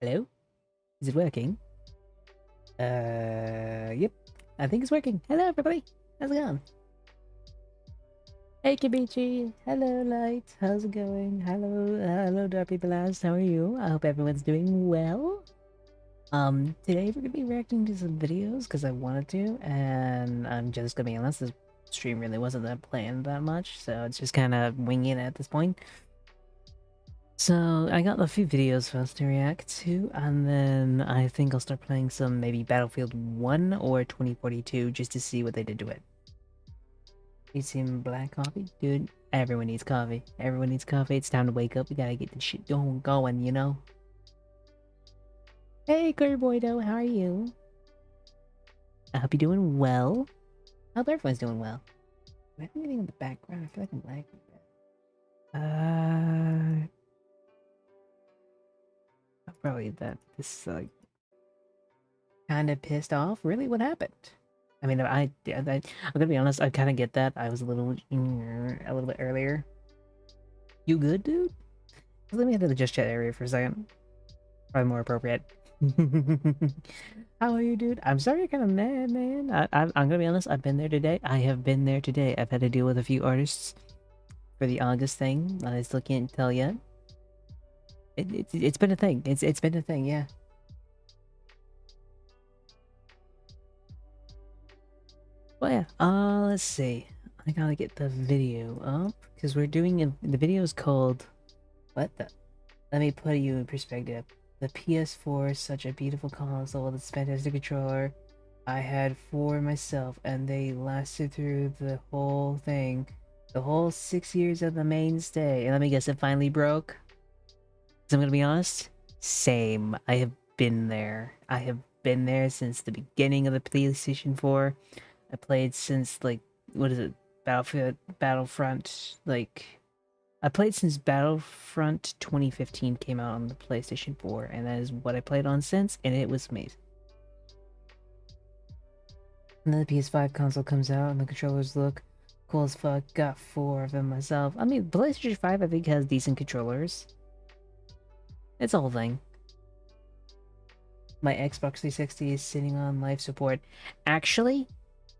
Hello? Is it working? Yep. I think it's working. Hello, everybody. How's it going? Hey, Kibichi. Hello, Light. How's it going? Hello, Darby Blast. How are you? I hope everyone's doing well. Today we're gonna be reacting to some videos because I wanted to, and I'm just gonna be honest, this stream really wasn't that planned that much, so it's just kind of winging it at this point. So I got a few videos for us to react to, and then I think I'll start playing some maybe Battlefield 1 or 2042 just to see what they did to it. Need some black coffee? Dude, everyone needs coffee. Everyone needs coffee. It's time to wake up. We gotta get the shit going, you know? Hey, Boydo, how are you? I hope you're doing well. I hope everyone's doing well. Do I have anything in the background? I feel like I'm lagging a bit. Probably that this kind of pissed off. Really, what happened? I mean, I'm gonna be honest. I kind of get that. I was a little bit earlier. You good, dude? Let me head to the just chat area for a second. Probably more appropriate. How are you, dude? I'm sorry you're kind of mad, man. I'm gonna be honest. I've been there today. I have been there today. I've had to deal with a few artists for the August thing. I still can't tell yet. It's been a thing. It's been a thing. Yeah. Well, yeah. Let's see. I gotta get the video up because we're doing the video is called what the. Let me put you in perspective. The PS4 is such a beautiful console with its fantastic controller. I had four myself, and they lasted through the whole thing, the whole 6 years of the mainstay. And let me guess, it finally broke. So I'm gonna be honest. Same. I have been there. I have been there since the beginning of the PlayStation 4. I played since like what is it? Battlefront like I played since Battlefront 2015 came out on the PlayStation 4, and that is what I played on since, and it was amazing. And then the PS5 console comes out, and the controllers look cool as fuck. Got four of them myself. I mean, PlayStation 5 I think has decent controllers. It's a whole thing. My Xbox 360 is sitting on life support. Actually,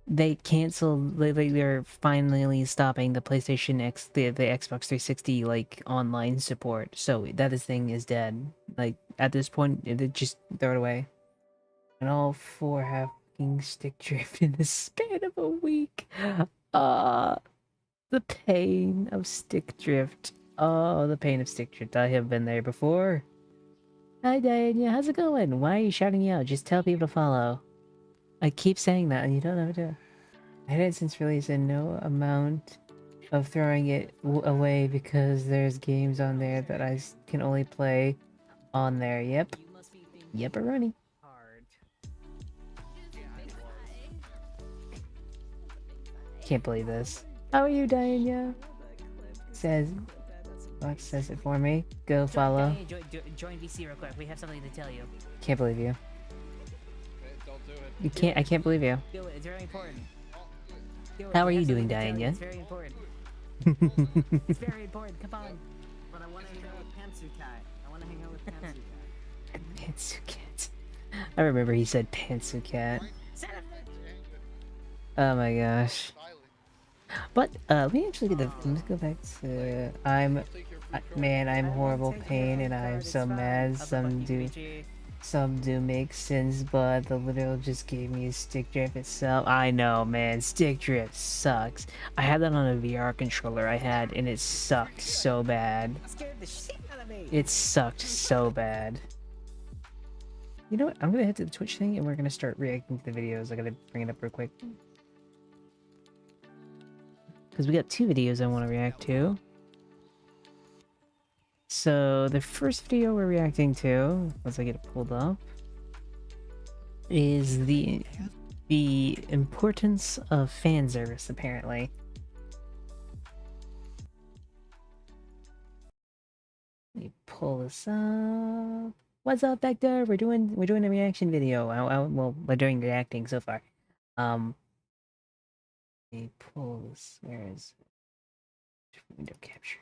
they canceled. They're finally stopping the PlayStation X, the Xbox 360 like online support. So that thing is dead. Like at this point, it just throw it away. And all four have fucking stick drift in the span of a week. Ah, the pain of stick drift. Oh, the pain of stick drift. I have been there before. Hi, Diana. How's it going? Why are you shouting me out? Just tell people to follow. I keep saying that, and you don't ever do. I had it since release, and no amount of throwing it away because there's games on there that can only play on there. Yep. Yep, running. Can't believe this. How are you, Diana? Says, Fox says it for me. Go follow. Join VC real quick. We have something to tell you. Can't believe you. Don't do it. You can't. I can't believe you. Do it. It's very important. How are you doing, Diana? It's very important. It's very important. Come on. But I want to hang out with Pantsukai. I want to hang out with Pantsukai. Pantsukat. I remember he said Pantsukat. Oh my gosh. But let me actually get the. Let's go back to. Man, I'm horrible pain, and I'm so mad. Some do make sense, but the literal just gave me a stick drift itself. I know, man. Stick drift sucks. I had that on a VR controller I had, and it sucked so bad. It sucked so bad. You know what? I'm gonna head to the Twitch thing, and we're gonna start reacting to the videos. I gotta bring it up real quick. Because we got two videos I want to react to. So the first video we're reacting to, once I get it pulled up, is the importance of fan service, apparently. Let me pull this up. What's up, Vector? We're doing a reaction video. Well, we're doing reacting so far. Let me pull this. Where is it? Window capture?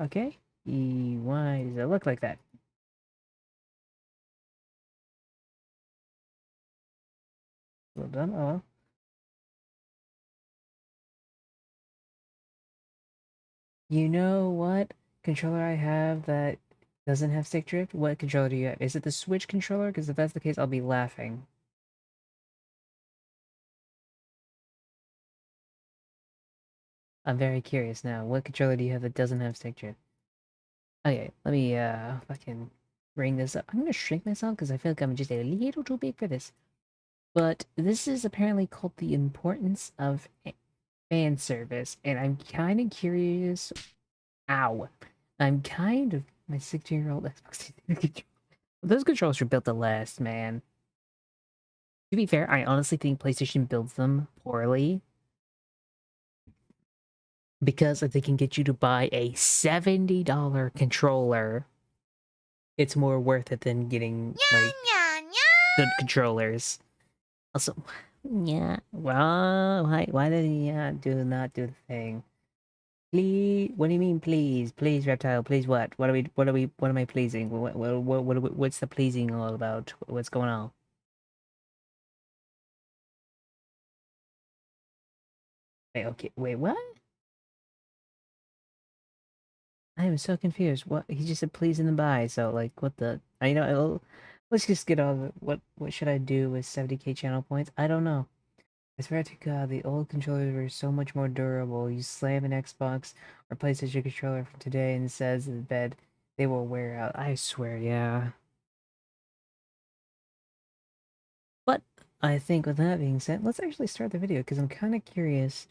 Okay. Why does it look like that? Well done. Oh well. You know what controller I have that doesn't have stick drift? What controller do you have? Is it the Switch controller? Because if that's the case, I'll be laughing. I'm very curious now. What controller do you have that doesn't have stick drift? Okay, let me fucking bring this up. I'm gonna shrink myself because I feel like I'm just a little too big for this. But this is apparently called the importance of fan service, and I'm kind of curious. Ow! I'm kind of my 16-year-old Xbox. Those controllers are built to last, man. To be fair, I honestly think PlayStation builds them poorly because if they can get you to buy a $70 controller, it's more worth it than getting like good controllers. Also, yeah, well, why did he not do the thing? Please, what do you mean, please? Please, reptile, please what? What am I pleasing? What's the pleasing all about? What's going on? Wait, okay, wait, what? I am so confused. What? He just said please and then buy, so like, what the? I know, let's just get on what should I do with 70k channel points? I don't know. I swear to God, the old controllers were so much more durable. You slam an Xbox or PlayStation controller from today and it says in bed, they will wear out. I swear, yeah. But I think with that being said, let's actually start the video because I'm kind of curious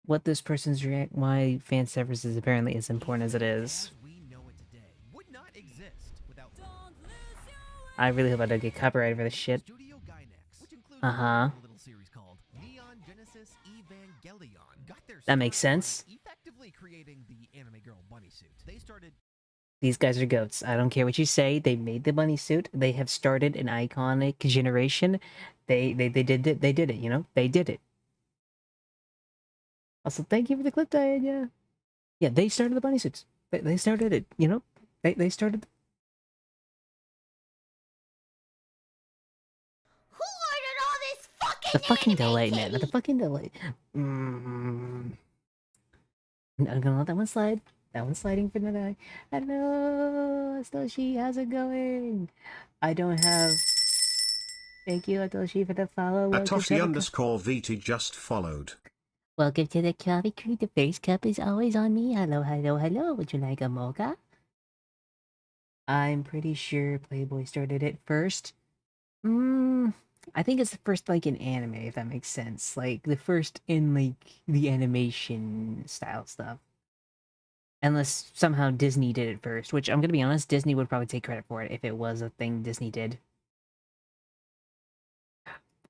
what this person's why fan service is apparently as important as it is. I really hope I don't get copyrighted for this shit. Uh-huh. That makes sense. These guys are goats. I don't care what you say. They made the bunny suit. They have started an iconic generation. They did it. They did it. You know, they did it. Also, thank you for the clip, Diana. Yeah, they started the bunny suits. They started it. You know, they started. Who ordered all this fucking The fucking anime delay, man. titty? The fucking delay. I'm gonna let that one slide. That one's sliding for the night. Hello, Atoshi. How's it going? I don't have. Thank you, Atoshi, for the follow. Welcome to the Atoshi_VT just followed. Welcome to the coffee crew. The face cup is always on me. Hello, hello, hello. Would you like a mocha? I'm pretty sure Playboy started it first. I think it's the first like in anime, if that makes sense. Like the first in like the animation style stuff. Unless somehow Disney did it first, which I'm gonna be honest, Disney would probably take credit for it if it was a thing Disney did.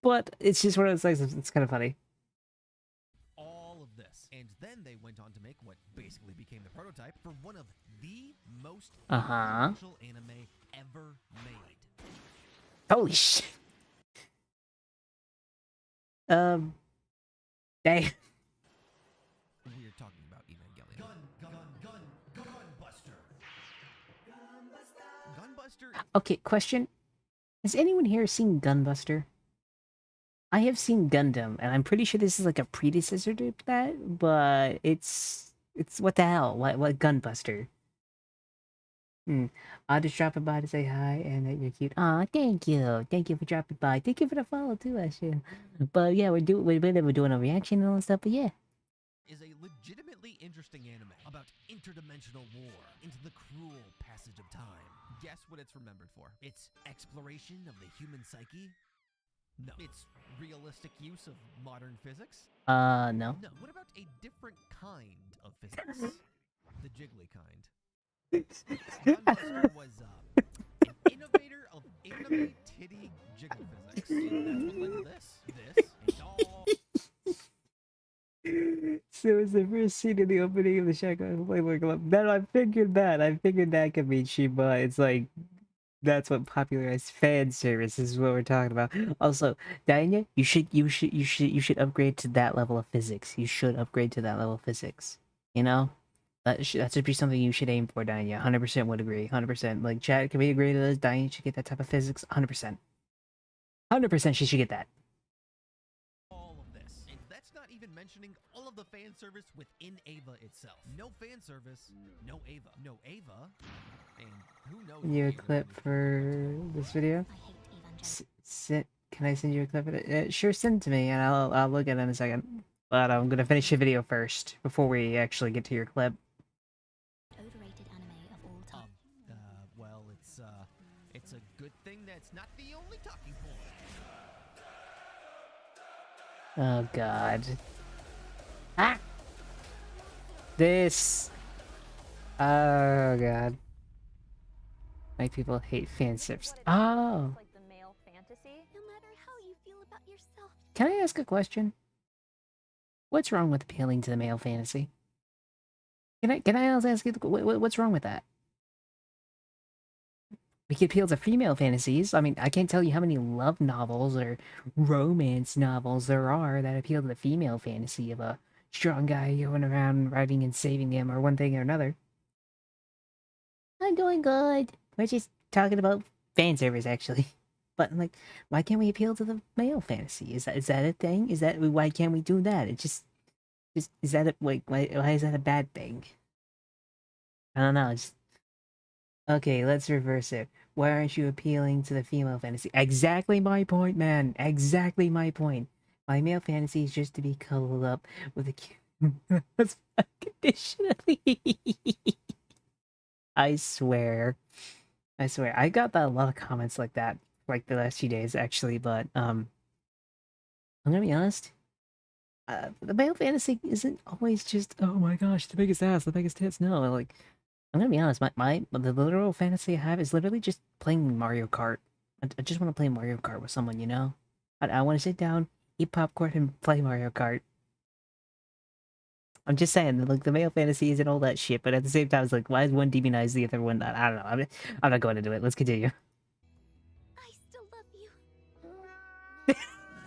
But it's just one of those things, it's kind of funny. All of this. And then they went on to make what basically became the prototype for one of the most influential anime ever made. Holy shit. Dang. We are talking about Evangelion. Gunbuster. Gunbuster. Okay, question. Has anyone here seen Gunbuster? I have seen Gundam, and I'm pretty sure this is like a predecessor to that, but it's what the hell? What Gunbuster? I'll just drop by to say hi and that you're cute. Aw, thank you. Thank you for dropping by. Thank you for the follow too, actually. But yeah, we're doing a reaction and all that stuff, but yeah. Is a legitimately interesting anime about interdimensional war into the cruel passage of time. Guess what it's remembered for? Its exploration of the human psyche? No. Its realistic use of modern physics? No. No. What about a different kind of physics? The jiggly kind. Gunbuster was an innovator of anime titty jiggle physics. And that's what led to this, and all. So it's the first scene in the opening of the Shotgun Playboy Club. That I figured that could mean Sheba. It's like that's what popularized fan service is what we're talking about. Also, Diana, you should upgrade to that level of physics. You should upgrade to that level of physics. You know? That should be something you should aim for, Danya. 100% would agree. 100%. Like, chat, can we agree to this? Danya should get that type of physics. 100%. 100% she should get that. All of this. And that's not even mentioning all of the fan service within Ava itself. No fan service, no Ava. No Ava, and who knows. Send you a what Ava clip would do for this video? I hate Can I send you a clip of it? Sure, send it to me, and I'll look at it in a second. But I'm gonna finish the video first before we actually get to your clip. overrated anime of all time. Well, it's a good thing that's not the only talking point. Oh God. Ah. This. Oh God. Make people hate fan service. Oh. Like the male fantasy. No matter how you feel about yourself, Can I ask a question? What's wrong with appealing to the male fantasy? Can I also ask you what's wrong with that? We can appeal to female fantasies. I mean, I can't tell you how many love novels or romance novels there are that appeal to the female fantasy of a strong guy going around riding and saving him or one thing or another. I'm doing good. We're just talking about fan service, actually. But I'm like, why can't we appeal to the male fantasy? Is that a thing? Why can't we do that? It just is that why is that a bad thing? I don't know. Okay, let's reverse it. Why aren't you appealing to the female fantasy? Exactly my point, man. Exactly my point. My male fantasy is just to be cuddled up with a cute. That's unconditionally. I swear. I got a lot of comments like that, like the last few days, actually. But I'm gonna be honest. The male fantasy isn't always just, oh my gosh, the biggest ass, the biggest tits. No, like, I'm gonna be honest. The literal fantasy I have is literally just playing Mario Kart. I just want to play Mario Kart with someone, you know. I want to sit down, eat popcorn, and play Mario Kart. I'm just saying, like, the male fantasy isn't all that shit, but at the same time, it's like, why is one demonize the other one? I don't know. I'm not going into it. Let's continue. I still love you.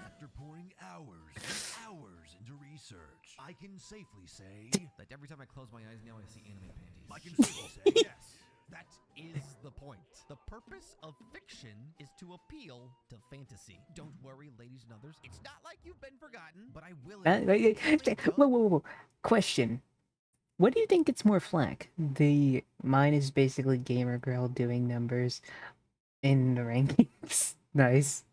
After pouring hours and hours into research, I can safely say Like every time I close my eyes now, I see anime panties. I can safely say yes. That is the point. The purpose of fiction is to appeal to fantasy. Don't worry, ladies and others. It's not like you've been forgotten, but I will. Whoa. Question. What do you think gets more flack? Mine is basically gamer girl doing numbers in the rankings. Nice.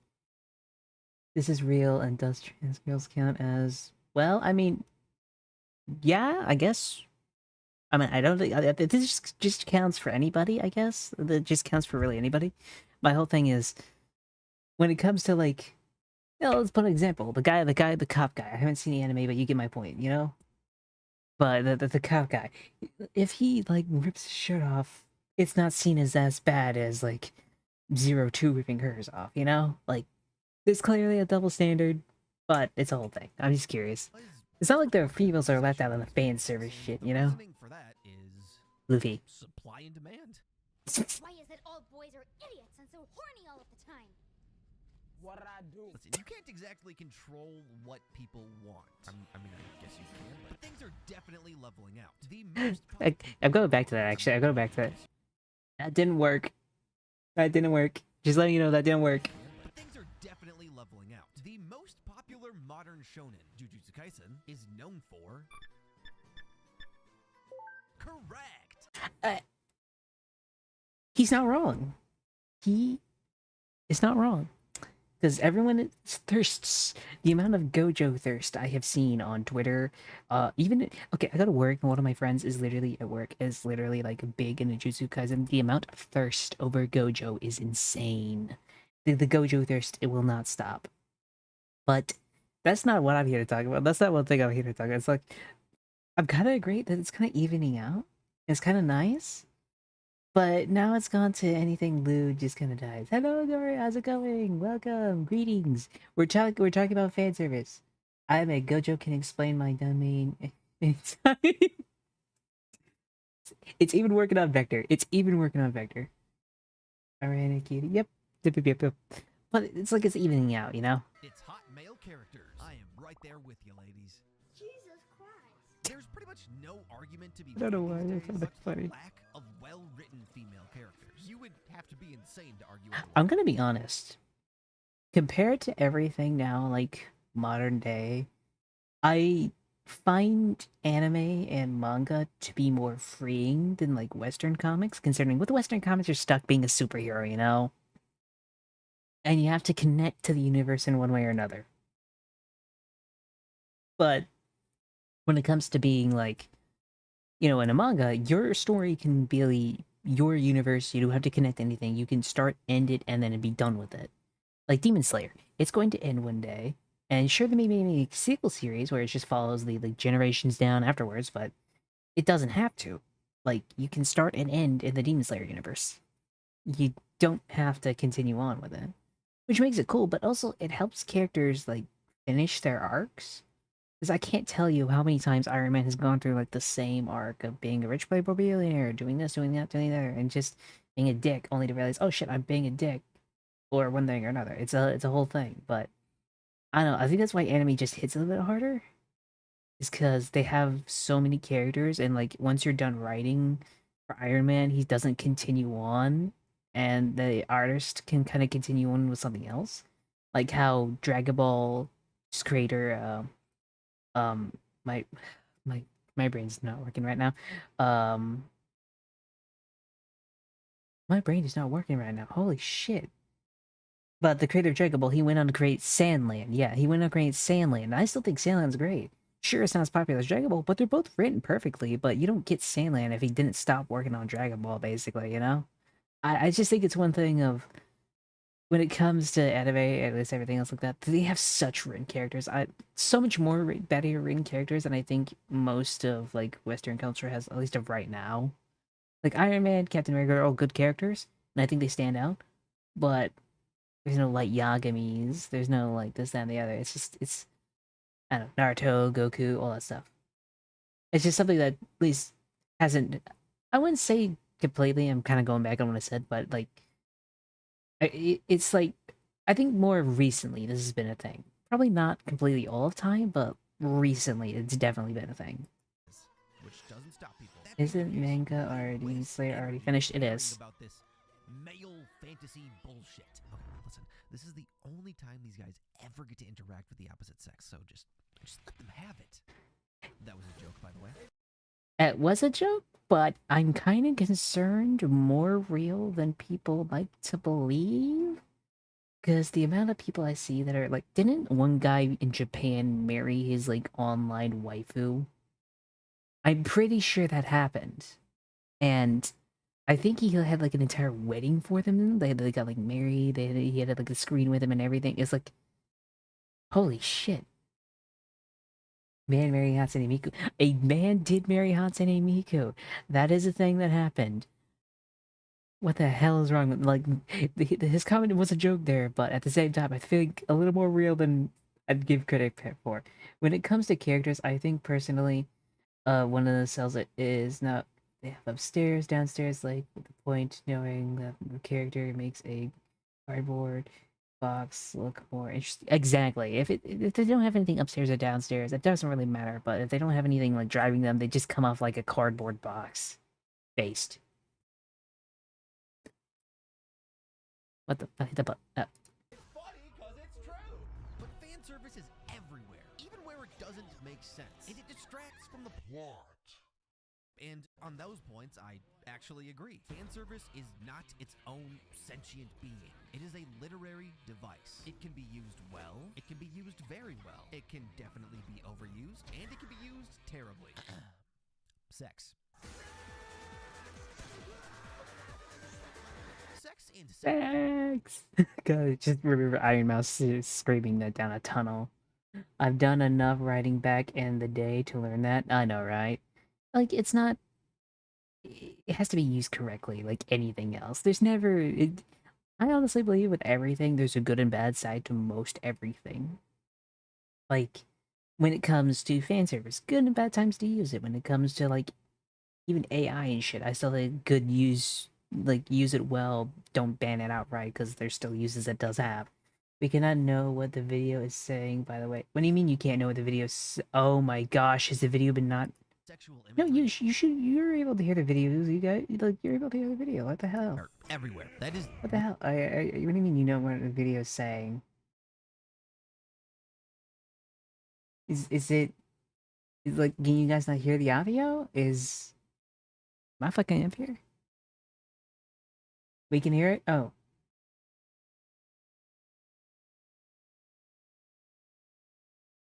This is real, and does trans girls count as... Well, I mean... Yeah, I guess. I mean, I don't think... This just counts for anybody, I guess. It just counts for really anybody. My whole thing is... When it comes to, like... You know, let's put an example. The cop guy. I haven't seen the anime, but you get my point, you know? But the cop guy, if he, like, rips his shirt off, it's not seen as bad as, like, 02 ripping hers off, you know? Like, there's clearly a double standard, but it's a whole thing. I'm just curious. It's not like the females are left out on the fan service shit, you know? Reasoning for that is Luffy. supply and demand. Why is it all boys are idiots and so horny all of the time? What did I do? Listen, you can't exactly control what people want. I mean, I guess you can, but things are definitely leveling out. The most I'm going back to that, actually. I'm going back to that. That didn't work. That didn't work. Just letting you know that didn't work. But things are definitely leveling out. The most popular modern shonen, Jujutsu Kaisen, is known for... Correct! He's not wrong. He is not wrong. Because everyone thirsts. The amount of Gojo thirst I have seen on Twitter, even... Okay, I go to work, and one of my friends is literally at work, is literally, like, big in the Jujutsu Kaisen. The amount of thirst over Gojo is insane. The Gojo thirst, it will not stop. But that's not what I'm here to talk about. That's not one thing I'm here to talk about. It's like, I'm kind of agree that it's kind of evening out. It's kind of nice. But now it's gone to anything lewd just kind of dies. Hello, Dory, how's it going? Welcome, greetings. We're talking about fan service. I'm a Gojo can explain my domain anytime. It's even working on Vector. It's even working on Vector. Alright, kitty. Yep. Yep. But it's like it's evening out, you know? It's hot male characters. I am right there with you, ladies. Jesus There's pretty much no argument to be I don't know made why, these that's days not for funny. lack of well-written female characters. You would have to be insane to argue otherwise. I'm gonna be honest. Compared to everything now, like modern day, I find anime and manga to be more freeing than like Western comics, considering with Western comics you're stuck being a superhero, you know? And you have to connect to the universe in one way or another. But when it comes to being like, you know, in a manga, your story can be your universe. You don't have to connect anything. You can start, end it, and then be done with it. Like Demon Slayer, it's going to end one day. And sure, they may make a sequel series where it just follows the like generations down afterwards, but it doesn't have to. Like you can start and end in the Demon Slayer universe. You don't have to continue on with it, which makes it cool. But also, it helps characters like finish their arcs. Because I can't tell you how many times Iron Man has gone through like the same arc of being a rich playboy billionaire, doing this, doing that, doing that, and just being a dick, only to realize, oh shit, I'm being a dick, or one thing or another. It's a whole thing. But I don't know. I think that's why anime just hits a little bit harder. Is because they have so many characters, and like once you're done writing for Iron Man, he doesn't continue on, and the artist can kind of continue on with something else, like how Dragon Ball creator um my my my brain's not working right now. Um my brain is not working right now. Holy shit. But the creator of Dragon Ball, he went on to create Sandland. Yeah, he went on to create Sandland. I still think Sandland's great. Sure, it's not as popular as Dragon Ball, but they're both written perfectly. But you don't get Sandland if he didn't stop working on Dragon Ball, basically, you know? I just think it's one thing of when it comes to anime, at least everything else like that, they have such written characters. So much more better written characters than I think most of like Western culture has, at least of right now. Like Iron Man, Captain America are all good characters, and I think they stand out. But there's no like Yagamis, there's no like this, that, and the other. It's I don't know, Naruto, Goku, all that stuff. It's just something that at least hasn't. I wouldn't say completely. I'm kind of going back on what I said, but like it's like I think more recently this has been a thing. Probably not completely all of time, but recently it's definitely been a thing. Which doesn't stop people. That Isn't being the case, manga there's already always Slayer already every finished? It caring is. About this male fantasy bullshit. Okay, listen. This is the only time these guys ever get to interact with the opposite sex, so just let them have it. That was a joke, by the way. It was a joke, but I'm kind of concerned more real than people like to believe. Because the amount of people I see that are like, didn't one guy in Japan marry his like online waifu? I'm pretty sure that happened. And I think he had like an entire wedding for them. They got like married. He had like a screen with him and everything. It's like, holy shit. Man marrying Hatsune Miku. A man did marry Hatsune Miku. That is a thing that happened. What the hell is wrong with like his comment was a joke there, but at the same time, I think a little more real than I'd give credit for. When it comes to characters, I think personally, one of the cells it is not they have upstairs, downstairs, like with the point knowing that the character makes a cardboard box look more interesting. Exactly. If they don't have anything upstairs or downstairs, it doesn't really matter. But if they don't have anything like driving them, they just come off like a cardboard box based. What the fuck? The It's funny because it's true. But fan service is everywhere, even where it doesn't make sense. And it distracts from the plot. And on those points, I actually agree. Fan service is not its own sentient being. It is a literary device. It can be used well. It can be used very well. It can definitely be overused. And it can be used terribly. Sex. Sex and Sex. God, just remember Iron Mouse screaming that down a tunnel. I've done enough writing back in the day to learn that. I know, right? Like, it's not. It has to be used correctly, like anything else. There's never. I honestly believe with everything, there's a good and bad side to most everything. Like, when it comes to fan service, good and bad times to use it. When it comes to, like, even AI and shit, I still think good use, like, use it well, don't ban it outright, because there's still uses it does have. We cannot know what the video is saying, by the way. What do you mean you can't know what the video is? Oh my gosh, has the video been not... Sexual No, imagery you're able to hear the videos, you guys, like, you're able to hear the video, what the hell? are everywhere. That is What the hell? What do you mean you know what the video is saying? Is it... like, can you guys not hear the audio? Am I fucking up here? We can hear it? Oh.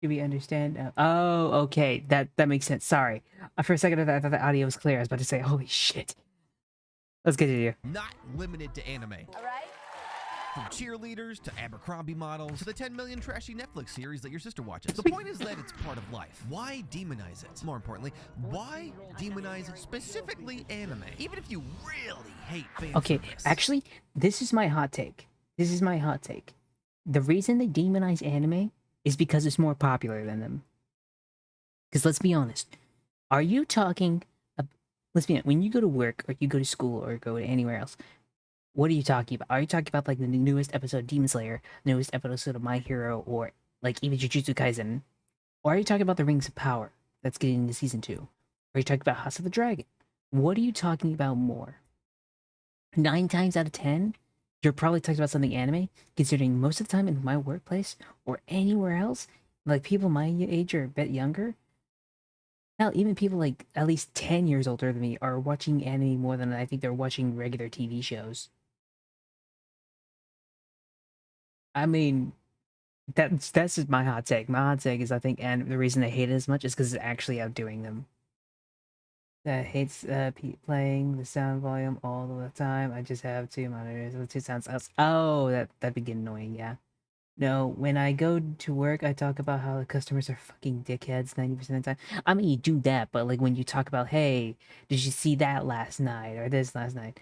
Do we understand? Oh, okay. That makes sense. Sorry. For a second, I thought the audio was clear. I was about to say, holy shit. Let's continue. not limited to anime. All right. From cheerleaders to Abercrombie models to the 10 million trashy Netflix series that your sister watches. The point is that it's part of life. Why demonize it? More importantly, why demonize specifically anime? Even if you really hate fan Okay, service. actually, this is my hot take. This is my hot take. The reason they demonize anime is because it's more popular than them. Because let's be honest. Are you talking... let's be honest. When you go to work or you go to school or go to anywhere else, what are you talking about? Are you talking about like the newest episode of Demon Slayer, newest episode of My Hero, or like even Jujutsu Kaisen? Or are you talking about the Rings of Power that's getting into season 2? Or are you talking about House of the Dragon? What are you talking about more? 9 times out of 10, you're probably talking about something anime, considering most of the time in my workplace or anywhere else, like people my age or a bit younger, hell, even people like at least 10 years older than me are watching anime more than I think they're watching regular TV shows. I mean, that's just my hot take. My hot take is I think, and the reason they hate it as much is because it's actually outdoing them. That hates playing the sound volume all the time. I just have 2 monitors with 2 sound outs. Oh, that'd be getting annoying. Yeah. No, when I go to work, I talk about how the customers are fucking dickheads 90% of the time. I mean, you do that, but like when you talk about, hey, did you see that last night or this last night?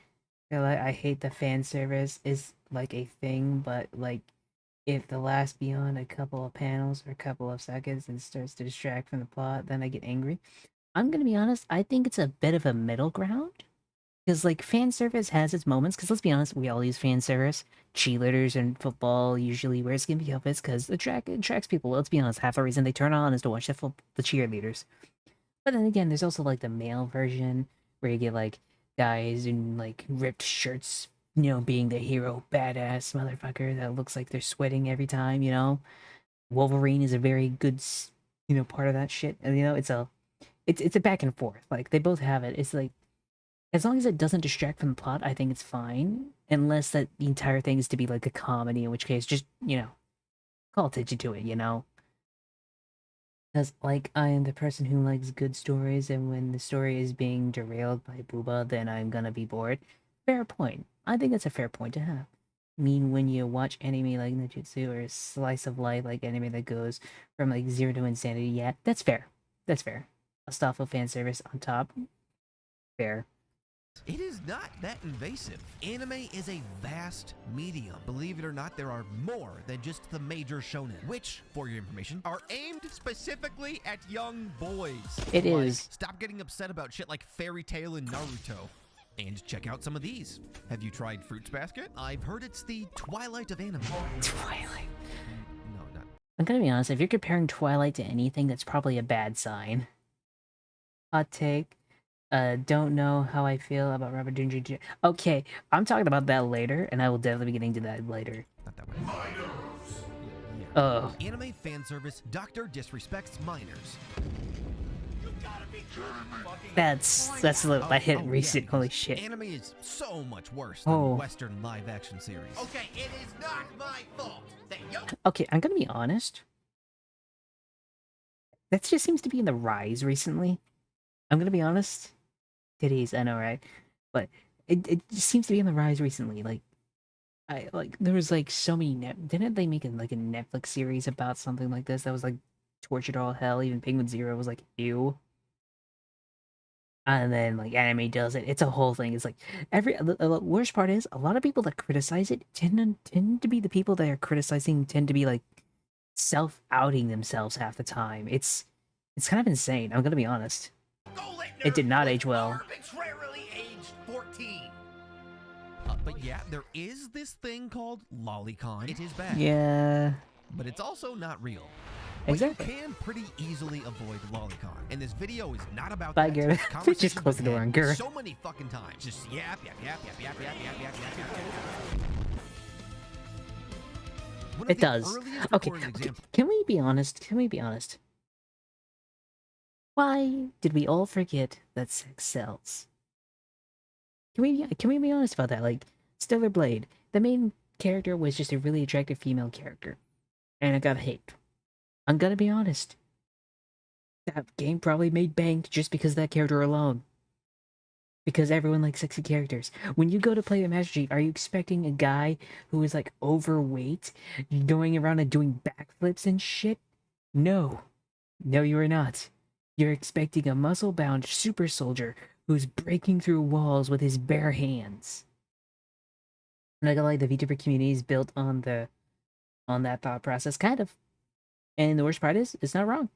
They're like, I hate the fan service is like a thing, but like if the lasts beyond a couple of panels or a couple of seconds and starts to distract from the plot, then I get angry. I'm gonna be honest, I think it's a bit of a middle ground. Because, like, fan service has its moments. Because, let's be honest, we all use fan service. Cheerleaders in football usually wear skimpy outfits because it attracts people. Let's be honest, half the reason they turn on is to watch the cheerleaders. But then again, there's also, like, the male version where you get, like, guys in, like, ripped shirts, you know, being the hero, badass motherfucker that looks like they're sweating every time, you know? Wolverine is a very good, you know, part of that shit. And, you know, it's a back and forth. Like, they both have it. It's like, as long as it doesn't distract from the plot, I think it's fine. Unless that the entire thing is to be like a comedy, in which case, just, you know, call attention to it, you know? Because, like, I am the person who likes good stories, and when the story is being derailed by Booba, then I'm gonna be bored. Fair point. I think that's a fair point to have. I mean, when you watch anime like Ninjutsu or a slice of life like anime that goes from like 0 to insanity, yeah, that's fair. That's fair. A thoughtful fan service on top. Fair. It is not that invasive. Anime is a vast medium. Believe it or not, there are more than just the major shonen, which, for your information, are aimed specifically at young boys. It Like, is. Stop getting upset about shit like Fairy Tail and Naruto. And check out some of these. Have you tried Fruits Basket? I've heard it's the Twilight of anime. Twilight. No, not. I'm gonna be honest, if you're comparing Twilight to anything, that's probably a bad sign. Hot take. Don't know how I feel about Robert Downey Jr. Okay, I'm talking about that later, and I will definitely be getting to that later. Not that way. Yeah. Oh. Anime fan service, Doctor disrespects minors. That's a little... I hit Oh, recent, yeah, holy because shit. Anime is so much worse than Oh. Western live-action series. Okay, it is not my fault that you. Okay, I'm gonna be honest. That just seems to be in the rise recently. I'm gonna be honest. Titties, I know, right? But it just seems to be on the rise recently. Like, there was like so many didn't they make like a Netflix series about something like this that was like tortured all hell? Even Penguin Zero was like ew. And then like anime does it. It's a whole thing. It's like the worst part is a lot of people that criticize it tend to be the people that are criticizing tend to be like self-outing themselves half the time. It's kind of insane. I'm gonna be honest. It did not age well. Arbitrarily aged 14. But yeah, there is this thing called lolicon. It is bad. Yeah, But it's also not real. exactly. But you can pretty easily avoid lolicon. And this video is not about Bye, that. Garrett. It's Just conversations close the we've door had on Garrett. so many fucking times. Just yap. One of It the does. earliest Okay, recorded examples can we be honest? Can we be honest? Why did we all forget that sex sells? Can we be honest about that? Like, Stellar Blade, the main character was just a really attractive female character, and it got hate. I'm gonna be honest. That game probably made bank just because of that character alone. Because everyone likes sexy characters. When you go to play a Master Chief, are you expecting a guy who is like overweight, going around and doing backflips and shit? No. No, you are not. You're expecting a muscle-bound super soldier who's breaking through walls with his bare hands. I'm not gonna lie, the VTuber community is built on that thought process, kind of. And the worst part is, it's not wrong.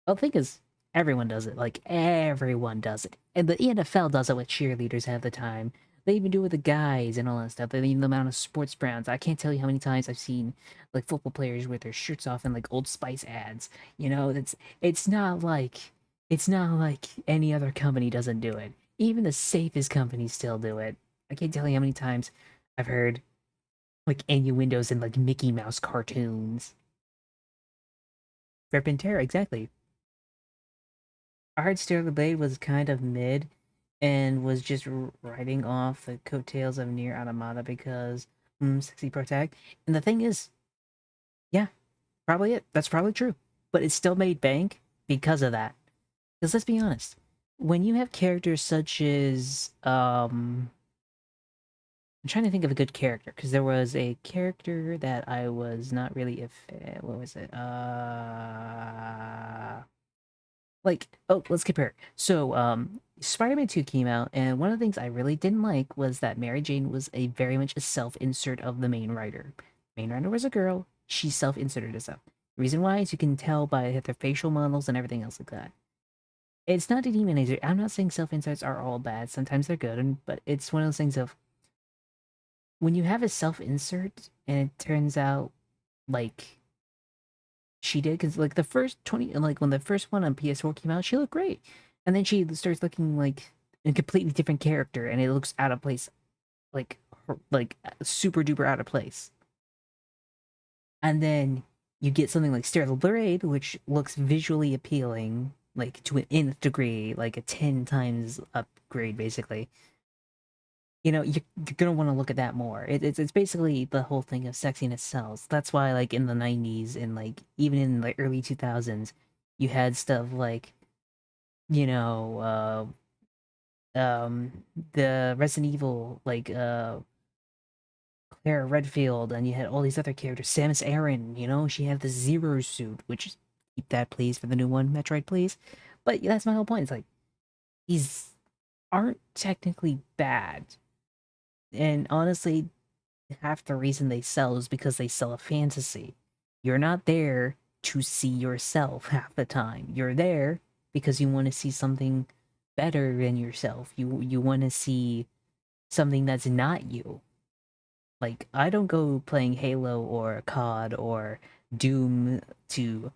Well, the thing is, everyone does it. Like, everyone does it. And the NFL does it with cheerleaders half the time. They even do it with the guys and all that stuff. They even the amount of sports brands. I can't tell you how many times I've seen, like, football players with their shirts off in, like, Old Spice ads. You know, it's not like any other company doesn't do it. Even the safest companies still do it. I can't tell you how many times I've heard, like, innuendos in, like, Mickey Mouse cartoons. Rip and tear, exactly. I heard Stellar Blade was kind of mid and was just riding off the coattails of Nier Automata because sexy protag. And the thing is, yeah, probably it. That's probably true. But it still made bank because of that. Because let's be honest, when you have characters such as I'm trying to think of a good character because there was a character that I was not really what was it? Let's compare. So, Spider-Man 2 came out, and one of the things I really didn't like was that Mary Jane was a very much a self-insert of the main writer. Main writer was a girl, she self-inserted herself. The reason why is you can tell by their facial models and everything else like that. It's not a demonizer. I'm not saying self-inserts are all bad. Sometimes they're good, but it's one of those things of when you have a self-insert and it turns out like she did, because like the first 20, like when the first one on PS4 came out, she looked great, and then she starts looking like a completely different character, and it looks out of place, like super duper out of place. And then you get something like Stellar Blade, which looks visually appealing, like to an nth degree, like a 10 times upgrade, basically. You know, you're gonna want to look at that more. It's basically the whole thing of sexiness sells. That's why, like, in the 90s and, like, even in the early 2000s, you had stuff like, you know, the Resident Evil, like, Claire Redfield, and you had all these other characters. Samus Aran, you know, she had the Zero suit, which, keep that, please, for the new one, Metroid, please. But that's my whole point. It's like, these aren't technically bad. And honestly, half the reason they sell is because they sell a fantasy. You're not there to see yourself half the time. You're there because you want to see something better than yourself. You want to see something that's not you. Like, I don't go playing Halo or COD or Doom to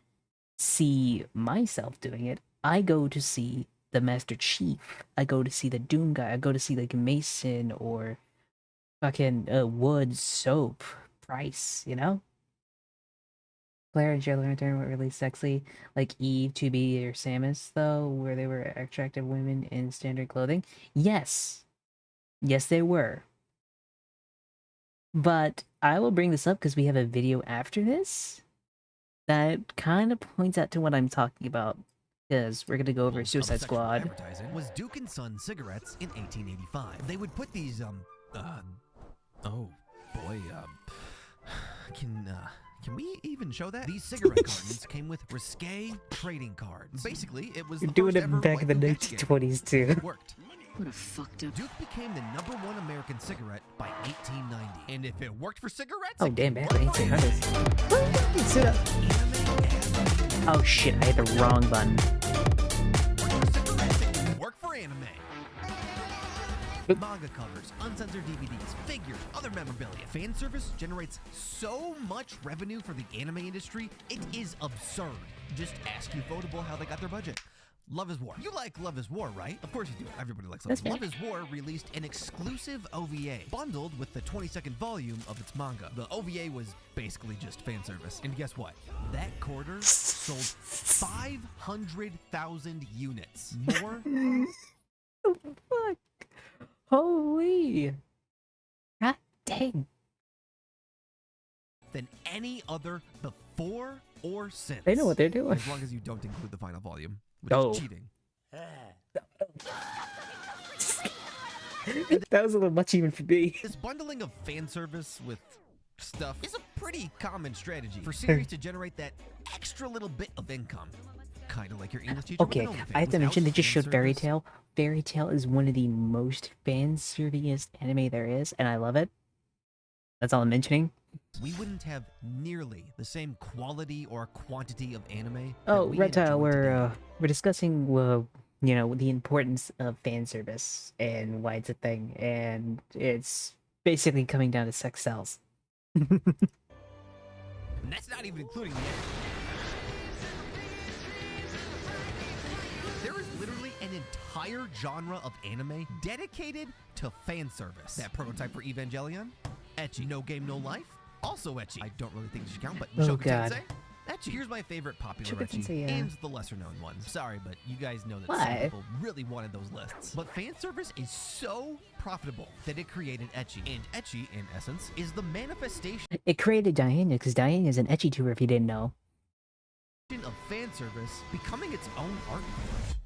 see myself doing it. I go to see the Master Chief. I go to see the Doom guy. I go to see like Mason or fucking Wood, Soap, Price, you know? Claire and Jill Lantern were really sexy, like Eve, 2B, or Samus, though, where they were attractive women in standard clothing. Yes. Yes, they were. But I will bring this up because we have a video after this that kind of points out to what I'm talking about. Because we're gonna go over Suicide Squad. Advertising was Duke and Son cigarettes in 1885. They would put these oh boy, can we even show that? These cigarette cartons came with risque trading cards. Basically, it was You're the doing first it ever back in the waifu catch game. 1920s too. It worked. What a fucked up. Duke became the #1 American cigarette by 1890. And if it worked for cigarettes, Oh it damn, can back in work the for 1800s. Sit up. anime. Oh shit, I hit the wrong button. Work for cigarettes, it can work for anime. Manga covers, uncensored DVDs, figures, other memorabilia. Fan service generates so much revenue for the anime industry, it is absurd. Just ask Ufotable how they got their budget. Love is War. You like Love is War, right? Of course you do. Everybody likes Love is War. Love is War released an exclusive OVA, bundled with the 22nd volume of its manga. The OVA was basically just fan service. And guess what? That quarter sold 500,000 units. More Fuck. Holy. God dang. than any other before or since. They know what they're doing. As long as you don't include the final volume, which Oh. is cheating. That was a little much even for me. This bundling of fan service with stuff is a pretty common strategy for series to generate that extra little bit of income. Kind of like your English teacher. Okay, I have to mention they just showed Fairy Tail. Fairy Tail is one of the most fan-serviest anime there is, and I love it. That's all I'm mentioning. We wouldn't have nearly the same quality or quantity of anime. Oh, that we Reptile, enjoy today. we're discussing you know, the importance of fan service and why it's a thing, and it's basically coming down to sex sells. And that's not even including the There is literally an entire genre of anime dedicated to fan service. That prototype for Evangelion, ecchi. No Game No Life, also ecchi. I don't really think it should count, but Oh, Shoku God. Tensei, ecchi. Here's my favorite popular Shoku ecchi Tensei, yeah. and the lesser known ones. Sorry, but you guys know that some Why? people really wanted those lists. But fan service is so profitable that it created ecchi. And ecchi, in essence, is the manifestation It created Diane because Diane is an ecchi tuber if you didn't know. of fan service becoming its own art form.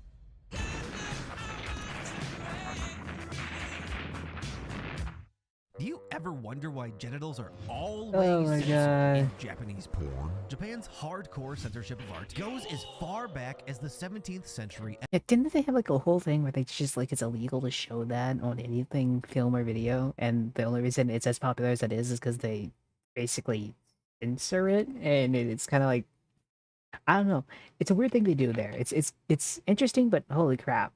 Do you ever wonder why genitals are always Oh my censored God. in Japanese porn? Japan's hardcore censorship of art goes as far back as the 17th century. Yeah, didn't they have like a whole thing where they just like it's illegal to show that on anything, film or video, and the only reason it's as popular as it is because they basically censor it, and it's kind of like I don't know. It's a weird thing they do there. It's interesting, but holy crap.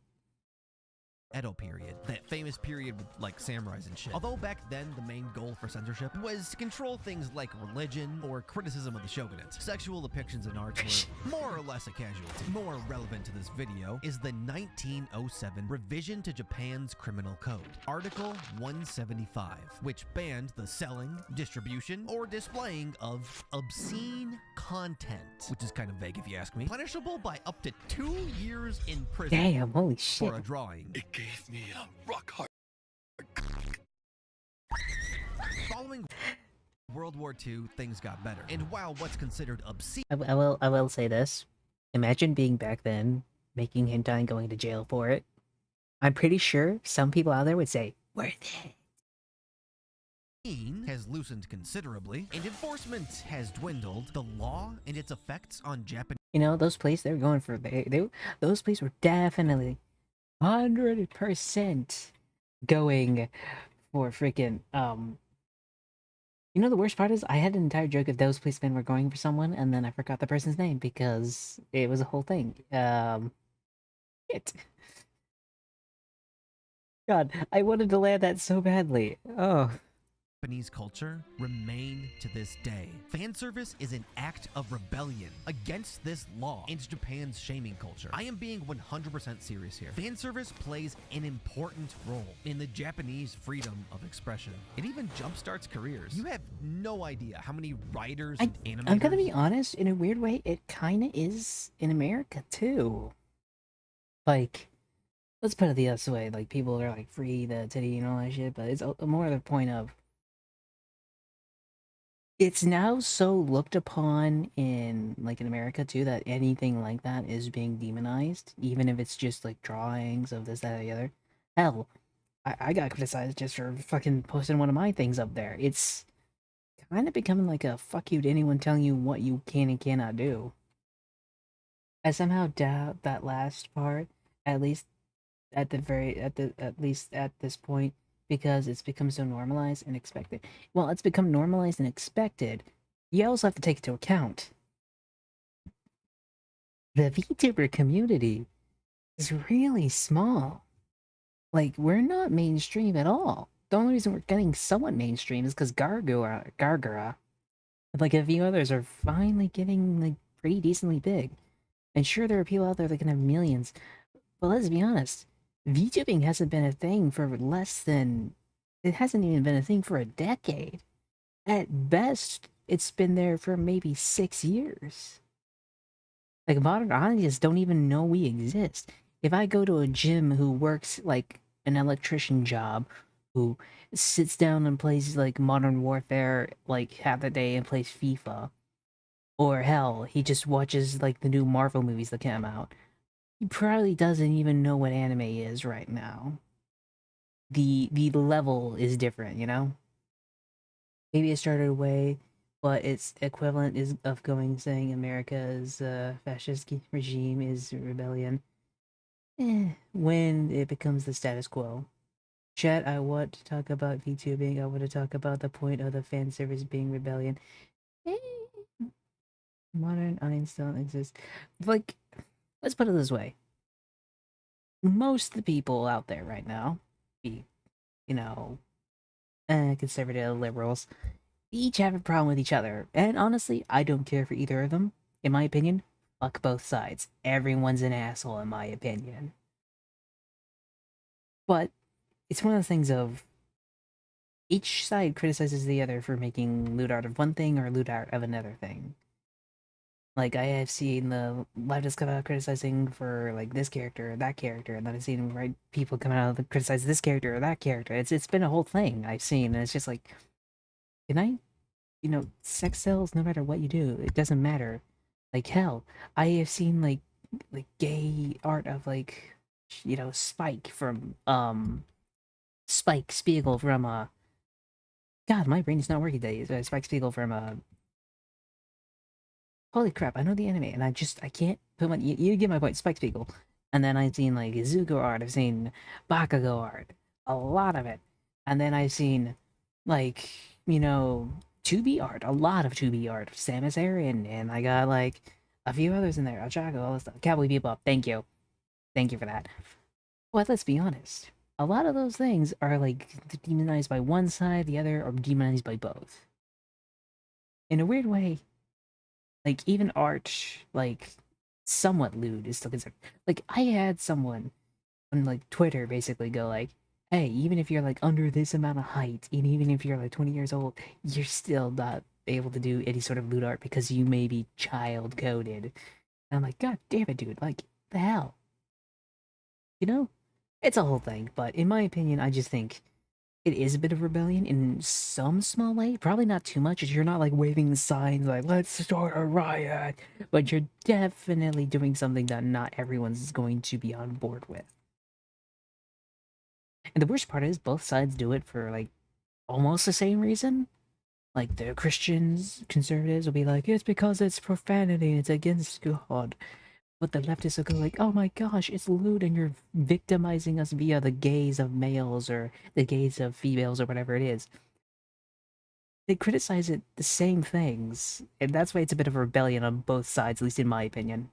Edo period, that famous period with like samurais and shit. Although back then the main goal for censorship was to control things like religion or criticism of the shogunate, sexual depictions in arts were more or less a casualty. More relevant to this video is the 1907 revision to Japan's criminal code, Article 175, which banned the selling, distribution, or displaying of obscene content, which is kind of vague if you ask me, punishable by up to 2 years in prison Damn, holy shit. for a drawing. It gave me a rock hard. Following World War II, things got better. And while what's considered obscene I will say this. Imagine being back then, making hentai and going to jail for it. I'm pretty sure some people out there would say, worth it. has loosened considerably, and enforcement has dwindled, the law and its effects on Japanese You know, those plays they were going for, those plays were definitely 100% going for freaking, you know the worst part is I had an entire joke if those policemen were going for someone and then I forgot the person's name because it was a whole thing. Shit. God, I wanted to land that so badly. Oh. culture remain to this day. Fan service is an act of rebellion against this law and Japan's shaming culture. I am being 100% serious here. Fan service plays an important role in the Japanese freedom of expression. It even jumpstarts careers. You have no idea how many writers and animators... I'm gonna be honest, in a weird way, it kinda is in America too. Like, let's put it the other way, like people are like free the titty and all that shit, but it's more the point of it's now so looked upon in like in America too that anything like that is being demonized, even if it's just like drawings of this, that, or the other. Hell, I got criticized just for fucking posting one of my things up there. It's kind of becoming like a fuck you to anyone telling you what you can and cannot do. I somehow doubt that last part, at least at least at this point, because it's become so normalized and expected. Well, it's become normalized and expected. You also have to take into account the VTuber community is really small. like, we're not mainstream at all. The only reason we're getting somewhat mainstream is because Gargara, and like a few others are finally getting like pretty decently big. And sure, there are people out there that can have millions, but let's be honest, VTubing hasn't been a thing for less than, it hasn't even been a thing for a decade. At best, it's been there for maybe 6 years. Like, modern audiences don't even know we exist. If I go to a gym who works like an electrician job, who sits down and plays like Modern Warfare like half the day and plays FIFA, or hell, he just watches like the new Marvel movies that come out, he probably doesn't even know what anime is right now. The level is different, you know? Maybe it started away, but its equivalent is of going saying America's fascist regime is rebellion. When it becomes the status quo. Chat, I want to talk about VTubing. I want to talk about the point of the fan service being rebellion. Eh, modern audience don't exist. Like, let's put it this way. Most of the people out there right now, be, you know, conservative liberals, each have a problem with each other. And honestly, I don't care for either of them. In my opinion, fuck both sides. Everyone's an asshole, in my opinion. But it's one of the things of each side criticizes the other for making lewd art of one thing or lewd art of another thing. Like, I have seen the leftists come out criticizing for like this character or that character, and then I've seen right people come out and criticize this character or that character. It's been a whole thing I've seen, and it's just like, can I, sex sells no matter what you do. It doesn't matter. Like hell, I have seen like gay art of like, Spike from Spike Spiegel from God, my brain is not working today. Spike Spiegel from holy crap, I know the anime, and I can't put my, you get my point, Spike Spiegel. And then I've seen like Zuko art, I've seen Bakugo art, a lot of it. And then I've seen like, 2B art, a lot of 2B art, Samus Aran, and I got like a few others in there, Ochako, all this stuff. Cowboy Bebop, thank you. Thank you for that. But let's be honest, a lot of those things are like demonized by one side, the other, or demonized by both. In a weird way, like even art, like somewhat lewd is still considered. Like I had someone on like Twitter basically go like, "Hey, even if you're like under this amount of height, and even if you're like 20 years old, you're still not able to do any sort of lewd art because you may be child coded." And I'm like, God damn it, dude! Like the hell, you know? It's a whole thing, but in my opinion, I just think it is a bit of rebellion in some small way. Probably not too much, as you're not like waving signs like "Let's start a riot," but you're definitely doing something that not everyone's going to be on board with. And the worst part is both sides do it for like almost the same reason. Like the Christians, conservatives will be like, it's because it's profanity, it's against God. But the leftists will go like, oh my gosh, it's lewd and you're victimizing us via the gaze of males or the gaze of females or whatever it is. They criticize it the same things, and that's why it's a bit of a rebellion on both sides, at least in my opinion.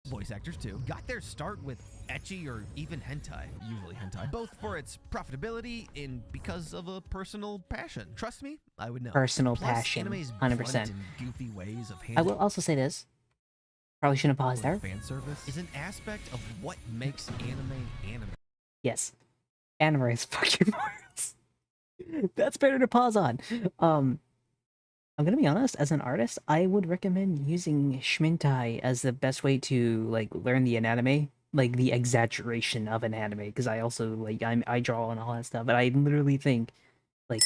Voice actors too got their start with ecchi or even hentai, usually hentai, both for its profitability and because of a personal passion. Trust me, I would know. Personal Plus, passion, anime's 100%. blunt and goofy ways of I will also say this. Probably shouldn't have paused there. fan service is an aspect of what makes anime. Yes. Anime is fucking worse. That's better to pause on. I'm gonna be honest, as an artist, I would recommend using Schmintai as the best way to like learn the anatomy, like the exaggeration of an anime, because I also like I draw and all that stuff, but I literally think like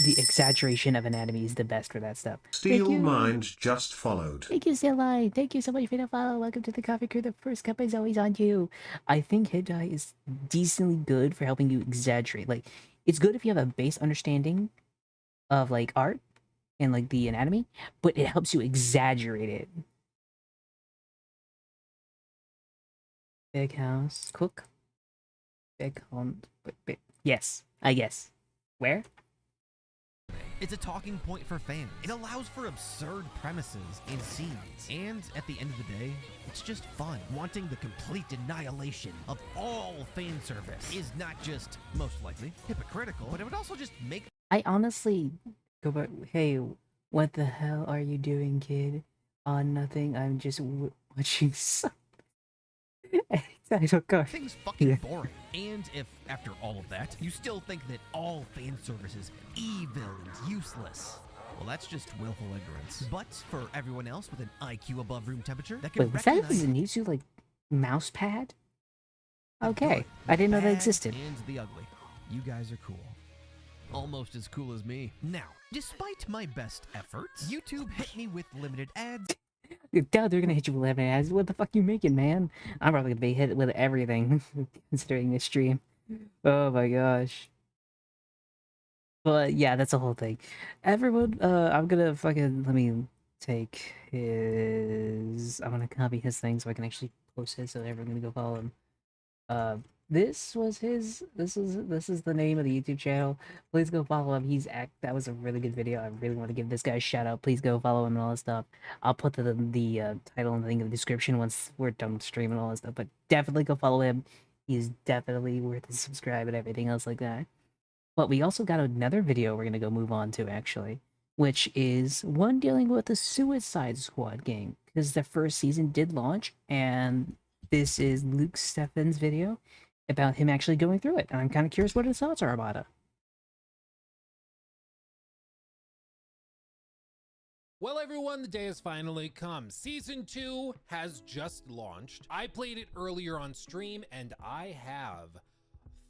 the exaggeration of anatomy is the best for that stuff. Steel Mind just followed. Thank you, Steel Mind. Thank you so much for the follow. Welcome to the coffee crew. The first cup is always on you. I think hentai is decently good for helping you exaggerate. Like, it's good if you have a base understanding of like art and like the anatomy, but it helps you exaggerate it. Big house, cook, big home, big. Yes, I guess. Where? It's a talking point for fans. It allows for absurd premises and scenes. And at the end of the day, it's just fun. Wanting the complete annihilation of all fan service is not just, most likely, hypocritical, but it would also just make... I honestly go back. Hey, what the hell are you doing, kid? Nothing. I'm just watching some title card. things fucking Yeah. boring. And if, after all of that, you still think that all fan service is evil and useless, well, that's just willful ignorance. But for everyone else with an IQ above room temperature, that can Wait, was that recognize an YouTube like mouse pad? the Okay, good, I didn't know that bad, existed. And the ugly. You guys are cool. Almost as cool as me. Now, despite my best efforts, YouTube hit me with limited ads. Dude, they're gonna hit you with 11 ads. What the fuck you making, man? I'm probably gonna be hit with everything, considering this stream. Oh my gosh. But yeah, that's the whole thing. Everyone, I'm gonna fucking let me take his. I'm gonna copy his thing so I can actually post it, so everyone's gonna go follow him. This was his. This is the name of the YouTube channel. Please go follow him. That was a really good video. I really want to give this guy a shout out. Please go follow him and all that stuff. I'll put the title and thing in the description once we're done streaming all that stuff. But definitely go follow him. He's definitely worth a subscribe and everything else like that. But we also got another video we're gonna go move on to actually, which is one dealing with the Suicide Squad game, because the first season did launch, and this is Luke Steffen's video about him actually going through it. And I'm kind of curious what his thoughts are about it. Well, everyone, the day has finally come. Season 2 has just launched. I played it earlier on stream, and I have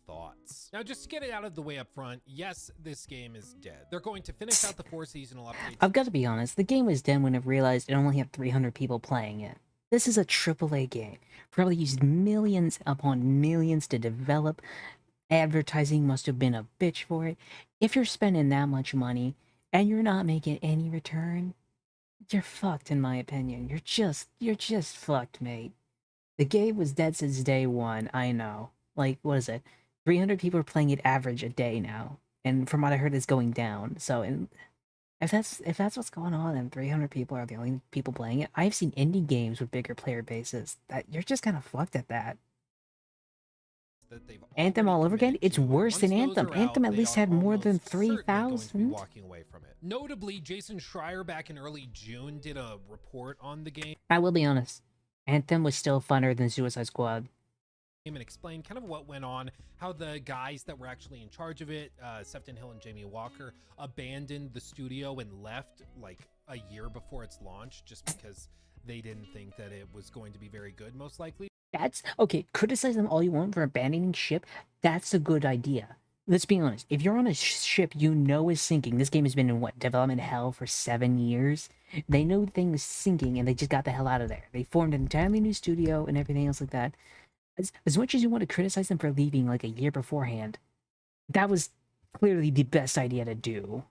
thoughts. Now, just to get it out of the way up front, yes, this game is dead. They're going to finish out the 4 seasonal updates. I've got to be honest, the game was dead when it realized it only had 300 people playing it. This is a AAA game. Probably used millions upon millions to develop. Advertising must have been a bitch for it. If you're spending that much money and you're not making any return, you're fucked in my opinion. You're just fucked, mate. The game was dead since day one, I know. Like, what is it? 300 people are playing it average a day now. And from what I heard, it's going down. So, if that's what's going on, and 300 people are the only people playing it, I've seen indie games with bigger player bases. That you're just kind of fucked at that. Anthem all over again? It's worse than Anthem. Anthem at least had more than 3,000. Walking away from it. Notably, Jason Schreier back in early June did a report on the game I will be honest, Anthem was still funner than Suicide Squad. and explained kind of what went on, how the guys that were actually in charge of it, Sefton Hill and Jamie Walker, abandoned the studio and left like a year before its launch just because they didn't think that it was going to be very good, most likely. That's okay. Criticize them all you want for abandoning ship. That's a good idea. Let's be honest. If you're on a ship you know is sinking, this game has been in what, development hell for 7 years. They know things sinking and they just got the hell out of there. They formed an entirely new studio and everything else like that. As much as you want to criticize them for leaving like a year beforehand, that was clearly the best idea to do.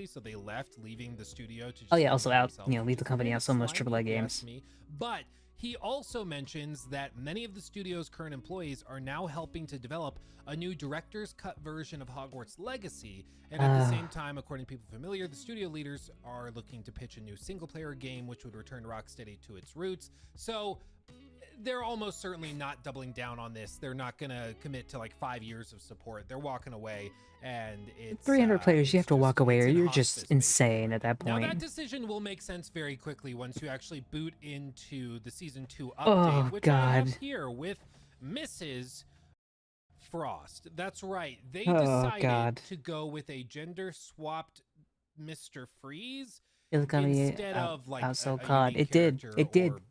So they left, leaving the studio to just Oh yeah, also out, themselves, leave the company out so much slightly, AAA if you games. ask me. But he also mentions that many of the studio's current employees are now helping to develop a new director's cut version of Hogwarts Legacy, and at the same time, according to people familiar, the studio leaders are looking to pitch a new single-player game which would return Rocksteady to its roots. So they're almost certainly not doubling down on this. They're not going to commit to like 5 years of support. They're walking away, and it's 300 players, you have to walk away or it's in you're hospice, just insane at that now point. that decision will make sense very quickly once you actually boot into the season 2 update, Oh, which I have God. here with Mrs. Frost. That's right. They Oh, decided God. to go with a gender swapped Mr. Freeze It'll come instead of like out so a caught. unique It did. character It did. or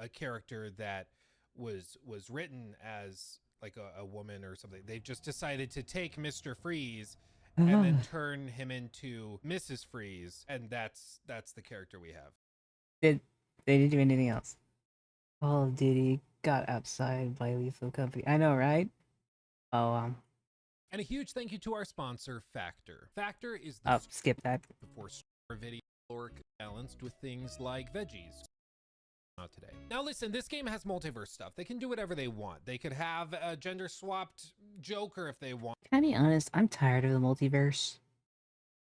a character that was written as like a woman or something. They've just decided to take Mr. Freeze and then turn him into Mrs. Freeze, and that's the character we have. They didn't do anything else. Call of Duty got outside by Lethal Company. I know, right? Oh, And a huge thank you to our sponsor, Factor. Factor is the skip that. before video work balanced with things like veggies. Not today. Now listen, this game has multiverse stuff. They can do whatever they want. They could have a gender swapped Joker if they want. Can I be honest? I'm tired of the multiverse.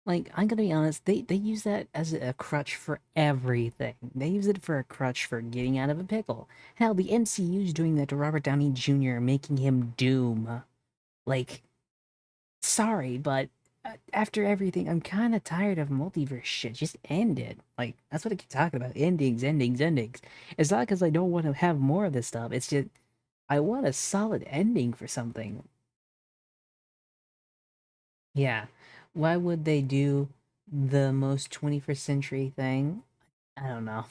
Like, I'm gonna be honest, they use that as a crutch for everything. They use it for a crutch for getting out of a pickle. Hell, the MCU's doing that to Robert Downey Jr., making him Doom. Like, sorry, but after everything, I'm kind of tired of multiverse shit. Just end it. Like, that's what I keep talking about. Endings, endings, endings. It's not because I don't want to have more of this stuff. It's just, I want a solid ending for something. Yeah. Why would they do the most 21st century thing? I don't know.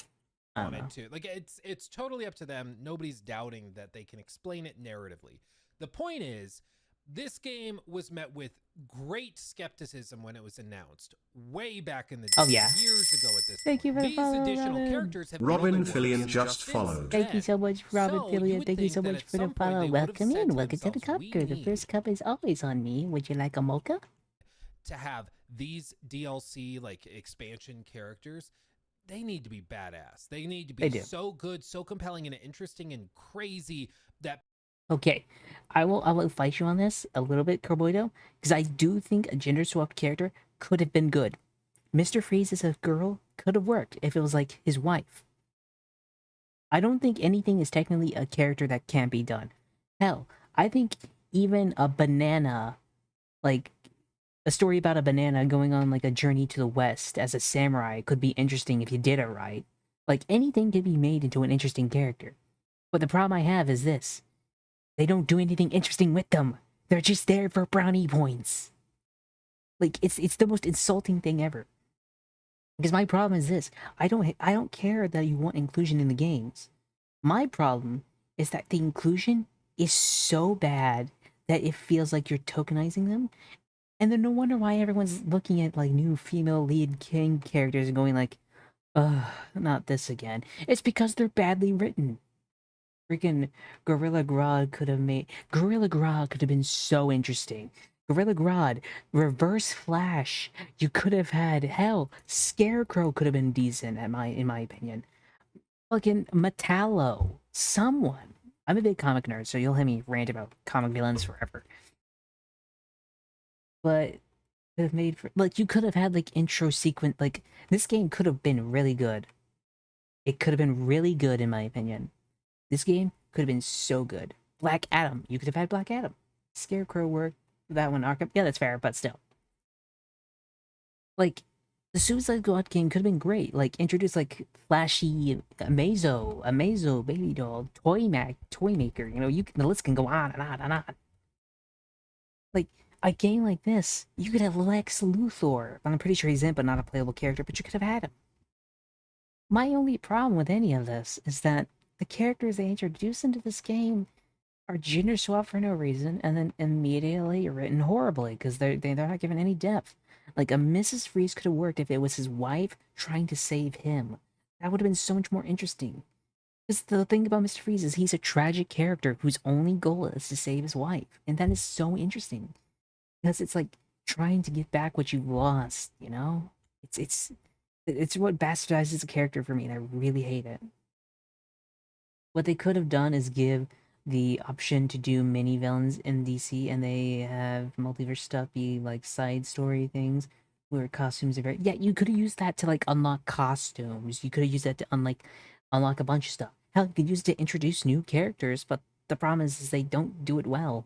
I don't know. wanted to. Like it's totally up to them. Nobody's doubting that they can explain it narratively. The point is, this game was met with great skepticism when it was announced, way back in the day, Oh, yeah. years ago at this Thank point. you for the These follow, additional Robin. characters have Robin been in the Fillion works just since followed. Thank you then. so much, Robin So, you Fillion. would Thank you think so that much at for the some point follow. they would have Welcome said in. to Welcome to the themselves, cup "We crew. The need first cup is always on me. Would you like a mocha? to have these DLC like expansion characters, they need to be badass. They need to They be do. so good, so compelling and interesting and crazy that Okay, I will fight you on this a little bit, Carboido, because I do think a gender swapped character could have been good. Mr. Freeze as a girl could have worked if it was like his wife. I don't think anything is technically a character that can't be done. Hell, I think even a banana, like a story about a banana going on like a journey to the west as a samurai could be interesting if you did it right. Like anything could be made into an interesting character. But the problem I have is this. They don't do anything interesting with them. They're just there for brownie points. Like it's the most insulting thing ever. Because my problem is this. I don't care that you want inclusion in the games. My problem is that the inclusion is so bad that it feels like you're tokenizing them. And then no wonder why everyone's looking at like new female lead king characters and going like, ugh, not this again. It's because they're badly written. Freaking Gorilla Grodd could have been so interesting. Gorilla Grodd, Reverse Flash, you could have had hell. Scarecrow could have been decent in my opinion. Fucking Metallo, someone. I'm a big comic nerd, so you'll hear me rant about comic villains forever. But could have made for like you could have had like intro sequence like this game could have been really good. It could have been really good in my opinion. This game could have been so good. Black Adam. You could have had Black Adam. Scarecrow worked. That one, Arkham. Yeah, that's fair, but still. Like, the Suicide Squad game could have been great. Like, introduce, like, flashy Amazo, baby doll, toy maker. You know, the list can go on and on and on. Like, a game like this, you could have Lex Luthor. I'm pretty sure he's in, but not a playable character, but you could have had him. My only problem with any of this is that the characters they introduce into this game are gender swapped for no reason and then immediately written horribly because they're not given any depth. Like a Mrs. Freeze could have worked if it was his wife trying to save him. That would have been so much more interesting. Because the thing about Mr. Freeze is he's a tragic character whose only goal is to save his wife. And that is so interesting. Because it's like trying to get back what you've lost, you know? It's what bastardizes a character for me, and I really hate it. What they could have done is give the option to do mini villains in DC, and they have multiverse stuff be like side story things where costumes are very. Yeah, you could have used that to like unlock costumes. You could have used that to unlock a bunch of stuff. Hell, you could use it to introduce new characters, but the problem is they don't do it well.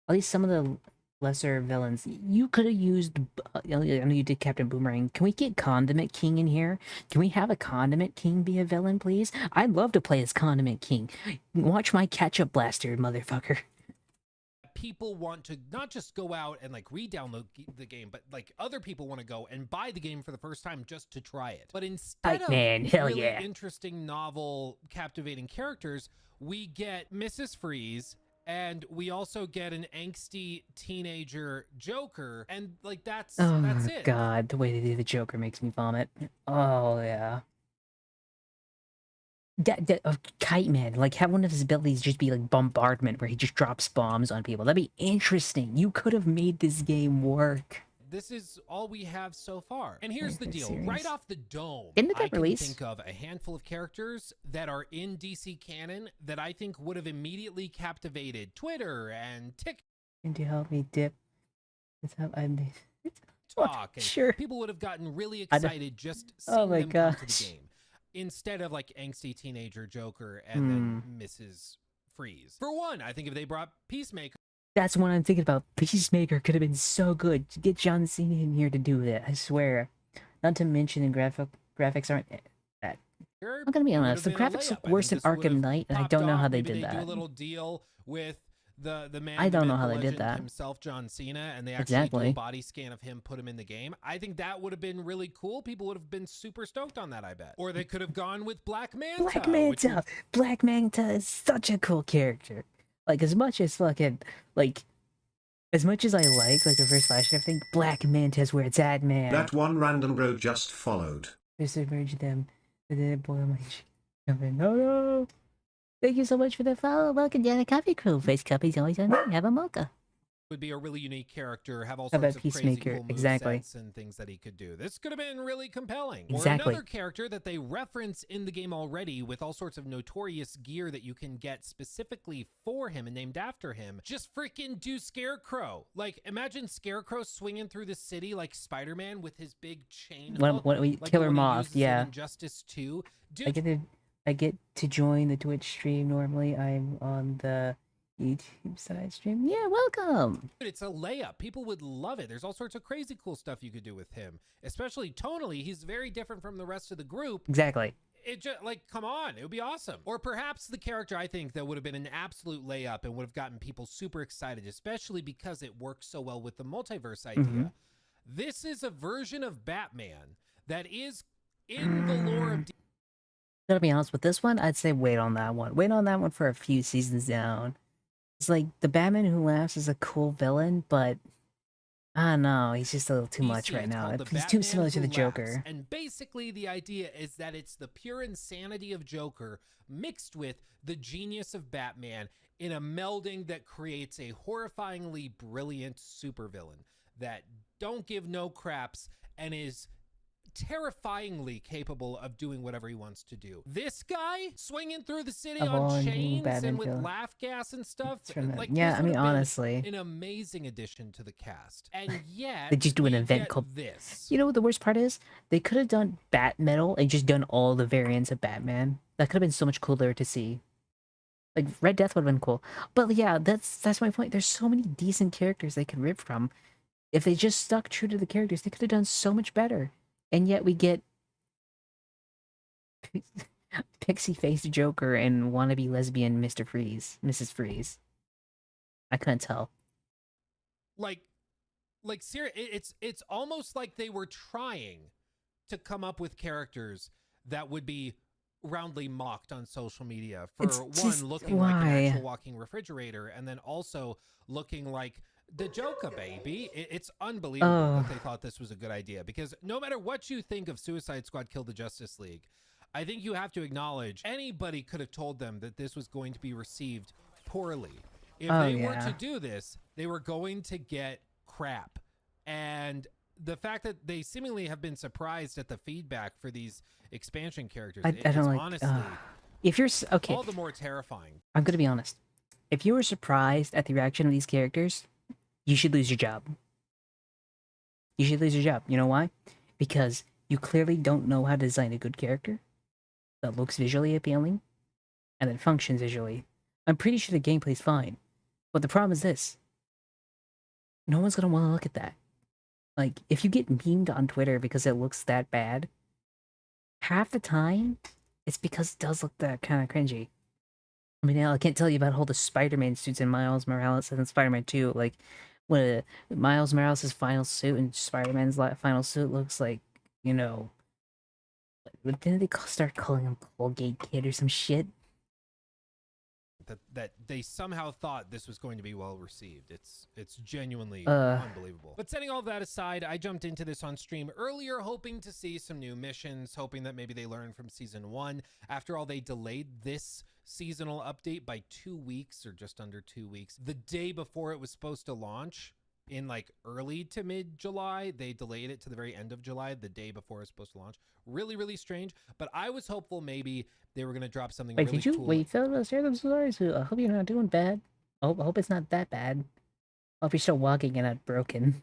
At least some of the lesser villains. You could have used. I know you did Captain Boomerang. Can we get Condiment King in here? Can we have a Condiment King be a villain, please? I'd love to play as Condiment King. Watch my ketchup blaster, motherfucker. people want to not just go out and like re-download the game, but like other people want to go and buy the game for the first time just to try it. But instead of Hell really yeah. interesting, novel, captivating characters, we get Mrs. Freeze, and we also get an angsty teenager Joker, and like that's it. God, the way they do the Joker makes me vomit. Oh yeah. Kite Man, like have one of his abilities just be like bombardment, where he just drops bombs on people. That'd be interesting. You could have made this game work. This is all we have so far. And here's the Are you deal. serious? Right off the dome, Didn't it I get can released? think of a handful of characters that are in DC canon that I think would have immediately captivated Twitter and TikTok. Can you help me dip? It's how I talk, and Sure. people would have gotten really I don't- excited just Oh seeing my them come to gosh. the game, instead of like angsty teenager Joker and then Mrs. Freeze. For one, I think if they brought Peacemaker. That's what I'm thinking about. Peacemaker could have been so good. Get John Cena in here to do it. I swear. Not to mention the graphics aren't that. I'm gonna be honest. The graphics look worse than Arkham Knight, and I don't know how they did that. Do a little deal with the man. I don't know myth, how the they did legend that. himself, John Cena, and they actually Exactly. do a body scan of him, put him in the game. I think that would have been really cool. People would have been super stoked on that. I bet. Or they could have gone with Black Manta. Black Manta. Black Manta is such a cool character. Like as much as fucking like. As much as I like the first Flash and everything, Black Manta's where it's at, man. That one random bro just followed. Just submerge them. And then boil my chicken. No, no. Thank you so much for the follow. Welcome down the coffee crew. Face coffee's always on me. Have a mocha. Would be a really unique character, have all How sorts about of crazy Peacemaker? cool Exactly. movesets and things that he could do. This could have been really compelling. Exactly. Or another character that they reference in the game already with all sorts of notorious gear that you can get specifically for him and named after him. Just freaking do Scarecrow. Like, imagine Scarecrow swinging through the city like Spider-Man with his big chain hook, When we like the Killer one he Moth, uses in yeah. Injustice 2. Dude, I get to join the Twitch stream normally. I'm on the YouTube side stream. Yeah, welcome. it's a layup. People would love it. There's all sorts of crazy cool stuff you could do with him, especially tonally. He's very different from the rest of the group. Exactly. It just like, come on, it would be awesome. Or perhaps the character I think that would have been an absolute layup and would have gotten people super excited, especially because it works so well with the multiverse idea. This is a version of Batman that is in the lore of Gotta be honest with this one, I'd say wait on that one. Wait on that one for a few seasons down. It's like the Batman Who Laughs is a cool villain, but I don't know, he's just a little too much DC. right It's now. called The He's too Batman similar to Who the Laughs. Joker. And basically the idea is that it's the pure insanity of Joker mixed with the genius of Batman in a melding that creates a horrifyingly brilliant supervillain that don't give no craps and is terrifyingly capable of doing whatever he wants to do. This guy swinging through the city Of all on new chains Batman and with villain. laugh gas and stuff. Like, Yeah, this I mean, would have been honestly. an amazing addition to the cast. And yet They just do an we event get called- this. You know what the worst part is? They could have done Bat Metal and just done all the variants of Batman. That could have been so much cooler to see. Like Red Death would have been cool. But yeah, that's my point. There's so many decent characters they could rip from. If they just stuck true to the characters, they could have done so much better. And yet we get pixie faced Joker and wannabe lesbian Mrs. Freeze. I couldn't tell. like it's almost like they were trying to come up with characters that would be roundly mocked on social media. For It's one, just- looking like an why? actual walking refrigerator, and then also looking like the Joker, baby. It's unbelievable that they thought this was a good idea, because no matter what you think of Suicide Squad Kill the Justice League, I think you have to acknowledge anybody could have told them that this was going to be received poorly. If they were to do this, they were going to get crap. And the fact that they seemingly have been surprised at the feedback for these expansion characters, I it's don't like. honestly If you're okay, all the more terrifying. I'm gonna be honest. If you were surprised at the reaction of these characters, you should lose your job. You should lose your job. You know why? Because you clearly don't know how to design a good character that looks visually appealing and that functions visually. I'm pretty sure the gameplay's fine. But the problem is this. No one's gonna want to look at that. Like, if you get memed on Twitter because it looks that bad, half the time, it's because it does look that kind of cringy. I mean, I can't tell you about all the Spider-Man suits in Miles Morales and Spider-Man 2. Like, when Miles Morales' final suit and Spider-Man's final suit looks like, you know... Didn't they start calling him Colgate Kid or some shit? That they somehow thought this was going to be well received. It's genuinely Uh. unbelievable. But setting all that aside, I jumped into this on stream earlier, hoping to see some new missions, hoping that maybe they learned from season 1. After all, they delayed this seasonal update by 2 weeks, or just under 2 weeks. The day before it was supposed to launch, in like early to mid-July, they delayed it to the very end of July, the day before it was supposed to launch. Really, really strange. But I was hopeful maybe they were going to drop something Wait, really did you? cool. Wait, Phil, I'm sorry. So I hope you're not doing bad. I hope it's not that bad. I hope you're still walking and not broken.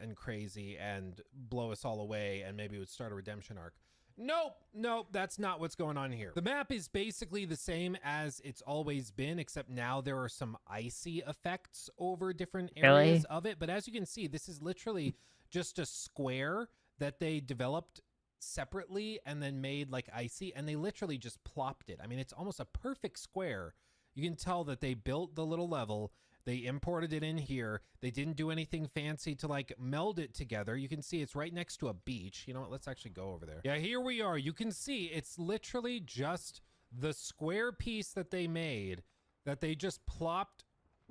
and crazy and blow us all away, and maybe it would start a redemption arc. Nope, that's not what's going on here. The map is basically the same as it's always been, except now there are some icy effects over different areas of it. But as you can see, this is literally just a square that they developed separately and then made like icy, and they literally just plopped it. I mean, it's almost a perfect square. You can tell that they built the little level, they imported it in here. They didn't do anything fancy to like meld it together. You can see it's right next to a beach. You know what? Let's actually go over there. Yeah, here we are. You can see it's literally just the square piece that they made that they just plopped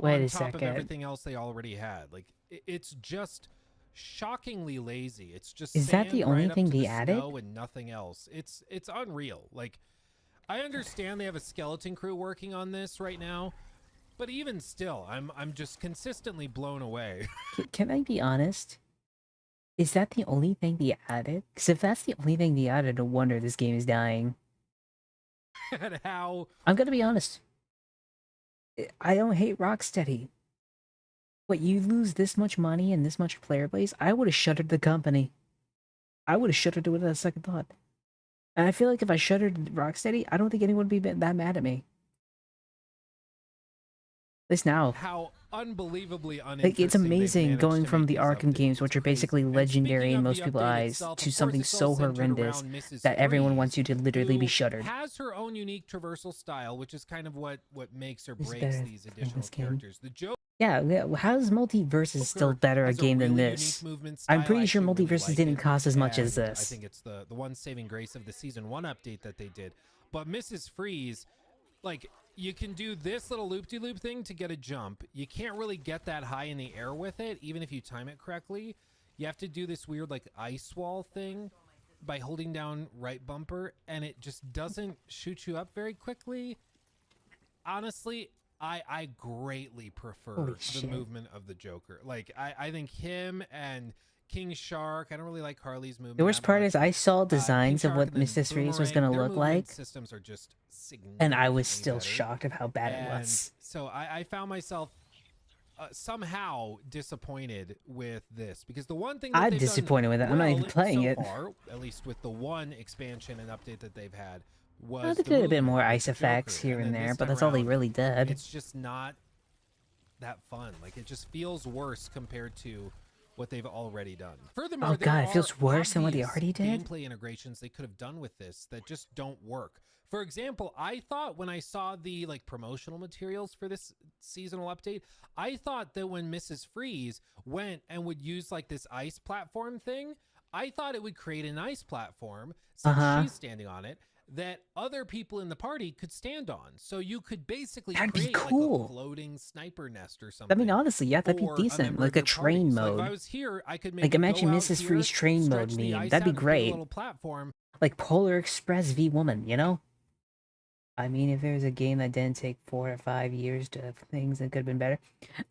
on top of everything else they already had. Like, it's just shockingly lazy. It's just is that the only thing they added? And nothing else. It's unreal. Like, I understand they have a skeleton crew working on this right now, but even still, I'm just consistently blown away. Can I be honest? Is that the only thing they added? Because if that's the only thing they added, no wonder this game is dying. And how... I'm gonna be honest. I don't hate Rocksteady. But you lose this much money and this much player base, I would have shuttered the company. I would have shuttered it without a second thought. And I feel like if I shuttered Rocksteady, I don't think anyone would be that mad at me. At least now. How unbelievably uninteresting. Like, it's amazing going from the Arkham games, which are basically legendary in most people's eyes, to something so horrendous that everyone wants you to literally be shuttered. Has her own unique traversal style, which is kind of what makes or breaks these additional characters. The joke. Yeah, how is Multiversus still better a game than this? I'm pretty sure Multiversus didn't cost as much as this. I think it's the one saving grace of the Season 1 update that they did. But Mrs. Freeze, like, you can do this little loop-de-loop thing to get a jump. You can't really get that high in the air with it, even if you time it correctly. You have to do this weird, like, ice wall thing by holding down right bumper, and it just doesn't shoot you up very quickly. Honestly, I greatly prefer the movement of the Joker. Like, I think him and King Shark, I don't really like Harley's movement. The worst part is I saw designs of what Mrs. Freeze was going to look like, systems are just and I was still shocked of how bad it was. So I found myself somehow disappointed with this, because the one thing that I'm disappointed with it. I'm not even playing it. Far, at least with the one expansion and update that they've had, was well, they did a bit more ice effects here and there, but that's all they really did. It's just not that fun. Like, it just feels worse compared to what they've already done. Furthermore, oh god, it feels worse than what they already did. Gameplay integrations they could have done with this that just don't work. For example, I thought when I saw the like promotional materials for this seasonal update, I thought that when Mrs. Freeze went and would use like this ice platform thing, I thought it would create an ice platform since she's standing on it that other people in the party could stand on. So you could basically create like a floating sniper nest or something. I mean, honestly, yeah, that'd be decent. Like a train mode. So if I was here, I could like imagine Mrs. Freeze train mode meme. That'd be great. Platform. Like Polar Express v Woman, you know? I mean, if there was a game that didn't take 4 or 5 years to have things that could have been better.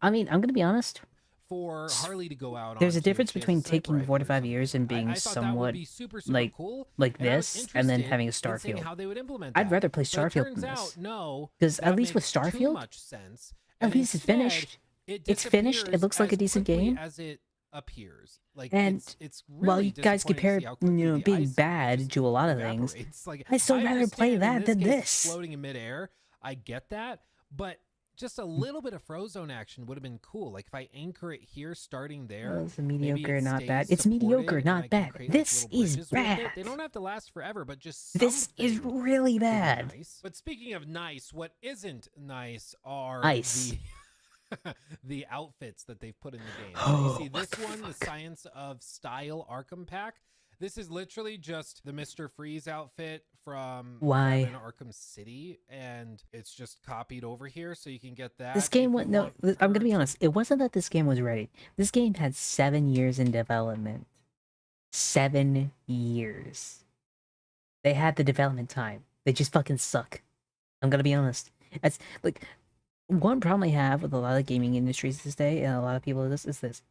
I mean, I'm gonna be honest. For Harley to go out, there's a difference between taking 4 to 5 years and being somewhat like this, and then having a Starfield. I'd rather play Starfield than this. Because at least with Starfield, at least it's finished. It's finished. It looks like a decent game. As it appears, like, and it's really while you guys compare, being bad to a lot of things, I'd still rather play that than this. Floating in midair, I get that, but just a little bit of Frozone action would have been cool. Like if I anchor it here, starting there. Well, it's mediocre, not bad. It's mediocre, not bad. This is bad. They don't have to last forever, but just this is really bad. Nice. But speaking of nice, what isn't nice are the outfits that they've put in the game. Oh, you see this one, the Science of Style Arkham Pack. This is literally just the Mr. Freeze outfit from Arkham City, and it's just copied over here, so you can get that. This game was no. I'm gonna be honest. It wasn't that this game was ready. This game had 7 years in development. 7 years. They had the development time. They just fucking suck. I'm gonna be honest. That's like one problem I have with a lot of gaming industries this day, and a lot of people is this.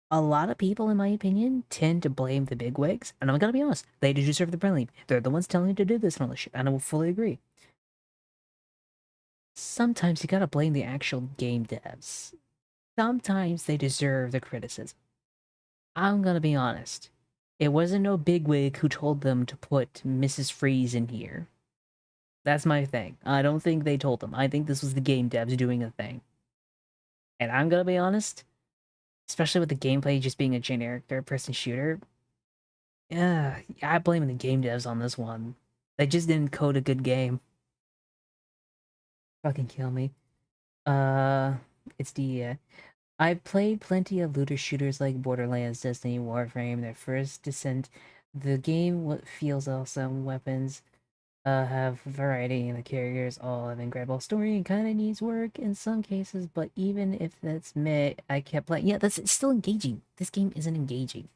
A lot of people, in my opinion, tend to blame the bigwigs, and I'm gonna be honest, they deserve the blame. They're the ones telling you to do this and all this shit, and I will fully agree. Sometimes you gotta blame the actual game devs. sometimes they deserve the criticism. I'm gonna be honest. It wasn't no bigwig who told them to put Mrs. Freeze in here. That's my thing. I don't think they told them. I think this was the game devs doing a thing. And I'm gonna be honest, especially with the gameplay just being a generic third-person shooter, yeah, I blame the game devs on this one. They just didn't code a good game. Fucking kill me. It's the I've played plenty of looter shooters like Borderlands, Destiny, Warframe, their first Descent. The game feels awesome. Weapons have variety, and the characters all have incredible story and kind of needs work in some cases. But even if that's meh, I kept playing. Yeah, it's still engaging. This game isn't engaging.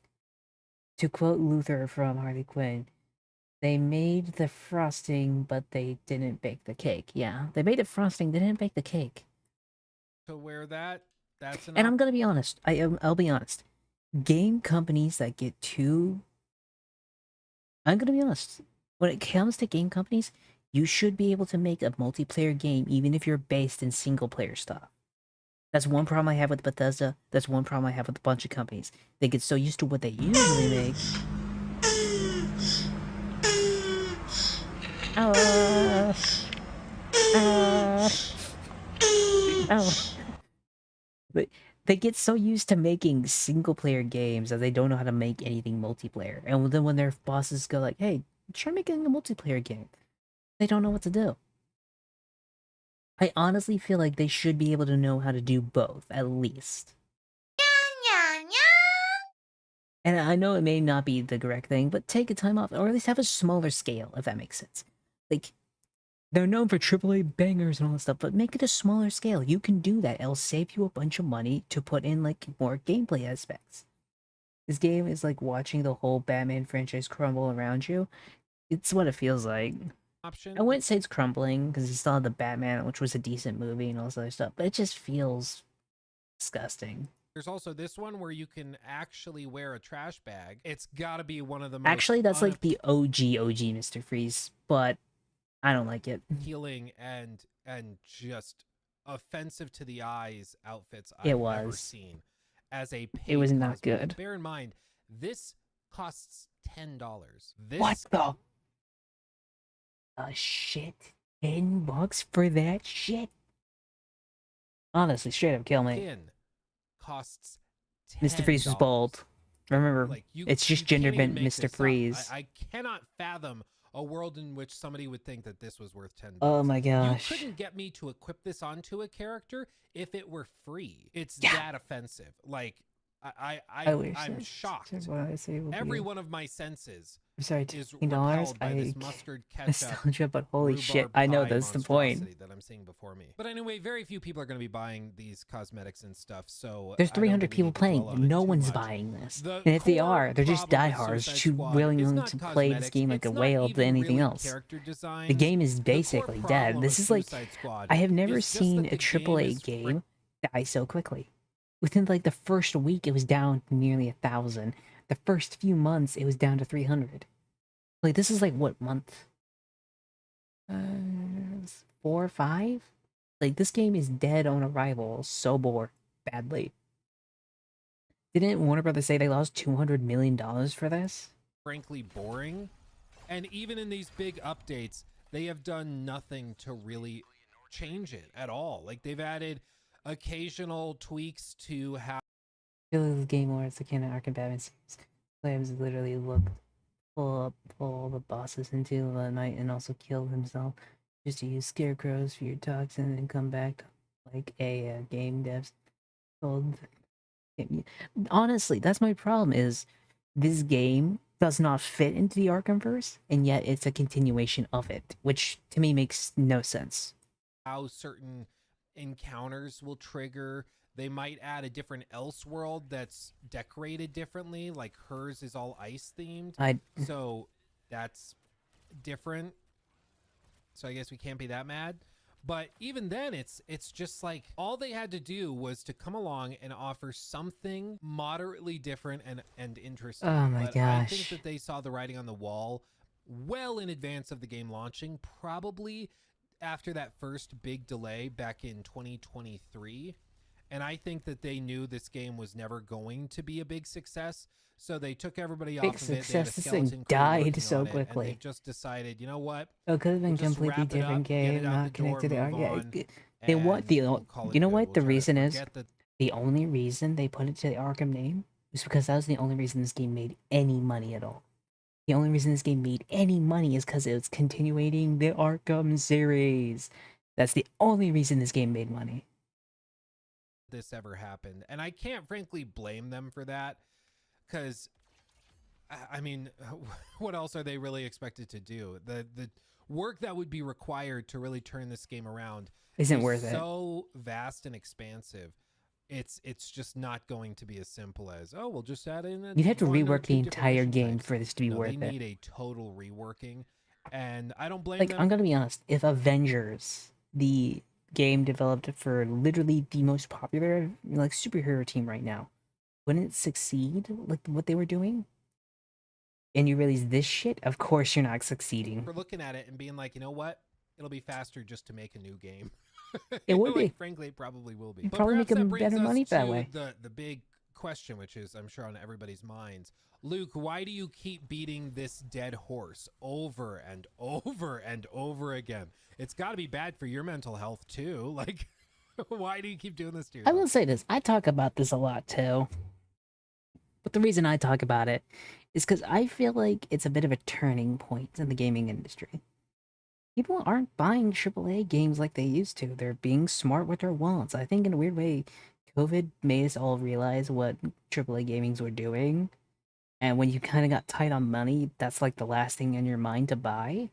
To quote Luther from Harley Quinn, they made the frosting, but they didn't bake the cake. Yeah, they made the frosting, they didn't bake the cake. To where that's enough. And I'm gonna be honest. I'll be honest. Game companies that get too. I'm gonna be honest. When it comes to game companies, you should be able to make a multiplayer game even if you're based in single player stuff. That's one problem I have with Bethesda. That's one problem I have with a bunch of companies. They get so used to what they usually make. But they get so used to making single player games that they don't know how to make anything multiplayer. And then when their bosses go like, "Hey, try making a multiplayer game," they don't know what to do. I honestly feel like they should be able to know how to do both, at least. And I know it may not be the correct thing, but take a time off, or at least have a smaller scale, if that makes sense. Like, they're known for AAA bangers and all that stuff, but make it a smaller scale. You can do that. It'll save you a bunch of money to put in, like, more gameplay aspects. This game is like watching the whole Batman franchise crumble around you. It's what it feels like. Option. I wouldn't say it's crumbling, because you still have the Batman, which was a decent movie and all this other stuff, but it just feels disgusting. There's also this one where you can actually wear a trash bag. It's got to be one of the most Actually, that's like the OG Mr. Freeze, but I don't like it. appealing and just offensive to the eyes outfits It I've ever was. seen. As a paid It was not cosplay. good. Bear in mind, this costs $10. This What the? Shit. $10 for that shit? Honestly, straight up kill me. skin costs Mr. Freeze was $10. bald. Remember, Like, it's just you gender can't even bent make Mr. this up. Freeze. I cannot fathom a world in which somebody would think that this was worth $10. Oh my gosh. You couldn't get me to equip this onto a character if it were free. It's Yeah. that offensive. Like, I wish I'm that's shocked. what I say would Every be. one of my senses I'm sorry, is $10. repelled by this mustard ketchup nostalgia, but holy shit, rhubarb I know pie that's the point. monstrosity that I'm seeing before me. But anyway, very few people are going to be buying these cosmetics and stuff. So There's I don't 300 think we people need to dwell playing. on it No too one's much. buying this. The And if they core are, they're just problem with diehards Suicide too Squad willing is to not play this cosmetics, game like it's a not whale to even anything really else. character The designs. game is The core basically dead. problem This with is like, Suicide Squad I have never is just seen that a the game AAA is game die so quickly. Within like the first week, it was down to nearly 1,000. The first few months, it was down to 300. Like, this is like, what, month? 4 or 5? Like, this game is dead on arrival so badly. Didn't Warner Brothers say they lost $200 million for this? frankly boring. And even in these big updates, they have done nothing to really change it at all. Like, they've added occasional tweaks to how The Game Awards, the canon Arkham Batman series. Claims literally pull all the bosses into the night and also kill himself just to use scarecrows for your toxin and come back to like a game devs told. Honestly, that's my problem is this game does not fit into the Arkhamverse, and yet it's a continuation of it, which to me makes no sense. how certain encounters will trigger. They might add a different Elseworld that's decorated differently, like hers is all ice themed. So that's different. So I guess we can't be that mad. But even then, it's just like all they had to do was to come along and offer something moderately different and interesting. Oh my But I think gosh. that they saw the writing on the wall well in advance of the game launching, probably after that first big delay back in 2023. And I think that they knew this game was never going to be a big success. So they took everybody Big off of it. They had a success. This thing skeleton crew died working so on it, and quickly. they've just decided, you know what? So it could have been We'll just completely wrap it different up, get it game, out not the door, connected to move yeah, on, they what and the we'll call it you know good. what We'll the try to reason is? forget the The only reason they put it to the Arkham name was because that was the only reason this game made any money at all. The only reason this game made any money is because it was continuing the Arkham series. That's the only reason this game made money. this ever happened. And I can't frankly blame them for that, because I mean, what else are they really expected to do? The work that would be required to really turn this game around Isn't is worth it. so vast and expansive. It's just not going to be as simple as, oh, we'll just add in You'd have to one or rework two the different entire mission game types. for this to be No, worth they it. need a total reworking, and I don't blame Like, them. I'm gonna be honest, if Avengers, the game developed for literally the most popular like superhero team right now, wouldn't it succeed like what they were doing? And you release this shit, of course you're not succeeding. For looking at it and being like, you know what, it'll be faster just to make a new game. It would be. Like, frankly, it probably will be. You'd But probably make perhaps that them brings better us money that to way. the big question, which is, I'm sure, on everybody's minds. Luke, why do you keep beating this dead horse over and over and over again? It's got to be bad for your mental health too. Like, why do you keep doing this to I yourself? will say this, I talk about this a lot too. But the reason I talk about it is because I feel like it's a bit of a turning point in the gaming industry. People aren't buying AAA games like they used to. They're being smart with their wallets. I think in a weird way, COVID made us all realize what AAA gamings were doing. And when you kind of got tight on money, that's like the last thing in your mind to buy.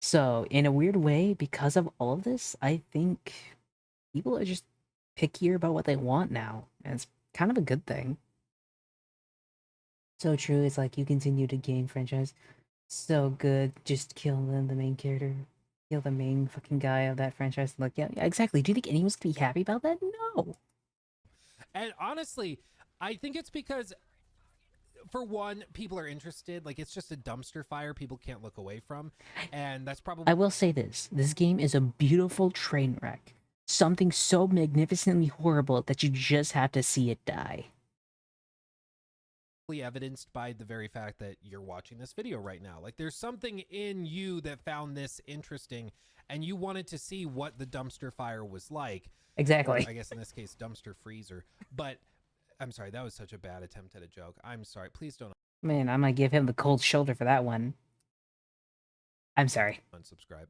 So, in a weird way, because of all of this, I think people are just pickier about what they want now. And it's kind of a good thing. So true, it's like you continue to game franchise. So good, just kill the main character. Kill the main fucking guy of that franchise. Like, yeah, exactly. Do you think anyone's gonna be happy about that? No. And honestly, I think it's because, for one, people are interested. Like, it's just a dumpster fire people can't look away from. And that's probably... I will say this game is a beautiful train wreck. Something so magnificently horrible that you just have to see it die. evidenced by the very fact that you're watching this video right now. Like, there's something in you that found this interesting and you wanted to see what the dumpster fire was like. Exactly. Or, I guess in this case, dumpster freezer. But I'm sorry, that was such a bad attempt at a joke. I'm sorry. Please don't Man, I might give him the cold shoulder for that one. I'm sorry. unsubscribe.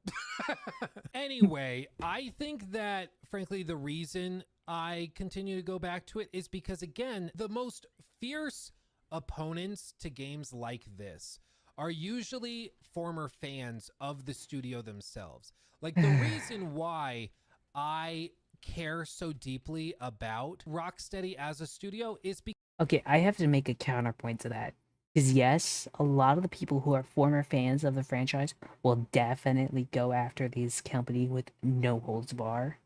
Anyway, I think that, frankly, the reason I continue to go back to it is because, again, the most fierce opponents to games like this are usually former fans of the studio themselves. Like, the reason why I care so deeply about Rocksteady as a studio is because... Okay, I have to make a counterpoint to that. Because yes, a lot of the people who are former fans of the franchise will definitely go after this company with no holds bar.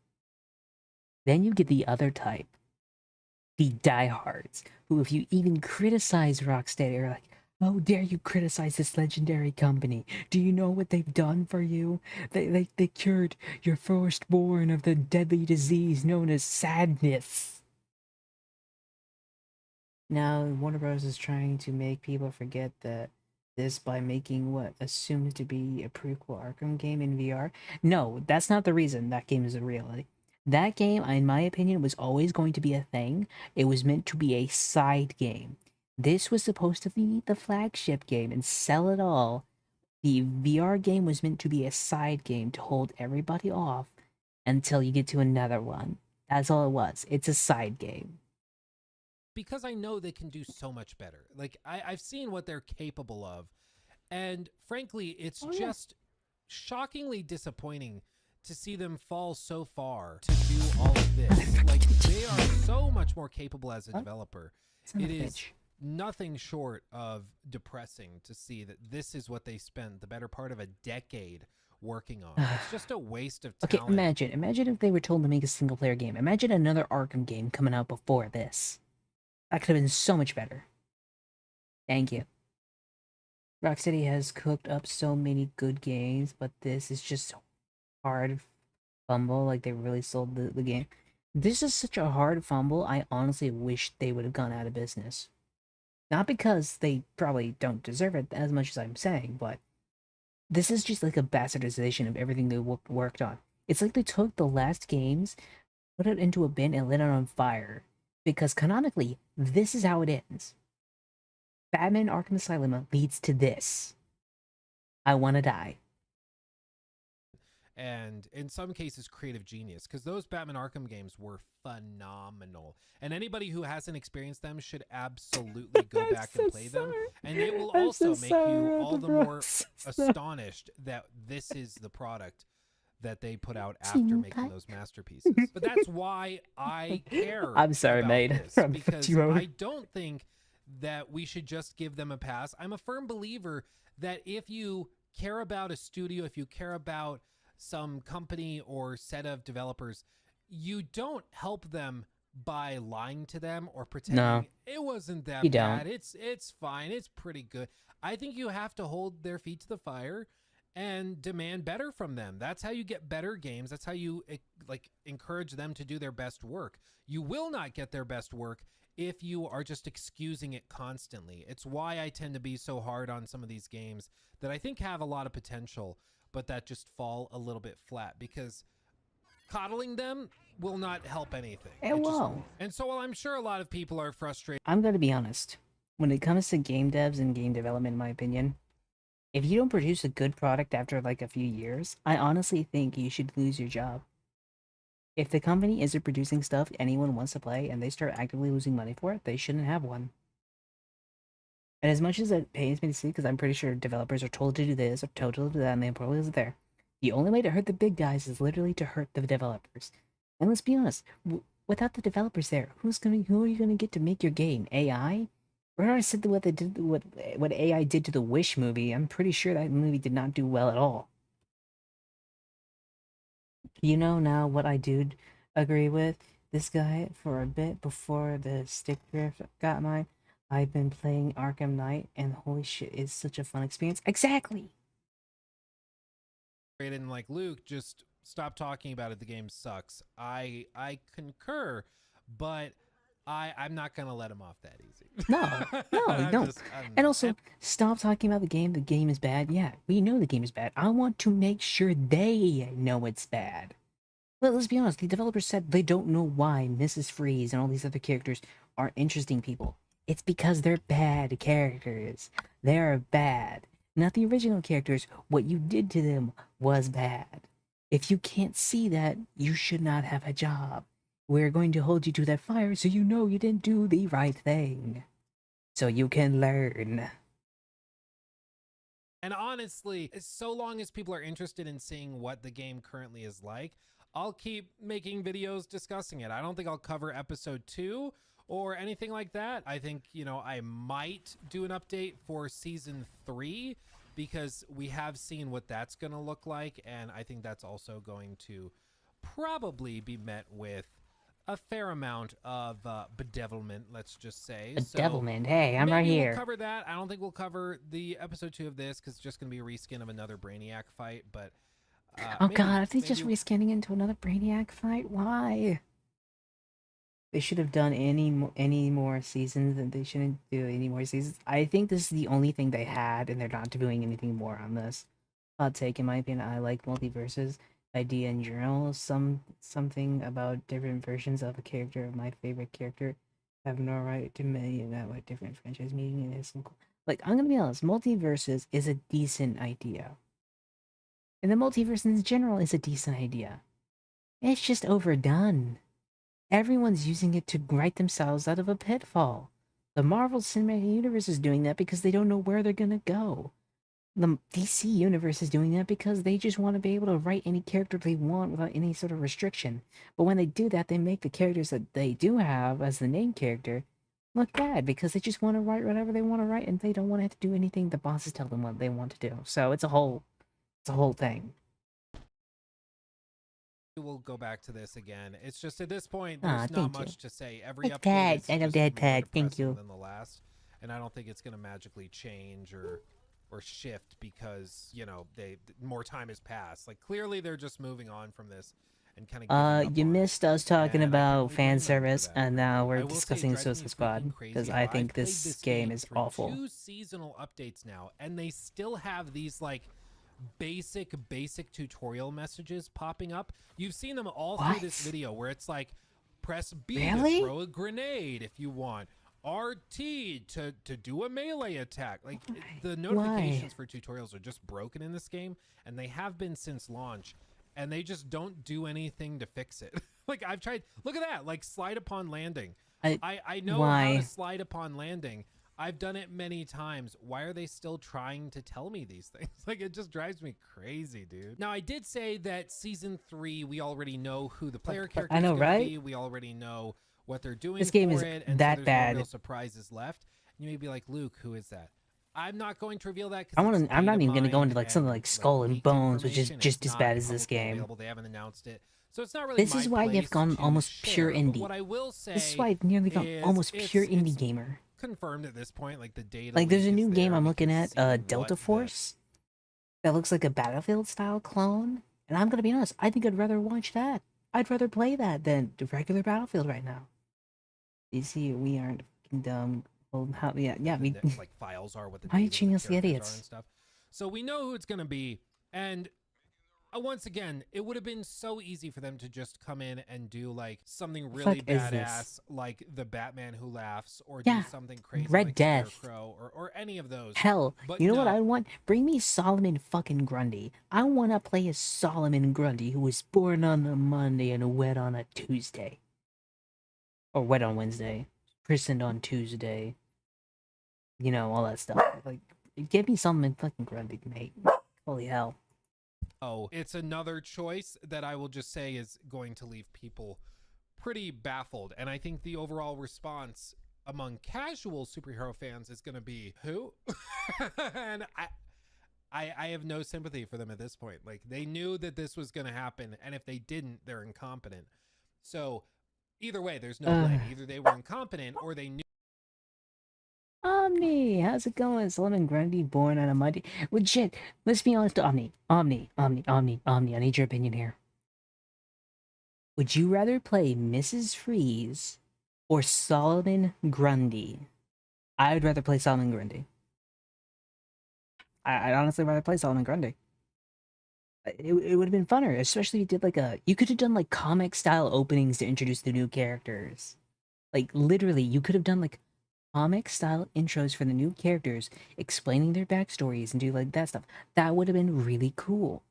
Then you get the other type. The diehards, who if you even criticize Rocksteady are like, how dare you criticize this legendary company? Do you know what they've done for you? They cured your firstborn of the deadly disease known as sadness. Now, Warner Bros. Is trying to make people forget that this by making what assumed to be a prequel Arkham game in VR. No, that's not the reason that game is a reality. That game, in my opinion, was always going to be a thing. It was meant to be a side game. This was supposed to be the flagship game and sell it all. The VR game was meant to be a side game to hold everybody off until you get to another one. That's all it was. It's a side game. Because I know they can do so much better. Like, I've seen what they're capable of. And frankly, it's just shockingly disappointing to see them fall so far to do all of this. Like, they are so much more capable as a developer. It is nothing short of depressing to see that this is what they spent the better part of a decade working on. It's just a waste of talent. Okay, imagine if they were told to make a single player game. Imagine another Arkham game coming out before this. That could have been so much better. Thank you. Rocksteady has cooked up so many good games, but this is just hard fumble. Like, they really sold the game. This is such a hard fumble. I honestly wish they would have gone out of business. Not because they probably don't deserve it as much as I'm saying, but this is just like a bastardization of everything they worked on. It's like they took the last games, put it into a bin, and lit it on fire. Because canonically, this is how it ends. Batman Arkham Asylum leads to this. I want to die. And in some cases creative genius, because those Batman Arkham games were phenomenal, and anybody who hasn't experienced them should absolutely go back and play them, and they will also make you all the more astonished that this is the product that they put out after making those masterpieces. But that's why I care. I'm sorry, about mate. this, because I don't think that we should just give them a pass. I'm a firm believer that if you care about a studio, if you care about some company or set of developers, you don't help them by lying to them or pretending it wasn't that bad. It's fine. It's pretty good. I think you have to hold their feet to the fire and demand better from them. That's how you get better games. That's how you like encourage them to do their best work. You will not get their best work if you are just excusing it constantly. It's why I tend to be so hard on some of these games that I think have a lot of potential, but that just fall a little bit flat, because coddling them will not help anything. It won't. And so while I'm sure a lot of people are frustrated, I'm going to be honest. When it comes to game devs and game development, in my opinion, if you don't produce a good product after like a few years, I honestly think you should lose your job. If the company isn't producing stuff anyone wants to play and they start actively losing money for it, they shouldn't have one. And as much as it pains me to see, because I'm pretty sure developers are told to do this or told to do that, and they probably isn't there, the only way to hurt the big guys is literally to hurt the developers. And let's be honest, without the developers there, who are you gonna get to make your game? AI? Remember I said what they did, what AI did to the Wish movie? I'm pretty sure that movie did not do well at all. You know now what I do agree with this guy for a bit before the stick drift got mine. I've been playing Arkham Knight, and holy shit, it's such a fun experience. Exactly. and like Luke, just stop talking about it. The game sucks. I concur, but I'm not gonna let him off that easy. No, don't. And also, stop talking about the game. The game is bad. Yeah, we know the game is bad. I want to make sure they know it's bad. But let's be honest, the developers said they don't know why Mrs. Freeze and all these other characters are interesting people. It's because they're bad characters. They're bad. Not the original characters. What you did to them was bad. If you can't see that, you should not have a job. We're going to hold you to that fire so you know you didn't do the right thing. So you can learn. And honestly, so long as people are interested in seeing what the game currently is like, I'll keep making videos discussing it. I don't think I'll cover episode 2 or anything like that. I think, you know, I might do an update for season 3 because we have seen what that's going to look like. And I think that's also going to probably be met with a fair amount of bedevilment, let's just say. Bedevilment, so hey, I'm right here. We'll cover that. I don't think we'll cover the episode 2 of this because it's just going to be a reskin of another Brainiac fight, but oh god, are they just reskinning into another Brainiac fight? Why? They should have done any more seasons, and they shouldn't do any more seasons. I think this is the only thing they had, and they're not doing anything more on this. Hot take, in my opinion. I like multiverses idea in general. Something about different versions of a character of my favorite character have no right to me about what different franchise meaning is. Like, I'm gonna be honest, multiverses is a decent idea. And the multiverse in general is a decent idea. It's just overdone. Everyone's using it to write themselves out of a pitfall. The Marvel Cinematic Universe is doing that because they don't know where they're gonna go. The DC Universe is doing that because they just want to be able to write any character they want without any sort of restriction. But when they do that, they make the characters that they do have as the main character look bad because they just want to write whatever they want to write and they don't want to have to do anything the bosses tell them what they want to do. So it's a whole thing. We'll go back to this again. It's just at this point, there's not much to say. Every update pad. I love that pad. Thank you. Than the last, and I don't think it's going to magically change or shift because, you know, more time has passed. Like, clearly they're just moving on from this and kind of You missed us talking and I can about only fan blame them for service, that. and now I we're will say it discussing drives me Suicide freaking Squad crazy because how I I've think played this this game is through awful. 2 seasonal updates now, and they still have these like basic tutorial messages popping up. You've seen them all through this What? video where it's like, press B Really? to throw a grenade if you want, RT to do a melee attack. Like the notifications for tutorials are just broken in this game, and they have been since launch, and they just don't do anything to fix it. Like I've tried, look at that, like slide upon landing. I know how to slide upon landing. I've done it many times. Why are they still trying to tell me these things? Like, it just drives me crazy, dude. Now, I did say that season 3, we already know who the player character I know, is going right? to be. We already know what they're doing This game for is it, and that so there's bad. no real surprises left. And you may be like, Luke, who is that? I'm not going to reveal that. I'm not even gonna go into like something like Skull and leaked Bones, which is information. just It's as not bad as this publicly game. available. They haven't announced it. So it's not really This is my why you've place gone to almost pure share, but indie. what I will say This is why I've nearly gone is almost pure it's indie gamer. confirmed at this point, like the data Like, there's a leak new is game there. I'm We looking can at, see what Delta the- Force, that looks like a Battlefield style clone. And I'm gonna be honest, I think I'd rather watch that. I'd rather play that than the regular Battlefield right now. You see, we aren't fucking dumb. Well, how? Yeah, we. like files are, what the Why are you data of treating the us like characters idiots? are and stuff. So we know who it's gonna be, and once again, it would have been so easy for them to just come in and do like something really fuck is badass, this? like the Batman Who Laughs, or Yeah, do something crazy Red like Death. Scarecrow, or any of those. Hell, But you know what no. I want? Bring me Solomon fucking Grundy. I want to play as Solomon Grundy, who was born on a Monday and wed on a Tuesday. Or wed on Wednesday. Christened on Tuesday. You know, all that stuff. Like, give me Solomon fucking Grundy, mate. Holy hell. Oh, it's another choice that I will just say is going to leave people pretty baffled. And I think the overall response among casual superhero fans is going to be, who? And I have no sympathy for them at this point. Like, they knew that this was going to happen, and if they didn't, they're incompetent. So either way, there's no blame. Either they were incompetent or they knew. Omni, how's it going? Solomon Grundy, born on a Monday. Legit, let's be honest, Omni. I need your opinion here. Would you rather play Mrs. Freeze or Solomon Grundy? I would rather play Solomon Grundy. I'd honestly rather play Solomon Grundy. It would have been funner, especially if you did like you could have done like comic style openings to introduce the new characters. Like literally, you could have done like comic style intros for the new characters, explaining their backstories and do like that stuff. That would have been really cool.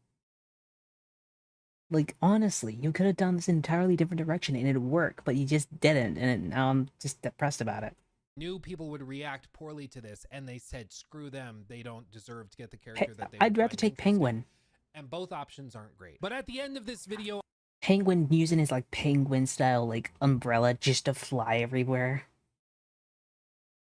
Like honestly, you could have done this entirely different direction and it'd work, but you just didn't, and now I'm just depressed about it. Knew people would react poorly to this, and they said, screw them, they don't deserve to get the character that they I'd would rather find take interesting. Penguin. And both options aren't great. But at the end of this video, Penguin using his like penguin style like umbrella just to fly everywhere.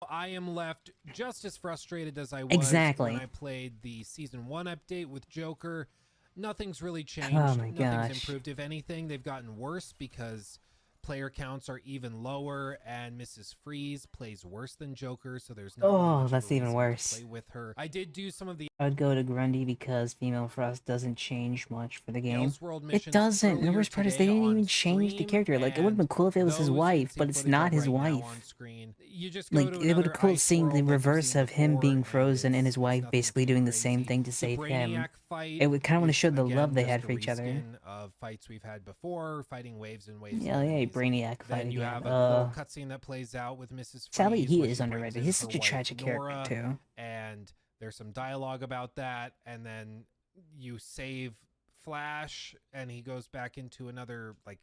I am left just as frustrated as I was Exactly. when I played the Season 1 update with Joker. Nothing's really changed. Oh my Nothing's gosh. improved. If anything, they've gotten worse because player counts are even lower, and Mrs. Freeze plays worse than Joker, so there's not really Oh, much of a that's even reason to worse. play with her. I did do some of the I would go to Grundy because Female Frost doesn't change much for the game. Elseworld It missions doesn't. The earlier worst part is they today didn't on even change the stream, character. Like, it would have been and cool if it was his those you can wife, see but it's footage not of his right now wife. on screen. You just go Like, to it would have another been cool ice seeing the world like we've reverse seen of him before, being and frozen and his it's wife nothing basically too doing the same crazy. thing to The save him. Brainiac fight It would kind of want to is, show the again, love they just had a for each other. reskin of fights we've had before, fighting waves and waves. Yeah, of yeah, enemies. Brainiac fight Then you again. have a little cutscene that plays out with Mrs. Freeze. Sadly, he where is she brings underrated. in He's her such a wife, tragic Nora, character too. and there's some dialogue about that, and then you save Flash, and he goes back into another like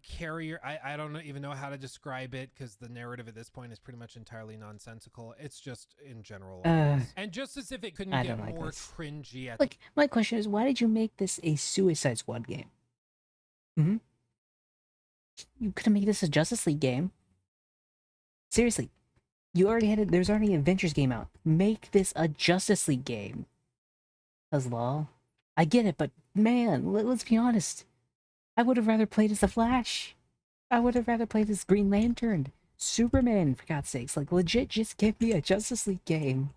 carrier. I don't even know how to describe it because the narrative at this point is pretty much entirely nonsensical. It's just in general, and just as if it couldn't I get don't like more this. cringy at Like, my question is, why did you make this a Suicide Squad game? Hmm? You could have made this a Justice League game. Seriously. You already had it. There's already an Adventures game out. Make this a Justice League game. Cause lol. I get it, but man, let's be honest. I would have rather played as the Flash. I would have rather played as Green Lantern. Superman, for God's sakes. Like, legit, just give me a Justice League game.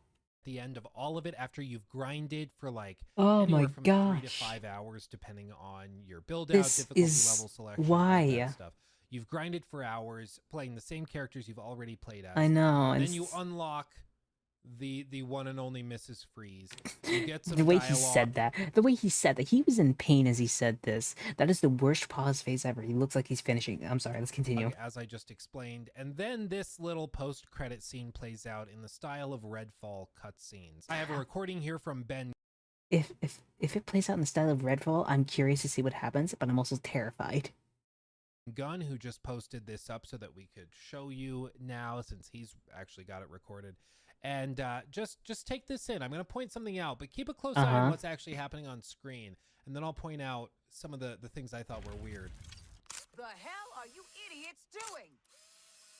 the end of all of it after you've grinded for like Oh my anywhere from 3 to gosh. 5 hours depending on your build out, This difficulty is level selection, all why. that stuff. You've grinded for hours playing the same characters you've already played as. I know. Then and you unlock the one and only Mrs. Freeze. You get some the way dialogue. he said that, he was in pain as he said this. That is the worst pause phase ever. He looks like he's finishing. I'm sorry, let's continue. As I just explained, and then this little post-credit scene plays out in the style of Redfall cutscenes. I have a recording here from Ben If it plays out in the style of Redfall, I'm curious to see what happens, but I'm also terrified. Gunn, who just posted this up so that we could show you now, since he's actually got it recorded. And just take this in. I'm going to point something out, but keep a close eye on what's actually happening on screen, and then I'll point out some of the things I thought were weird. The hell are you idiots doing?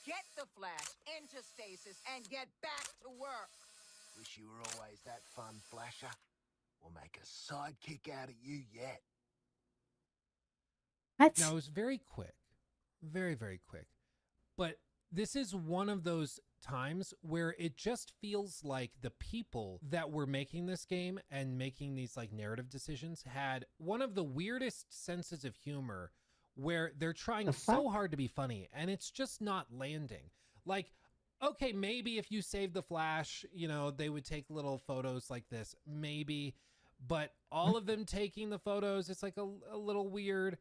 Get the Flash into stasis and get back to work. Wish you were always that fun, Flasher. We'll make a sidekick out of you yet. Now, it was very quick. Very, very quick. But this is one of those times where it just feels like the people that were making this game and making these like narrative decisions had one of the weirdest senses of humor where they're trying so hard to be funny and it's just not landing. Like, okay, maybe if you save the Flash, you know, they would take little photos like this, maybe, but all of them taking the photos, it's like a little weird.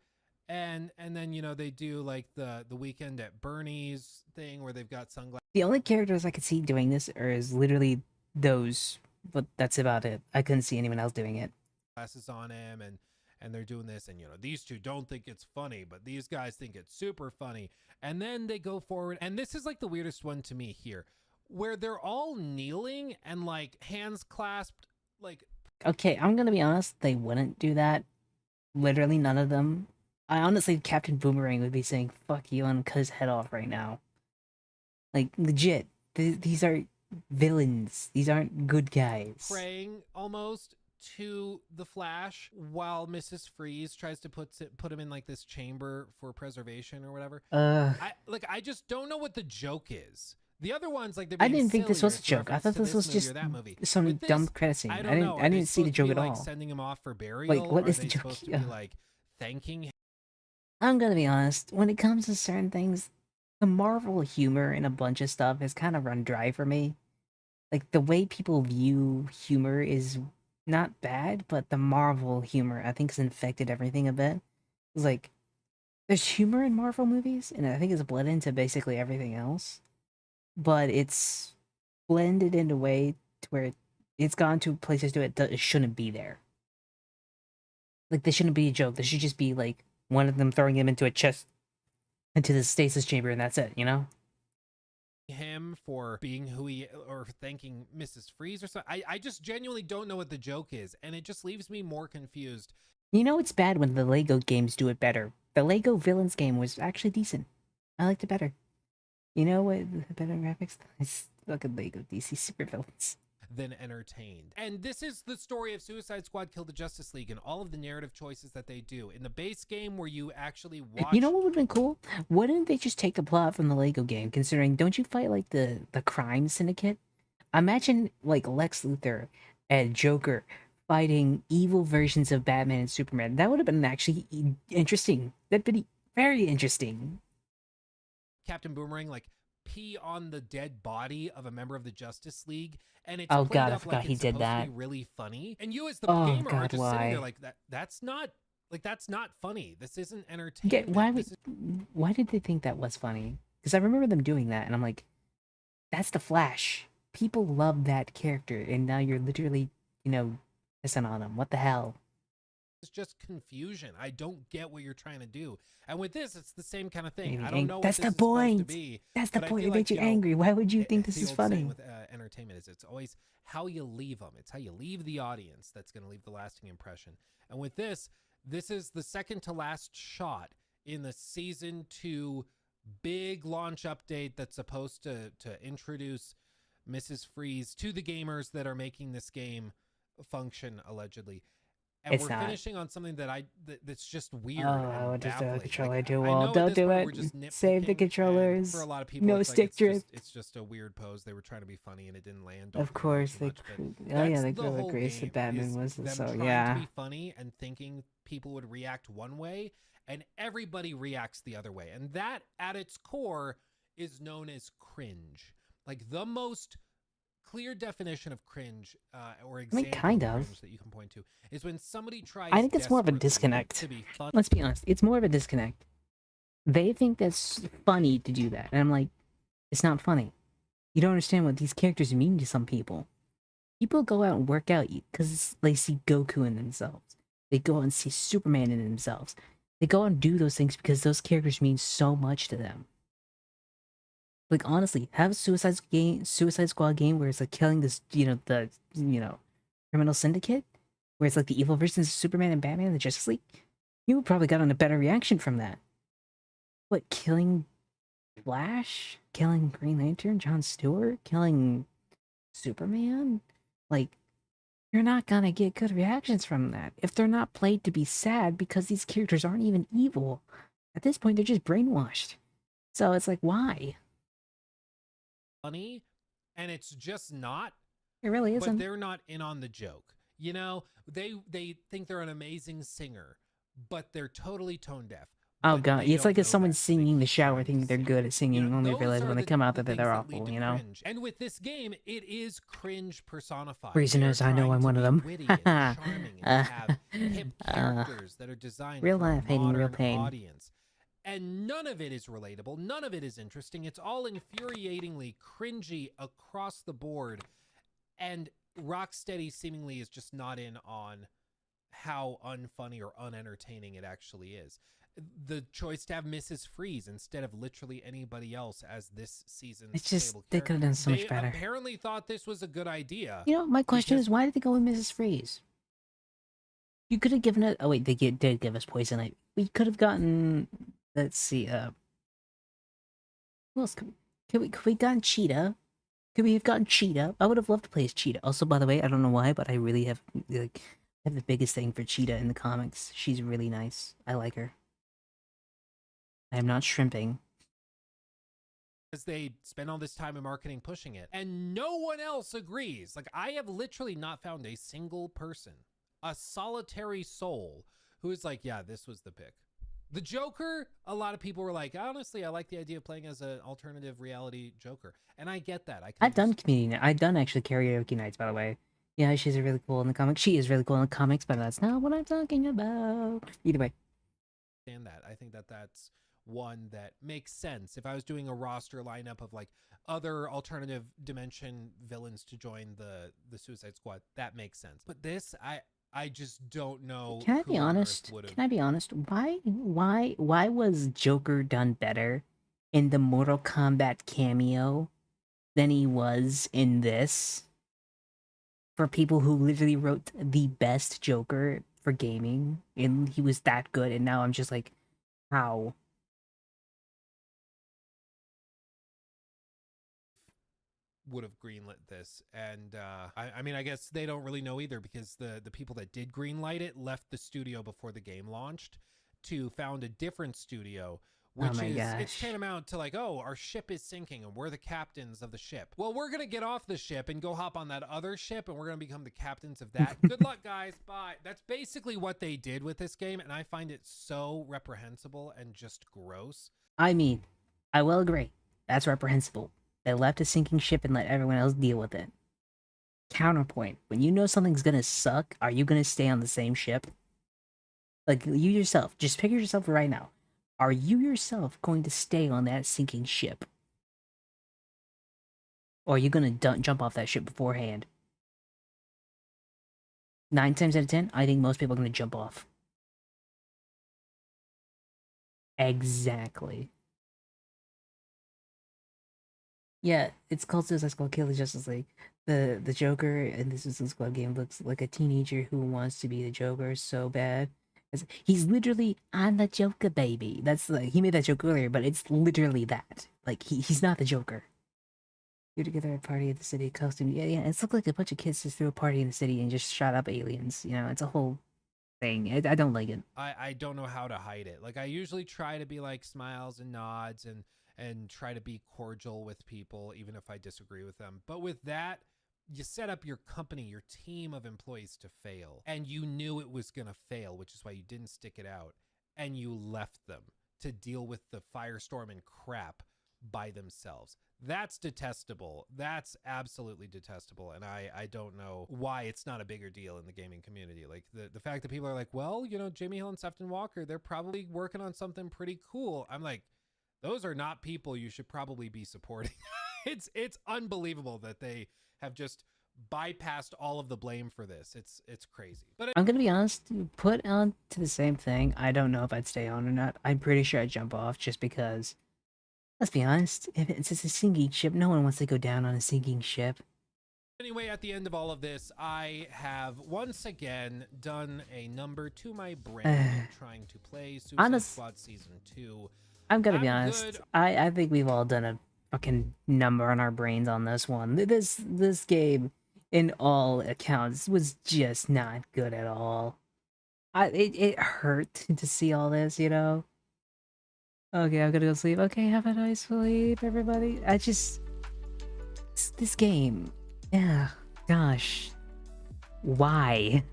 And then, you know, they do like the Weekend at Bernie's thing where they've got sunglasses. The only characters I could see doing this is literally those, but that's about it. I couldn't see anyone else doing it. Glasses on him, and they're doing this, and you know, these two don't think it's funny, but these guys think it's super funny. And then they go forward, and this is like the weirdest one to me here, where they're all kneeling and like hands clasped, like. Okay, I'm gonna be honest, they wouldn't do that. Literally none of them. I honestly, Captain Boomerang would be saying "fuck you" and cut his head off right now. Like legit, these are villains. These aren't good guys. Praying almost to the Flash while Mrs. Freeze tries to put him in like this chamber for preservation or whatever. I just don't know what the joke is. The other ones, like, I didn't think this was a joke. I thought this was just some dumb credit scene. I didn't see the joke at all. Like sending him off for burial. Like, what is the joke? joke? Supposed to be like thanking him? I'm gonna be honest. When it comes to certain things, the Marvel humor in a bunch of stuff has kind of run dry for me. Like the way people view humor is not bad, but the Marvel humor I think has infected everything a bit. It's like there's humor in Marvel movies, and I think it's bled into basically everything else. But it's blended in a way to where it's gone to places to it shouldn't be there. Like this shouldn't be a joke. This should just be like one of them throwing him into into the stasis chamber, and that's it, you know? Him for being who he, or thanking Mrs. Freeze or something. I just genuinely don't know what the joke is, and it just leaves me more confused. You know it's bad when the Lego games do it better. The Lego Villains game was actually decent. I liked it better. You know what? The better graphics? It's fucking Lego DC Super Villains. Than entertained. And this is the story of Suicide Squad Kill the Justice League and all of the narrative choices that they do. In the base game where you actually watch... You know what would have been cool? Wouldn't they just take the plot from the Lego game, considering don't you fight like the crime syndicate? Imagine like Lex Luthor and Joker fighting evil versions of Batman and Superman. That would have been actually interesting. That'd be very interesting. Captain Boomerang like pee on the dead body of a member of the Justice League, and it's oh played god, I up forgot like he it's did supposed that. to be really funny, and you as the Oh, gamer are God, just sitting why? there like that's not funny. This isn't entertainment. Why did they think that was funny? Because I remember them doing that, and I'm like, that's the Flash. People love that character, and now you're literally, you know, pissing on him. What the hell? It's just confusion. I don't get what you're trying to do. And with this, it's the same kind of thing. Maybe I don't know. That's what this the is supposed point. to be, That's the but I point. feel It makes like, you angry. Why would you think this the is old funny? saying with entertainment is it's always how you leave them. It's how you leave the audience that's going to leave the lasting impression. And with this is the second to last shot in the season 2 big launch update that's supposed to introduce Mrs. Freeze to the gamers that are making this game function allegedly. And It's we're not. finishing on something that's just weird. Oh, and I would just do a baffling. controller Like, do I all. know at Don't this do point we're it. just Save the nitpicking, and controllers. for a lot of people, No it's like stick drift. it's just a weird pose. They were trying to be funny and it didn't land. Don't Of forget course, too they. much, but Oh yeah, that's they the could have whole Grace the game, Batman is was them so trying yeah. to be funny and thinking people would react one way, and everybody reacts the other way. And that, at its core, is known as cringe. Like, the most clear definition of cringe, or example kind of of. cringe that you can point to, is when somebody tries. I think it's more of a desperately disconnect. to be fun. Let's be honest. It's more of a disconnect. They think that's funny to do that, and I'm like, it's not funny. You don't understand what these characters mean to some people. People go out and work out because they see Goku in themselves. They go out and see Superman in themselves. They go out and do those things because those characters mean so much to them. Like, honestly, have a Suicide Squad game where it's like killing this, the criminal syndicate, where it's like the evil versions of Superman and Batman and the Justice League. You would probably gotten a better reaction from that. What, killing Flash? Killing Green Lantern? Jon Stewart? Killing Superman? Like, you're not gonna get good reactions from that if they're not played to be sad, because these characters aren't even evil. At this point, they're just brainwashed. So it's like, why? Funny, and it's just not. It really isn't. But they're not in on the joke. You know, they think they're an amazing singer, but they're totally tone deaf. Oh But god, they it's don't like if know someone's that. They singing in the keep shower trying to thinking they're sing. good at singing, only those realize are when they the- come out the that they're things lead awful, to you know? cringe. And with this game, it is cringe personified. Reasoners, They're I know trying I'm to one of be them. witty and charming and have hip characters that are designed real for a life hating real modern pain. audience. And none of it is relatable. None of it is interesting. It's all infuriatingly cringy across the board. And Rocksteady seemingly is just not in on how unfunny or unentertaining it actually is. The choice to have Mrs. Freeze instead of literally anybody else as this season's It's just, playable they could have done so much they better. apparently thought this was a good idea. You know, my question because- is, why did they go with Mrs. Freeze? You could have given it. Oh wait, they did give us Poison Ivy. We could have gotten. Let's see. Who else could we gotten Cheetah? Could we have gotten Cheetah? I would have loved to play as Cheetah. Also, by the way, I don't know why, but I really have I have the biggest thing for Cheetah in the comics. She's really nice. I like her. I am not shrimping. Because they spend all this time in marketing pushing it, and no one else agrees. Like, I have literally not found a single person, a solitary soul, who is like, yeah, this was the pick. The Joker, a lot of people were like, honestly, I like the idea of playing as an alternative reality Joker. And I get that. I've done community. I've done actually karaoke nights, by the way. Yeah, she's really cool in the comics. She is really cool in the comics, but that's not what I'm talking about. Either way. understand that. I think that that's one that makes sense. If I was doing a roster lineup of like other alternative dimension villains to join the Suicide Squad, that makes sense. But this, I just don't know. Can I who be on earth honest? would've- Can I be honest? Why was Joker done better in the Mortal Kombat cameo than he was in this? For people who literally wrote the best Joker for gaming, and he was that good, and now I'm just like, how? would have greenlit this, and I mean, I guess they don't really know either, because the people that did greenlight it left the studio before the game launched to found a different studio, which is gosh. it's tantamount to like, oh, our ship is sinking and we're the captains of the ship. Well, we're gonna get off the ship and go hop on that other ship, and we're gonna become the captains of that. Good luck, guys. Bye. That's basically what they did with this game, and I find it so reprehensible and just gross. I mean, I will agree. That's reprehensible. They left a sinking ship and let everyone else deal with it. Counterpoint. When you know something's gonna suck, are you gonna stay on the same ship? Like, you yourself. Just picture yourself right now. Are you yourself going to stay on that sinking ship? Or are you gonna jump off that ship beforehand? 9 times out of 10, I think most people are gonna jump off. Exactly. Yeah, it's called Suicide Squad Kill the Justice League. The Joker in the Suicide Squad game looks like a teenager who wants to be the Joker so bad. He's literally, I'm the Joker, baby. That's like, he made that joke earlier, but it's literally that. Like, he's not the Joker. You're together at a party at the city costume. Yeah, it's looked like a bunch of kids just threw a party in the city and just shot up aliens. You know, it's a whole thing. I don't like it. I don't know how to hide it. Like I usually try to be like smiles and nods and try to be cordial with people even if I disagree with them. But with that, you set up your company, your team of employees to fail, and you knew it was going to fail, which is why you didn't stick it out, and you left them to deal with the firestorm and crap by themselves. That's detestable. That's absolutely detestable. And I don't know why it's not a bigger deal in the gaming community. Like the fact that people are like, well, you know, Jamie Hill and Sefton Walker, they're probably working on something pretty cool. I'm like, those are not people you should probably be supporting. It's unbelievable that they have just bypassed all of the blame for this. It's crazy. But I'm gonna be honest, put on to the same thing. I don't know if I'd stay on or not. I'm pretty sure I'd jump off just because, let's be honest, if it's a sinking ship, no one wants to go down on a sinking ship. anyway, at the end of all of this, I have once again done a number to my brain trying to play Suicide Squad Season 2. I'm gonna be I'm honest. good. I think we've all done a fucking number on our brains on this one. This game, in all accounts, was just not good at all. It hurt to see all this, you know. Okay, I'm gonna go sleep. Okay, have a nice sleep, everybody. This game, yeah, gosh, why?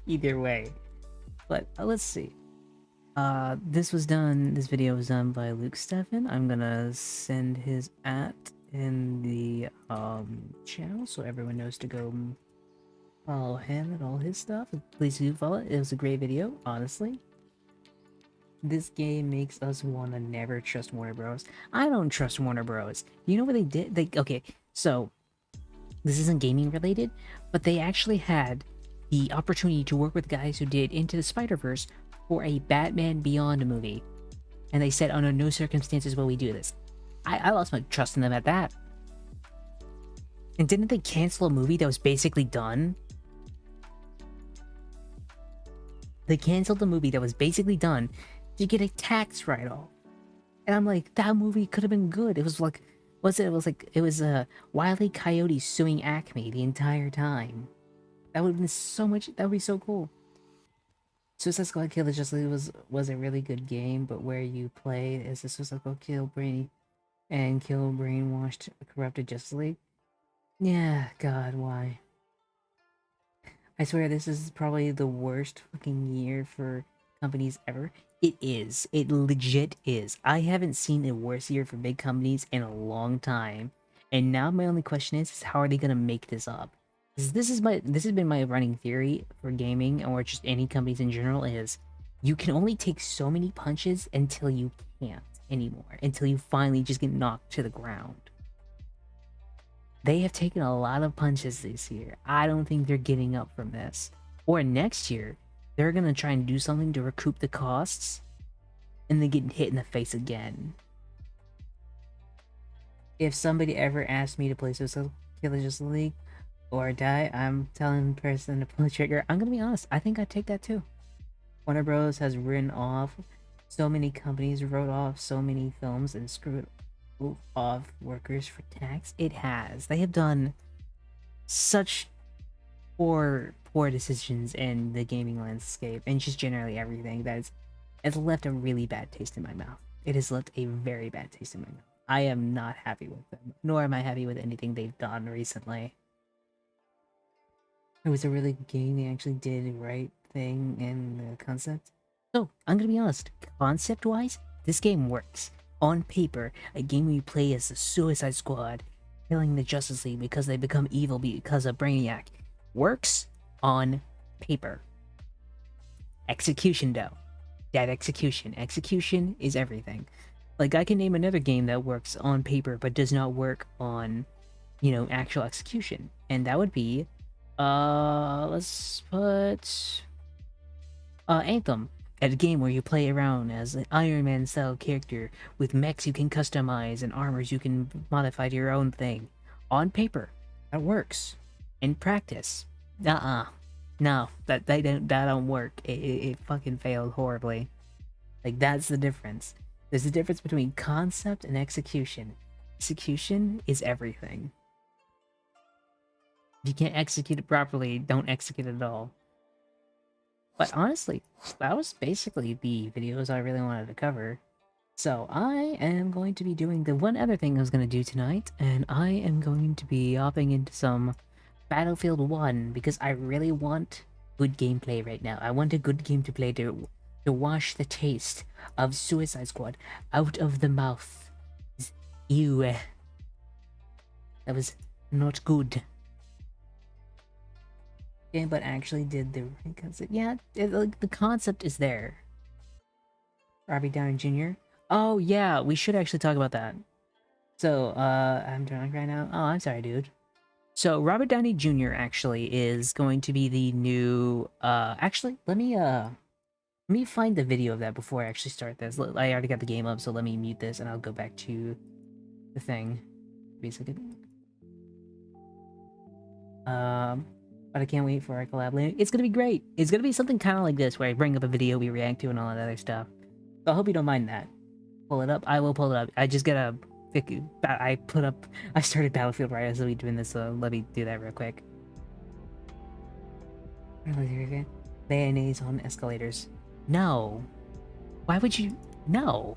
Either way, but let's see. This video was done by Luke Steffen. I'm gonna send his in the channel so everyone knows to go follow him and all his stuff. Please do follow it. It was a great video, honestly. This game makes us want to never trust Warner Bros. I don't trust Warner Bros. You know what they did? Okay, so this isn't gaming related, but they actually had the opportunity to work with guys who did Into the Spider-Verse for a Batman Beyond movie. And they said, under no circumstances will we do this. I lost my trust in them at that. And didn't they cancel a movie that was basically done? They canceled the movie that was basically done to get a tax write-off. And I'm like, that movie could have been good. It was like, it was Wile E. Coyote suing Acme the entire time. That would have been so much, that would be so cool. Suicide Squad Kill the Justice League was a really good game, but where you play as the Suicide Squad kill brainwashed, corrupted Justice League. Yeah, God, why? I swear this is probably the worst fucking year for companies ever. It is. It legit is. I haven't seen a worse year for big companies in a long time. And now my only question is how are they gonna make this up? This has been my running theory for gaming or just any companies in general is you can only take so many punches until you can't anymore, until you finally just get knocked to the ground. They have taken a lot of punches this year. I don't think they're getting up from this. Or next year, they're gonna try and do something to recoup the costs and then get hit in the face again. If somebody ever asked me to play Suicide Justice League or die, I'm telling the person to pull the trigger. I'm gonna be honest, I think I'd take that too. Warner Bros. Has written off so many companies, wrote off so many films and screwed off workers for tax. It has. They have done such poor decisions in the gaming landscape and just generally everything that it's left a really bad taste in my mouth. It has left a very bad taste in my mouth. I am not happy with them, nor am I happy with anything they've done recently. It was a really good game. They actually did the right thing in the concept. So, I'm gonna be honest, concept-wise, this game works. On paper, a game where you play as the Suicide Squad, killing the Justice League because they become evil because of Brainiac, works on paper. Execution, though. That execution is everything. Like, I can name another game that works on paper but does not work on, you know, actual execution. And that would be, let's put, Anthem. A game where you play around as an Iron Man style character with mechs you can customize and armors you can modify to your own thing. On paper, that works. In practice, no, that don't work. It fucking failed horribly. Like, that's the difference. There's a difference between concept and execution. Execution is everything. If you can't execute it properly, don't execute it at all. But honestly, that was basically the videos I really wanted to cover. So I am going to be doing the one other thing I was going to do tonight, and I am going to be hopping into some Battlefield 1 because I really want good gameplay right now. I want a good game to play to wash the taste of Suicide Squad out of the mouth. Ew. That was not good. Okay, but actually did the right concept. Yeah, like the concept is there. Robbie Downey Jr. Oh yeah, we should actually talk about that. So, I'm drunk right now. Oh, I'm sorry, dude. So, Robert Downey Jr. actually is going to be the new, actually, let me find the video of that before I actually start this. I already got the game up, so let me mute this and I'll go back to the thing. Basically. But I can't wait for our collab. It's gonna be great. It's gonna be something kind of like this, where I bring up a video, we react to, and all that other stuff. So I hope you don't mind that. Pull it up. I will pull it up. I just gotta I started Battlefield right as we doing this, so let me do that real quick. Mayonnaise on escalators. No. Why would you? No.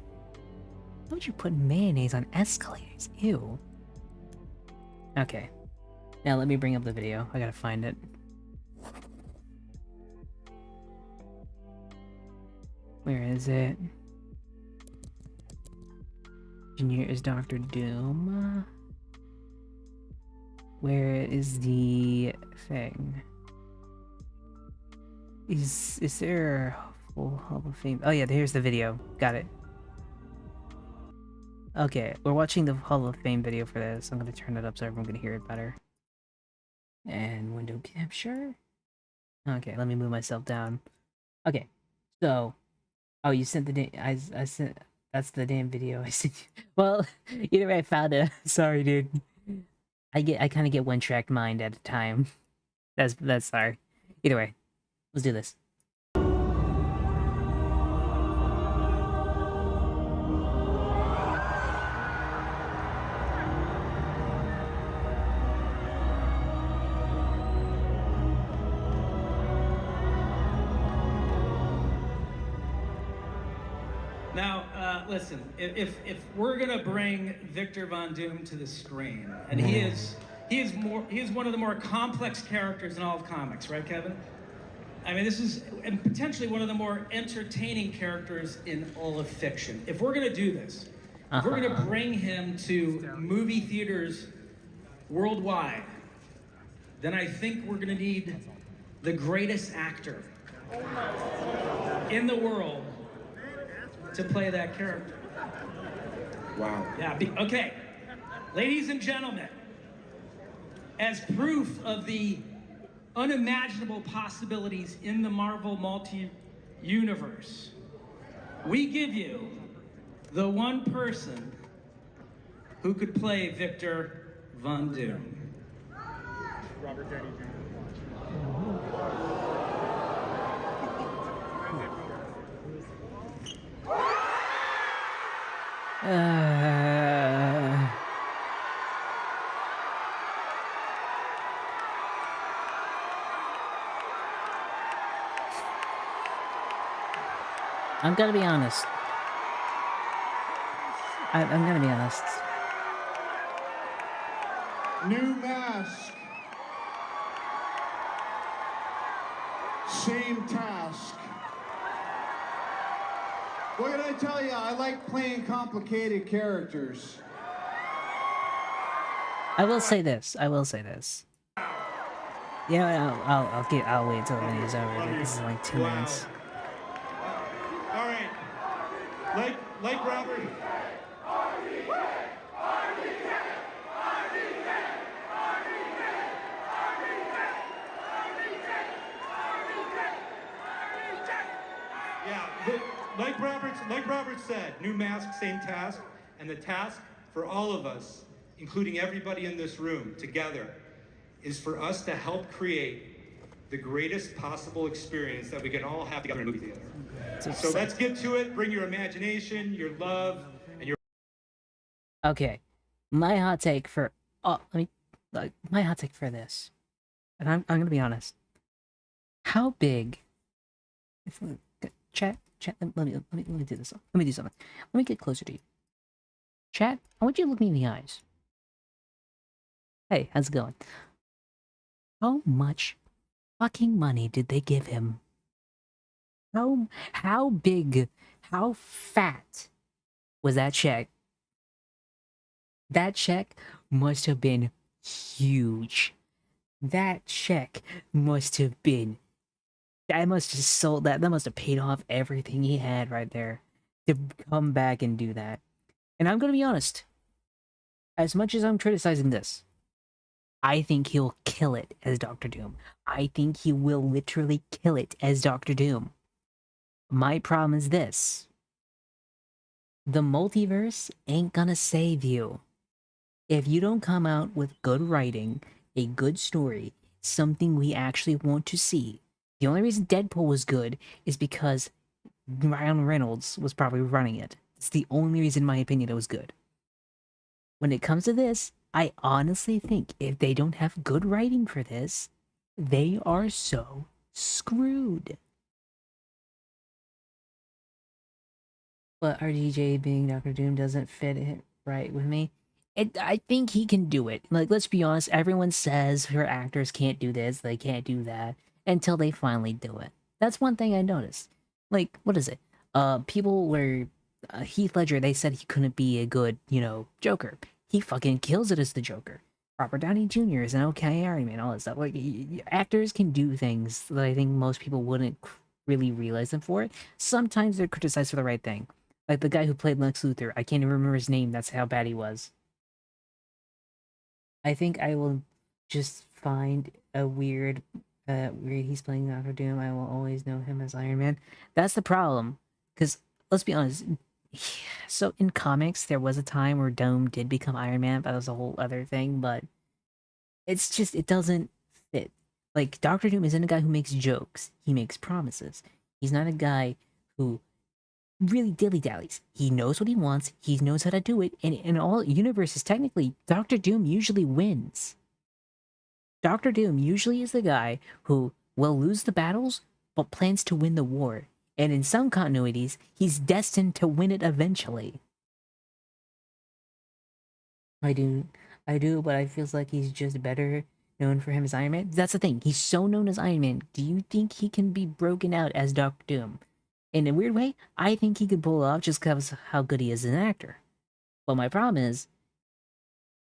Why would you put mayonnaise on escalators? Ew. Okay. Now let me bring up the video. I gotta find it. Where is it? Junior is Doctor Doom. Where is the thing? Is there a full Hall of Fame? Oh yeah, here's the video. Got it. Okay, we're watching the Hall of Fame video for this. I'm gonna turn it up so everyone can hear it better. And window capture. Okay, let me move myself down. Okay, so, oh, you sent the I sent. That's the damn video I sent you. Well, either way, I found it. Sorry, dude. I kind of get one-tracked mind at a time. That's sorry. Either way, let's do this. Now, listen. If we're gonna bring Victor Von Doom to the screen, and he is one of the more complex characters in all of comics, right, Kevin? I mean, this is and potentially one of the more entertaining characters in all of fiction. If we're gonna do this, if we're gonna bring him to movie theaters worldwide, then I think we're gonna need the greatest actor in the world to play that character. Wow. Yeah, okay. Ladies and gentlemen, as proof of the unimaginable possibilities in the Marvel multi-universe, we give you the one person who could play Victor Von Doom. Robert Downey Jr. I'm gonna be honest. I'm gonna be honest. New mask. Same task. What can I tell you? I like playing complicated characters. I will say this. Yeah, I'll wait until the video's over. This is like 2 minutes. All right. Like Robert. Yeah, like Robert said, new mask, same task, and the task for all of us, including everybody in this room together, is for us to help create the greatest possible experience that we can all have together in a movie theater. So let's get to it. Bring your imagination, your love, and your... Okay, my hot take for my hot take for this, and I'm gonna be honest. How big Chat, let me do this. Let me do something. Let me get closer to you. Chat, I want you to look me in the eyes. Hey, how's it going? How much fucking money did they give him? How big, how fat was that check? That check must have been huge. That check must have been, that must have sold that must have paid off everything he had right there to come back and do that. And I'm gonna be honest, as much as I'm criticizing this, I think he'll kill it as Doctor Doom. I think he will literally kill it as Doctor Doom. My problem is this. The multiverse ain't gonna save you. If you don't come out with good writing, a good story, something we actually want to see. The only reason Deadpool was good is because Ryan Reynolds was probably running it. It's the only reason, in my opinion, it was good. When it comes to this, I honestly think if they don't have good writing for this, they are so screwed. But RDJ being Doctor Doom doesn't fit it right with me. I think he can do it. Like, let's be honest, everyone says her actors can't do this, they can't do that, until they finally do it. That's one thing I noticed. Like, what is it? People were... Heath Ledger, they said he couldn't be a good, Joker. He fucking kills it as the Joker. Robert Downey Jr. is an okay Iron Man, all that stuff. Like, actors can do things that I think most people wouldn't really realize them for it. Sometimes they're criticized for the right thing. Like the guy who played Lex Luthor, I can't even remember his name, that's how bad he was. I think I will just find a weird he's playing Doctor Doom. I will always know him as Iron Man. That's the problem. Because, let's be honest, so in comics, there was a time where Doom did become Iron Man, but that was a whole other thing, but it's just, it doesn't fit. Like, Doctor Doom isn't a guy who makes jokes. He makes promises. He's not a guy who really dilly-dallies. He knows what he wants, he knows how to do it, and in all universes, technically, Doctor Doom usually wins. Doctor Doom usually is the guy who will lose the battles, but plans to win the war. And in some continuities, he's destined to win it eventually. I do, but I feels like he's just better known for him as Iron Man. That's the thing, he's so known as Iron Man. Do you think he can be broken out as Doctor Doom? In a weird way, I think he could pull it off just because of how good he is as an actor. But my problem is,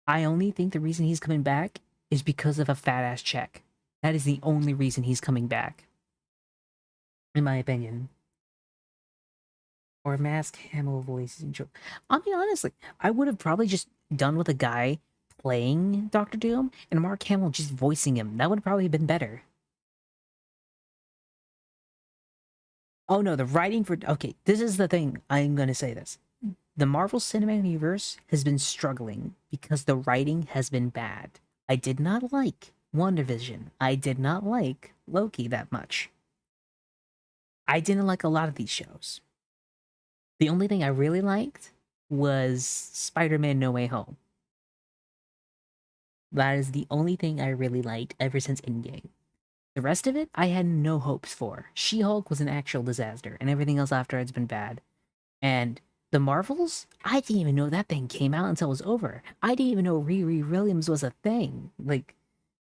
I only think the reason he's coming back is because of a fat-ass check. That is the only reason he's coming back. In my opinion. Or Mask Hamill voice. I mean, honestly, I would have probably just done with a guy playing Doctor Doom and Mark Hamill just voicing him. That would have probably been better. Oh no, the writing for... Okay, this is the thing. I'm gonna say this. The Marvel Cinematic Universe has been struggling because the writing has been bad. I did not like WandaVision. I did not like Loki that much. I didn't like a lot of these shows. The only thing I really liked was Spider-Man No Way Home. That is the only thing I really liked ever since Endgame. The rest of it, I had no hopes for. She-Hulk was an actual disaster, and everything else after it's been bad. And the Marvels, I didn't even know that thing came out until it was over. I didn't even know Riri Williams was a thing. Like,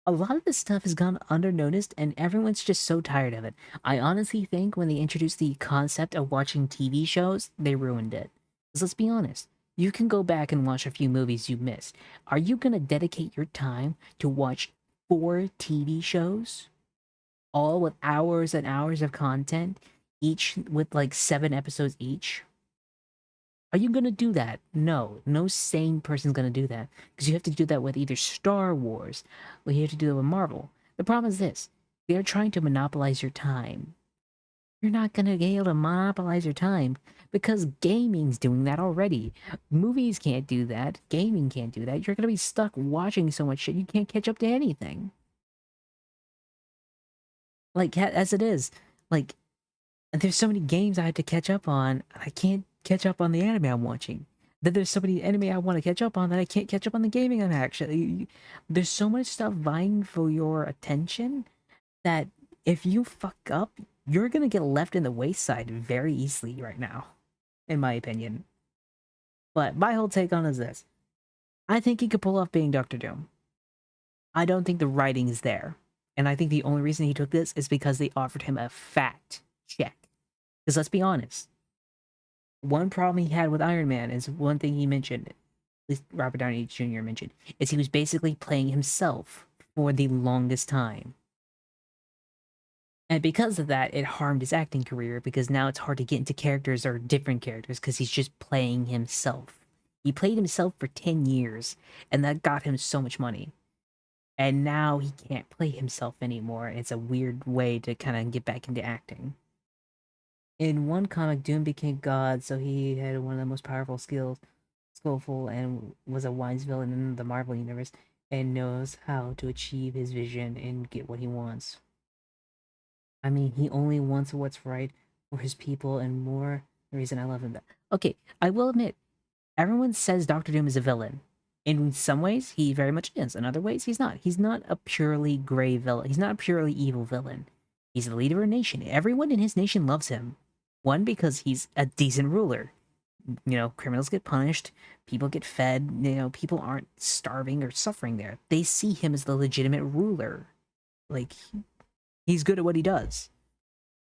a lot of this stuff has gone under-noticed, and everyone's just so tired of it. I honestly think when they introduced the concept of watching TV shows, they ruined it. Because let's be honest, you can go back and watch a few movies you missed. Are you gonna dedicate your time to watch 4 TV shows? All with hours and hours of content, each with like 7 episodes each? Are you gonna do that? No. No sane person's gonna do that. Because you have to do that with either Star Wars, or you have to do that with Marvel. The problem is this. They're trying to monopolize your time. You're not gonna be able to monopolize your time, because gaming's doing that already. Movies can't do that. Gaming can't do that. You're gonna be stuck watching so much shit you can't catch up to anything. Like, as it is. Like, there's so many games I have to catch up on, I can't catch up on the anime I'm watching. Then there's so many anime I want to catch up on that I can't catch up on the gaming I'm actually... There's so much stuff vying for your attention that if you fuck up, you're gonna get left in the wayside very easily right now, in my opinion. But my whole take on it is this. I think he could pull off being Doctor Doom. I don't think the writing is there. And I think the only reason he took this is because they offered him a fat check. Because let's be honest, one problem he had with Iron Man is one thing he mentioned, at least Robert Downey Jr. mentioned, is he was basically playing himself for the longest time. And because of that, it harmed his acting career because now it's hard to get into characters or different characters because he's just playing himself. He played himself for 10 years, and that got him so much money. And now he can't play himself anymore. It's a weird way to kind of get back into acting. In one comic, Doom became God, so he had one of the most powerful skillful, and was a wise villain in the Marvel Universe, and knows how to achieve his vision and get what he wants. I mean, he only wants what's right for his people, and more the reason I love him. Okay, I will admit, everyone says Doctor Doom is a villain. In some ways, he very much is. In other ways, he's not. He's not a purely gray villain. He's not a purely evil villain. He's the leader of a nation. Everyone in his nation loves him. One, because he's a decent ruler. You know, criminals get punished, people get fed, you know, people aren't starving or suffering there. They see him as the legitimate ruler. Like, he's good at what he does.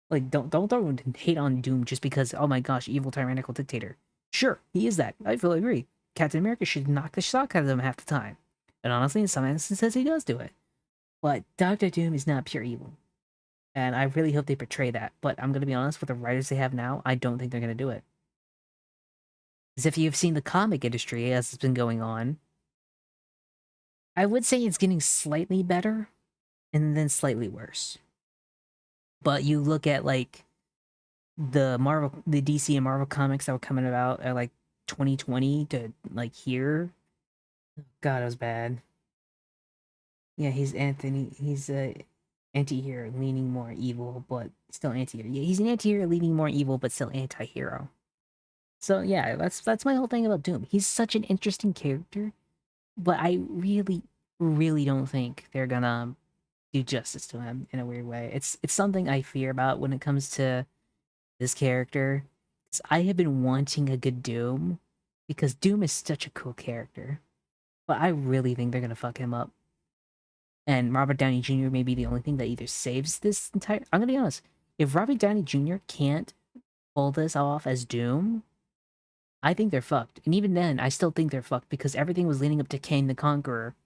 Like, don't hate on Doom just because, oh my gosh, evil tyrannical dictator. Sure, he is that. I fully agree. Captain America should knock the shock out of him half the time. And honestly, in some instances, he does do it. But Doctor Doom is not pure evil. And I really hope they portray that. But I'm going to be honest, with the writers they have now, I don't think they're going to do it. Because if you've seen the comic industry as it's been going on, I would say it's getting slightly better and then slightly worse. But you look at, like, the DC and Marvel comics that were coming about at, like, 2020 to, like, here. God, it was bad. Yeah, he's anti-hero leaning more evil, but still anti-hero. Yeah, he's an anti-hero leaning more evil, but still anti-hero. So yeah, that's my whole thing about Doom. He's such an interesting character, but I really, really don't think they're gonna do justice to him in a weird way. It's something I fear about when it comes to this character. I have been wanting a good Doom because Doom is such a cool character, but I really think they're gonna fuck him up. And Robert Downey Jr. may be the only thing that either saves this entire... I'm gonna be honest. If Robert Downey Jr. can't pull this off as Doom, I think they're fucked. And even then, I still think they're fucked because everything was leading up to Kang the Conqueror.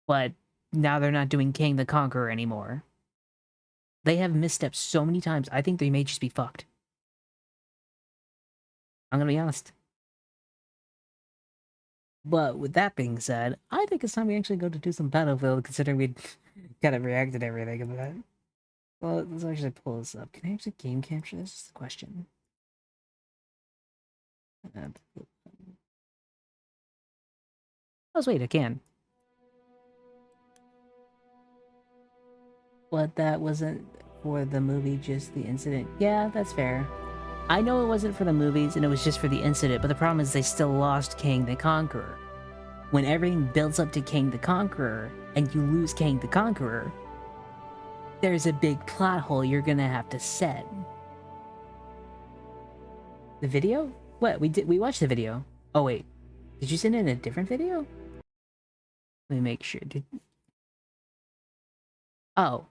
But now they're not doing Kang the Conqueror anymore. They have missteps so many times, I think they may just be fucked. I'm gonna be honest. But with that being said, I think it's time we actually go to do some Battlefield, considering we kind of reacted to everything about it. Well, let's actually pull this up. Can I actually game capture this? Is the question. Oh, wait, I can. But that wasn't for the movie, just the incident. Yeah, that's fair. I know it wasn't for the movies, and it was just for the incident, but the problem is they still lost Kang the Conqueror. When everything builds up to Kang the Conqueror, and you lose Kang the Conqueror, there's a big plot hole you're gonna have to set. The video? What? We watched the video. Oh wait. Did you send in a different video? Let me make sure. Oh.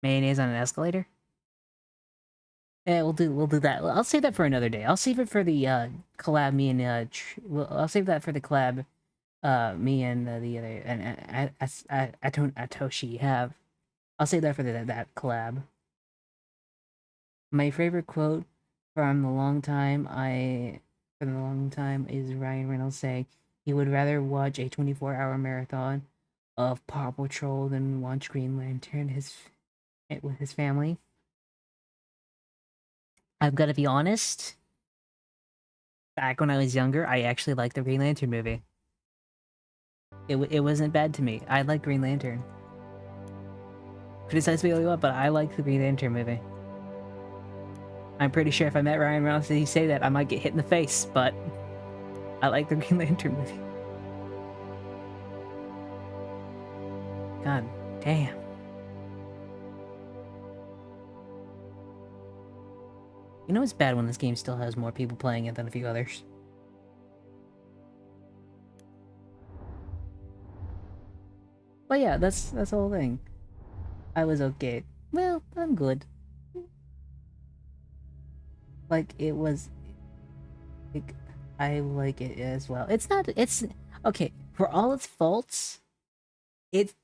Mayonnaise on an escalator? Yeah, we'll do that. I'll save that for another day. I'll save it for the collab me and I'll save that for the collab me and the other and Atoshi have. I'll save that for that collab. My favorite quote from the long time is Ryan Reynolds saying he would rather watch a 24-hour marathon of Paw Patrol than watch Green Lantern with his family. I've got to be honest. Back when I was younger, I actually liked the Green Lantern movie. It wasn't bad to me. I like Green Lantern. Criticize me all you want, but I like the Green Lantern movie. I'm pretty sure if I met Ryan Reynolds and he say that, I might get hit in the face, but I like the Green Lantern movie. God damn. You know it's bad when this game still has more people playing it than a few others. But yeah, that's the whole thing. I was okay. Well, I'm good. Like, it was... Like, I like it as well. It's not... It's... Okay, for all its faults, it's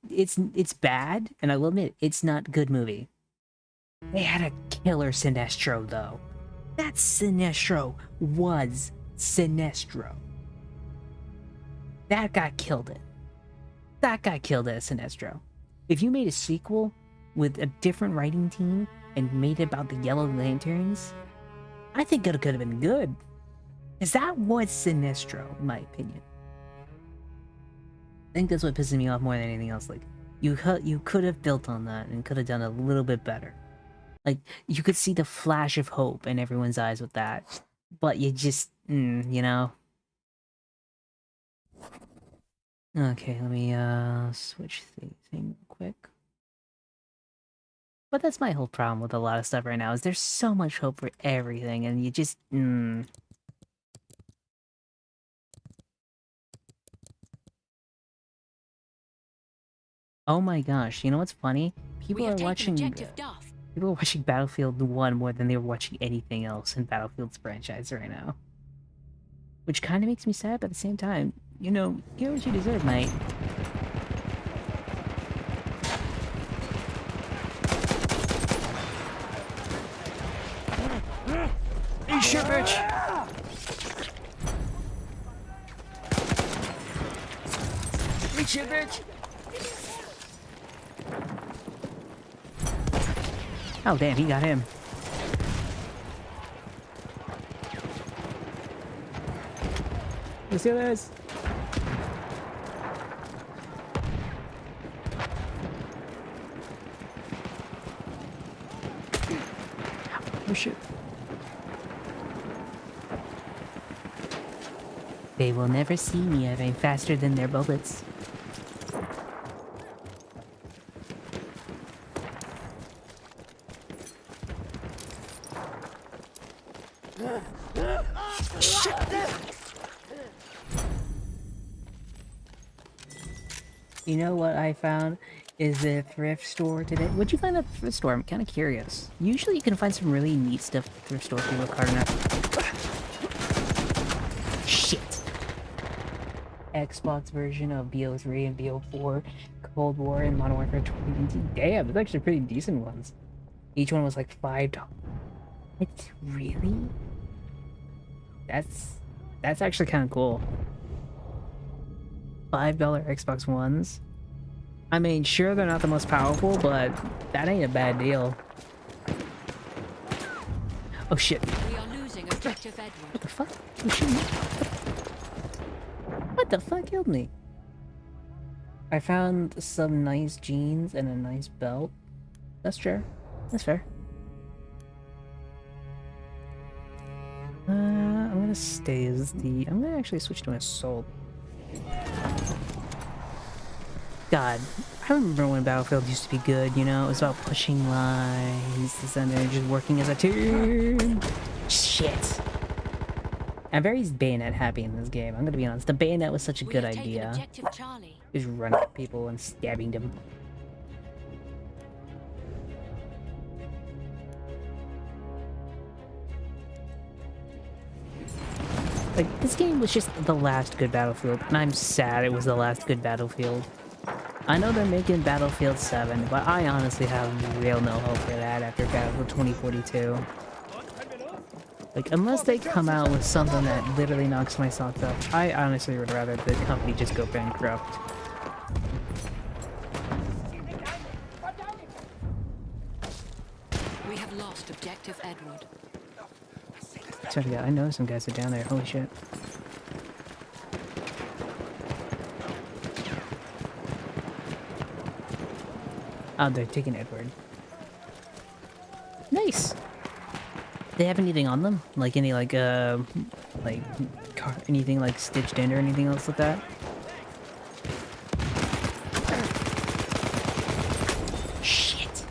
bad, and I will admit, it's not a good movie. They had a killer Sinestro, though. That Sinestro was Sinestro. That guy killed it. That guy killed it as Sinestro. If you made a sequel with a different writing team and made it about the Yellow Lanterns, I think it could have been good. Because that was Sinestro, in my opinion. I think that's what pisses me off more than anything else. Like, you could have built on that and could have done a little bit better. Like, you could see the flash of hope in everyone's eyes with that. But you just, you know? Okay, let me, switch the thing quick. But that's my whole problem with a lot of stuff right now, is there's so much hope for everything, and you just, Oh my gosh, you know what's funny? People are watching Battlefield 1 more than they're watching anything else in Battlefield's franchise right now. Which kind of makes me sad, but at the same time, you know, get what you deserve, mate. Eat shit, bitch! Eat shit, bitch! Oh damn, he got him. You see this? Oh shit. They will never see me if I'm faster than their bullets. You know what I found is a thrift store today. What'd you find at the thrift store? I'm kind of curious. Usually you can find some really neat stuff at the thrift store if you look hard enough. Shit. Xbox version of BO3 and BO4, Cold War and Modern Warfare 2019. Damn, those actually pretty decent ones. Each one was like $5. It's really? That's actually kind of cool. $5 Xbox Ones. I mean, sure, they're not the most powerful, but that ain't a bad deal. Oh shit. We are losing objective Edward. What the fuck? You shooting me? What the fuck killed me? I found some nice jeans and a nice belt. That's fair. That's fair. I'm gonna stay as the... I'm gonna actually switch to an assault. God, I remember when Battlefield used to be good, you know? It was about pushing lines, and then just working as a team. Shit. I'm very bayonet happy in this game, I'm gonna be honest. The bayonet was such a good idea. Just running at people and stabbing them. Like, this game was just the last good Battlefield, and I'm sad it was the last good Battlefield. I know they're making Battlefield 7, but I honestly have real no hope for that after Battlefield 2042. Like, unless they come out with something that literally knocks my socks off, I honestly would rather the company just go bankrupt. We have lost objective Edward. Sorry, God, I know some guys are down there. Holy shit. Oh, they're taking Edward. Nice! They have anything on them? Like any, like, anything, like, stitched in or anything else like that? Shit!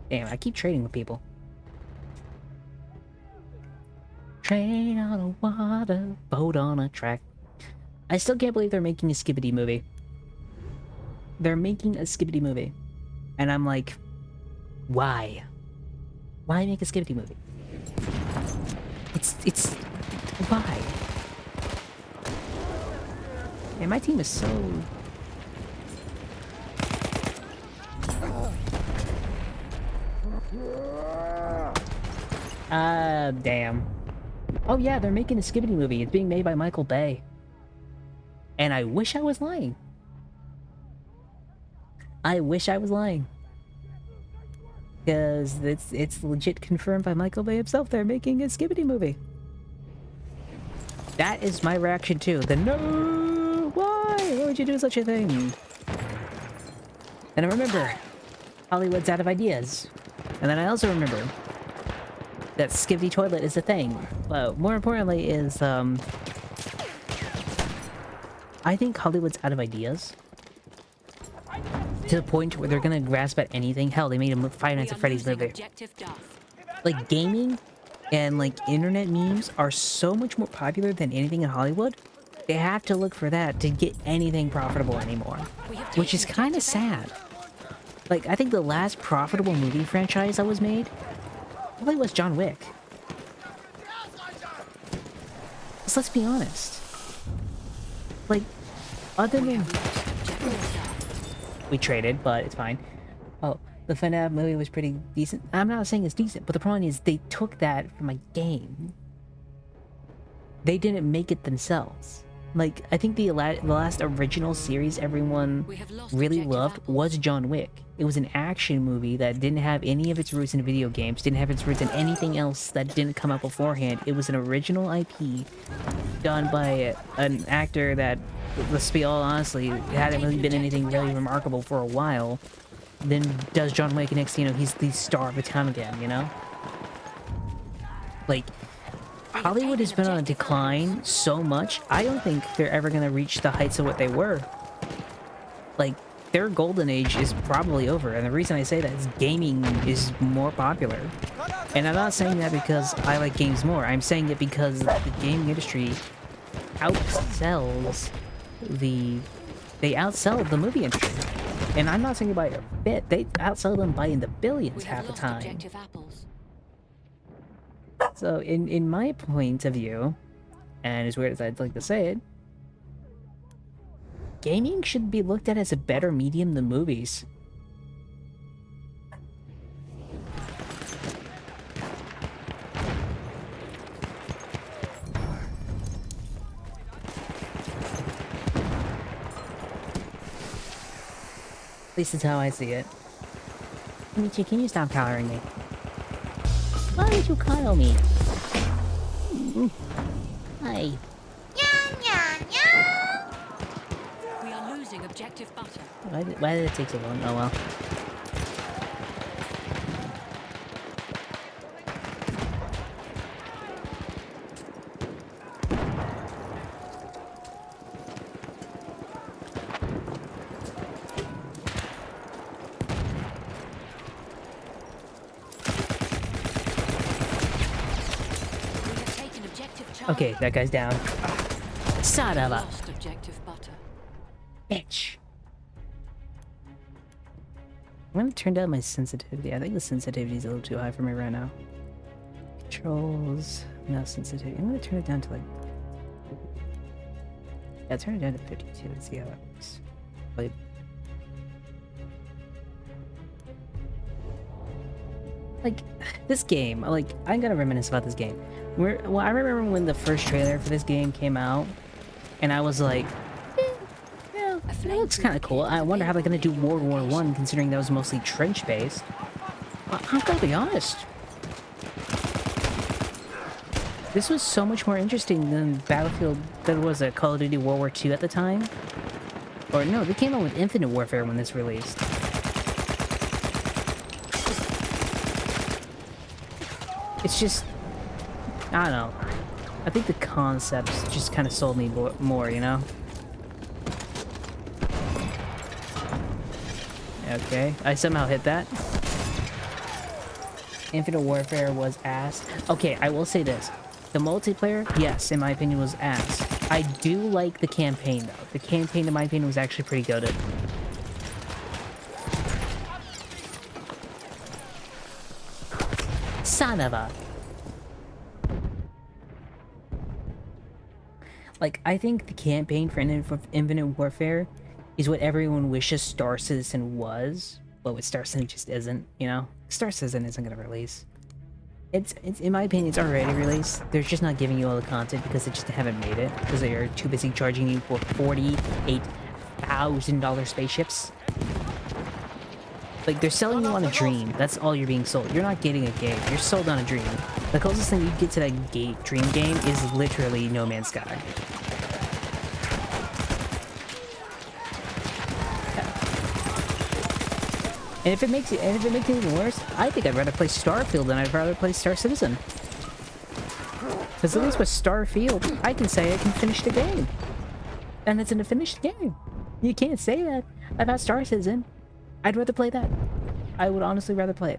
Damn, I keep trading with people. Train on a water, boat on a track. I still can't believe they're making a Skibidi movie. They're making a Skibidi movie. And I'm like, why? Why make a Skibidi movie? It's why? And my team is so... damn. Oh yeah, they're making a Skibidi movie. It's being made by Michael Bay. And I wish I was lying. I wish I was lying. Because it's legit confirmed by Michael Bay himself they're making a Skibidi movie. That is my reaction too. The no! Why? Why would you do such a thing? And I remember, Hollywood's out of ideas. And then I also remember that Skibidi Toilet is a thing. But more importantly is, I think Hollywood's out of ideas. To the point where they're gonna grasp at anything. Hell, they made a Five Nights at Freddy's movie. Like, gaming and, like, internet memes are so much more popular than anything in Hollywood. They have to look for that to get anything profitable anymore. Which is kind of sad. Like, I think the last profitable movie franchise that was made probably was John Wick. So let's be honest. Like, other than... We traded, but it's fine. Oh, the FNAF movie was pretty decent. I'm not saying it's decent, but the problem is they took that from a game. They didn't make it themselves. Like, I think the last original series everyone really loved was John Wick. It was an action movie that didn't have any of its roots in video games, didn't have its roots in anything else that didn't come out beforehand. It was an original IP done by an actor that, let's be all honestly, hadn't really been anything really remarkable for a while. Then does John Wick, and next thing you know, he's the star of the town again, you know? Like, Hollywood has been on a decline so much, I don't think they're ever gonna reach the heights of what they were. Like, their golden age is probably over, and the reason I say that is gaming is more popular. And I'm not saying that because I like games more, I'm saying it because the gaming industry outsells they outsell the movie industry. And I'm not saying by a bit, they outsell them by in the billions half the time. So in my point of view, and as weird as I'd like to say it, gaming should be looked at as a better medium than movies. At least that's how I see it. Michi, can you stop collaring me? Why would you cuddle me? Hi. We are losing objective butter. Why did it take so long? Oh well. Okay, that guy's down. Son of a bitch. I'm gonna turn down my sensitivity. I think the sensitivity is a little too high for me right now. Controls, no sensitivity. I'm gonna turn it down to like... Yeah, turn it down to 52 and see how that works. Wait. Like, this game, like, I'm gonna reminisce about this game. Well, I remember when the first trailer for this game came out, and I was like, yeah, that looks kind of cool. I wonder how they're gonna do World War I, considering that was mostly trench-based. I'm gonna be honest. This was so much more interesting than Battlefield, that was a Call of Duty World War II at the time. Or no, they came out with Infinite Warfare when this released. It's just, I don't know. I think the concepts just kind of sold me more, you know? Okay, I somehow hit that. Infinite Warfare was ass. Okay, I will say this. The multiplayer, yes, in my opinion, was ass. I do like the campaign, though. The campaign, in my opinion, was actually pretty good. Son of a... Like, I think the campaign for Infinite Warfare is what everyone wishes Star Citizen was, but what Star Citizen just isn't, you know? Star Citizen isn't gonna release. It's in my opinion, it's already released. They're just not giving you all the content because they just haven't made it, because they are too busy charging you for $48,000 spaceships. Like, they're selling you on a dream. That's all you're being sold. You're not getting a game. You're sold on a dream. The closest thing you get to that dream game is literally No Man's Sky. And if it makes it even worse, I think I'd rather play Starfield than I'd rather play Star Citizen. Because at least with Starfield, I can say I can finish the game. And it's in a finished game. You can't say that about Star Citizen. I'd rather play that. I would honestly rather play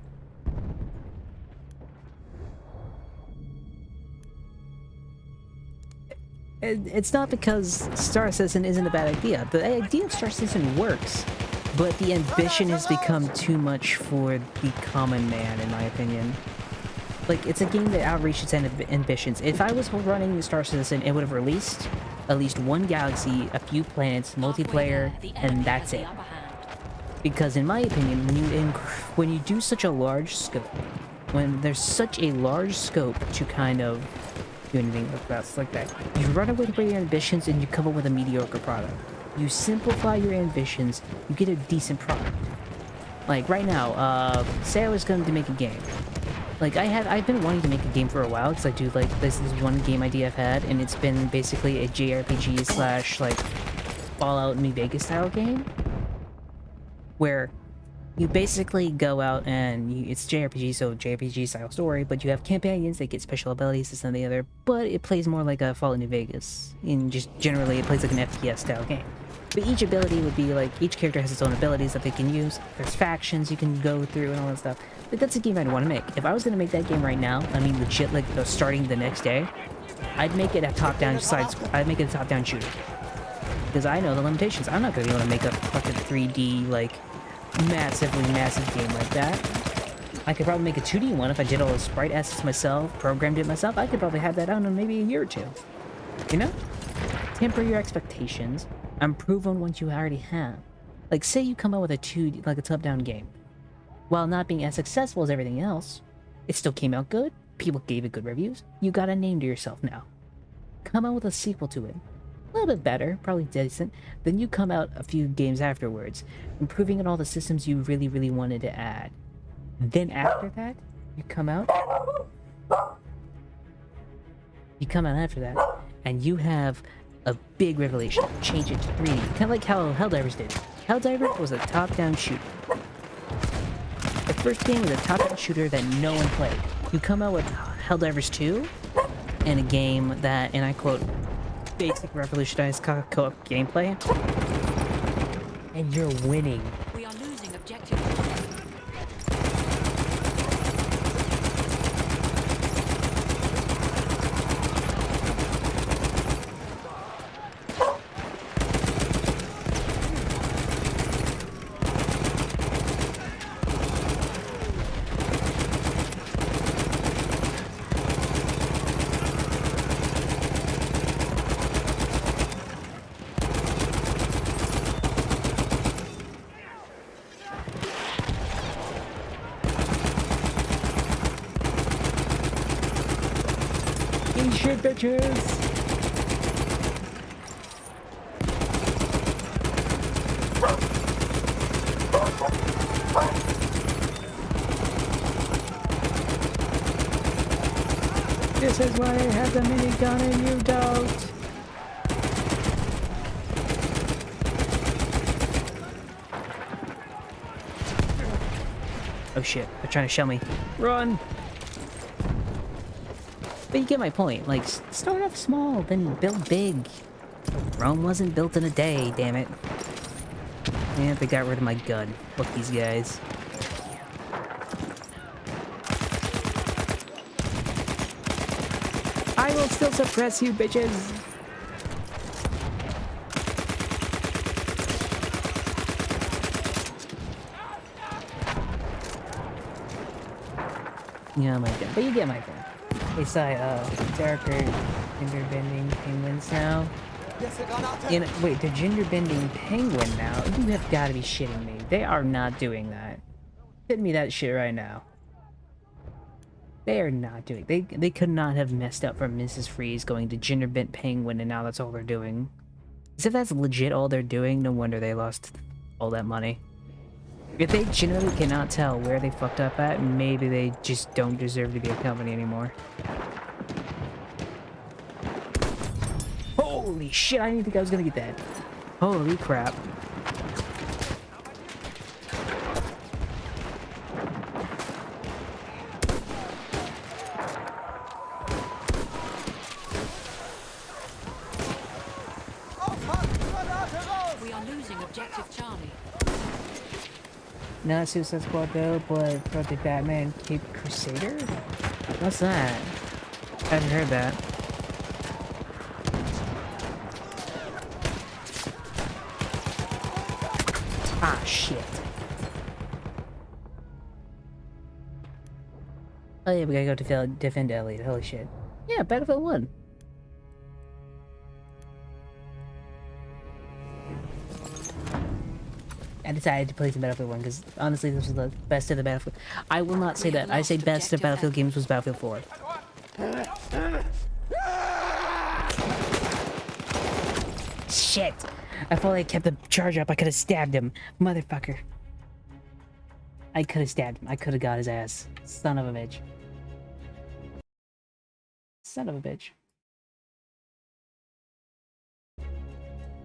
it. It's not because Star Citizen isn't a bad idea. The idea of Star Citizen works. But the ambition has become too much for the common man, in my opinion. Like, it's a game that outreaches ambitions. If I was running Star Citizen, it would have released at least one galaxy, a few planets, multiplayer, and that's it. Because in my opinion, when you do such a large scope, when there's such a large scope to kind of do anything like that, you run away with your ambitions and you come up with a mediocre product. You simplify your ambitions, you get a decent product. Like right now, say I was going to make a game. Like I've been wanting to make a game for a while because I do like this is one game idea I've had, and it's been basically a JRPG slash like Fallout New Vegas style game, where you basically go out and it's JRPG, so JRPG style story, but you have companions that get special abilities, this and the other, but it plays more like a Fallout New Vegas, and just generally it plays like an FPS style game. But each ability would be like, each character has its own abilities that they can use, there's factions you can go through and all that stuff. But that's a game I'd want to make. If I was going to make that game right now, I mean legit like starting the next day, I'd make it a top-down I'd make it a top-down shooter. Because I know the limitations. I'm not going to be able to make a fucking 3D, like, massive game like that. I could probably make a 2D one if I did all the sprite assets myself, programmed it myself. I could probably have that out in maybe a year or two. You know? Temper your expectations. Improve on what you already have. Like, say you come out with a 2D, like a top-down game. While not being as successful as everything else, it still came out good. People gave it good reviews. You got a name to yourself now. Come out with a sequel to it. A little bit better, probably decent. Then you come out a few games afterwards, improving on all the systems you really wanted to add. Then after that, you come out after that, and you have a big revelation. Change it to 3D. Kind of like how Helldivers did. Helldivers was a top-down shooter. The first game was a top-down shooter that no one played. You come out with Helldivers 2, and a game that, and I quote, basic revolutionized co-op gameplay, and you're winning. We are losing objective. Shit, bitches! This is why I have the minigun and you don't! Oh shit, they're trying to shell me. Run! But you get my point, like, start off small, then build big. Rome wasn't built in a day, damn it. And they got rid of my gun. Fuck these guys. I will still suppress you, bitches! Yeah, my god. But you get my point. They saw darker gender bending penguins now. Wait, the gender bending penguin now? You have got to be shitting me. They are not doing that. Hit me that shit right now. They are not doing. They could not have messed up from Mrs. Freeze going to gender bent penguin, and now that's all they're doing. As if that's legit all they're doing, no wonder they lost all that money. If they genuinely cannot tell where they fucked up at, maybe they just don't deserve to be a company anymore. Holy shit, I didn't think I was gonna get that. Holy crap. We are losing objective Charlie. Not Suicide Squad though, but the Batman Cape Crusader? What's that? I haven't heard that. Ah, shit. Oh yeah, we gotta go defend Elliot. Holy shit. Yeah, Battlefield 1. I decided to play some Battlefield 1 because honestly this was the best of the Battlefield. I will not say that. I say best of Battlefield games was Battlefield 4. Shit! I thought I kept the charge up. I could have stabbed him. Motherfucker. I could have stabbed him. I could have got his ass. Son of a bitch. Son of a bitch.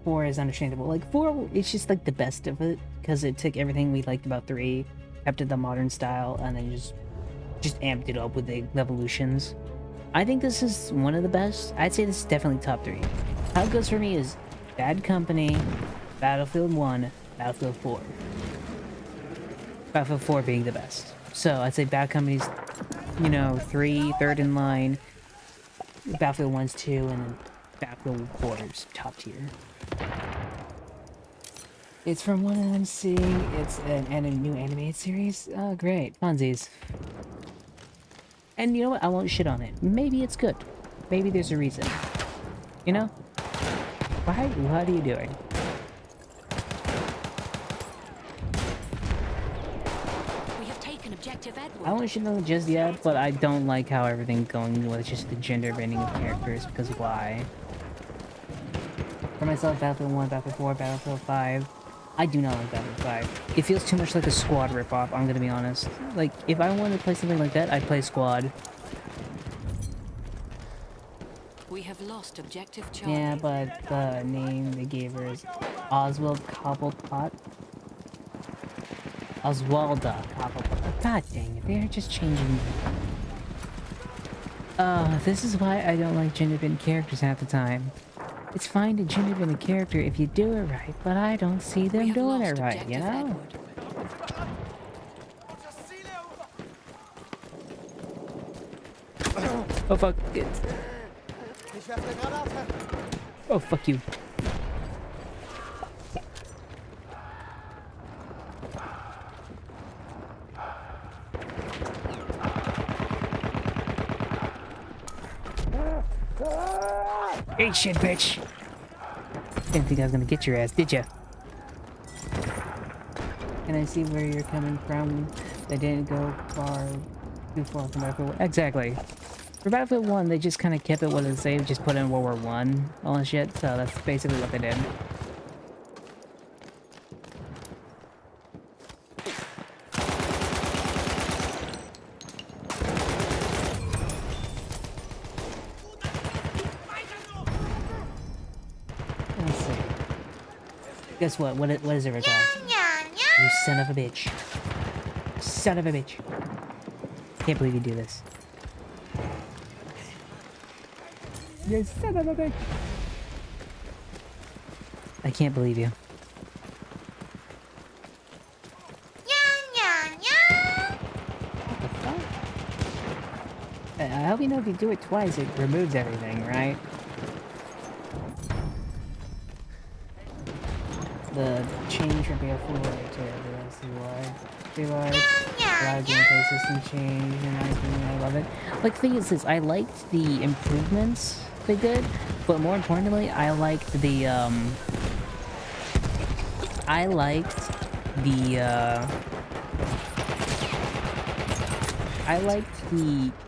4 is understandable. Like 4, it's just like the best of it because it took everything we liked about 3, kept it the modern style, and then just amped it up with the evolutions. I think this is one of the best. I'd say this is definitely top 3. How it goes for me is Bad Company, Battlefield 1, Battlefield 4. Battlefield 4 being the best. So I'd say Bad Company's, you know, 3, third in line. Battlefield 1's 2, and then Battlefield 4 is top tier. It's from one I'm seeing. It's a new animated series. Oh, great. Funsies. And you know what? I won't shit on it. Maybe it's good. Maybe there's a reason. You know? Why? What are you doing? We have taken objective Edward. I won't shit on it just yet, but I don't like how everything's going with just the gender bending of characters, because why? For myself, Battlefield 1, Battlefield 4, Battlefield 5. I do not like Battlefield 5. It feels too much like a Squad ripoff, I'm gonna be honest. Like, if I wanted to play something like that, I'd play Squad. We have lost objective Charlie. Yeah, but the name they gave her is Oswald Cobblepot. Oswalda Cobblepot. God dang it, they're just changing. This is why I don't like gender bent characters half the time. It's fine to gender bend a character if you do it right, but I don't see them doing it right, you know? Oh fuck. Oh fuck you. Eat shit, bitch! Didn't think I was gonna get your ass, did ya? Can I see where you're coming from? They didn't go too far from Battlefield 1. Exactly. For Battlefield 1, they just kind of kept it what it saved, just put in World War 1, all that shit, so that's basically what they did. Let's see. Guess what? What is it required? You son of a bitch. Son of a bitch. Can't believe you do this. You son of a bitch. I can't believe you. What the fuck? I hope you know if you do it twice, it removes everything, right? The change from BF4 to LCY. A lot of gameplay system change, and I love it. Like, the thing is this, I liked the improvements they did, but more importantly, I liked the,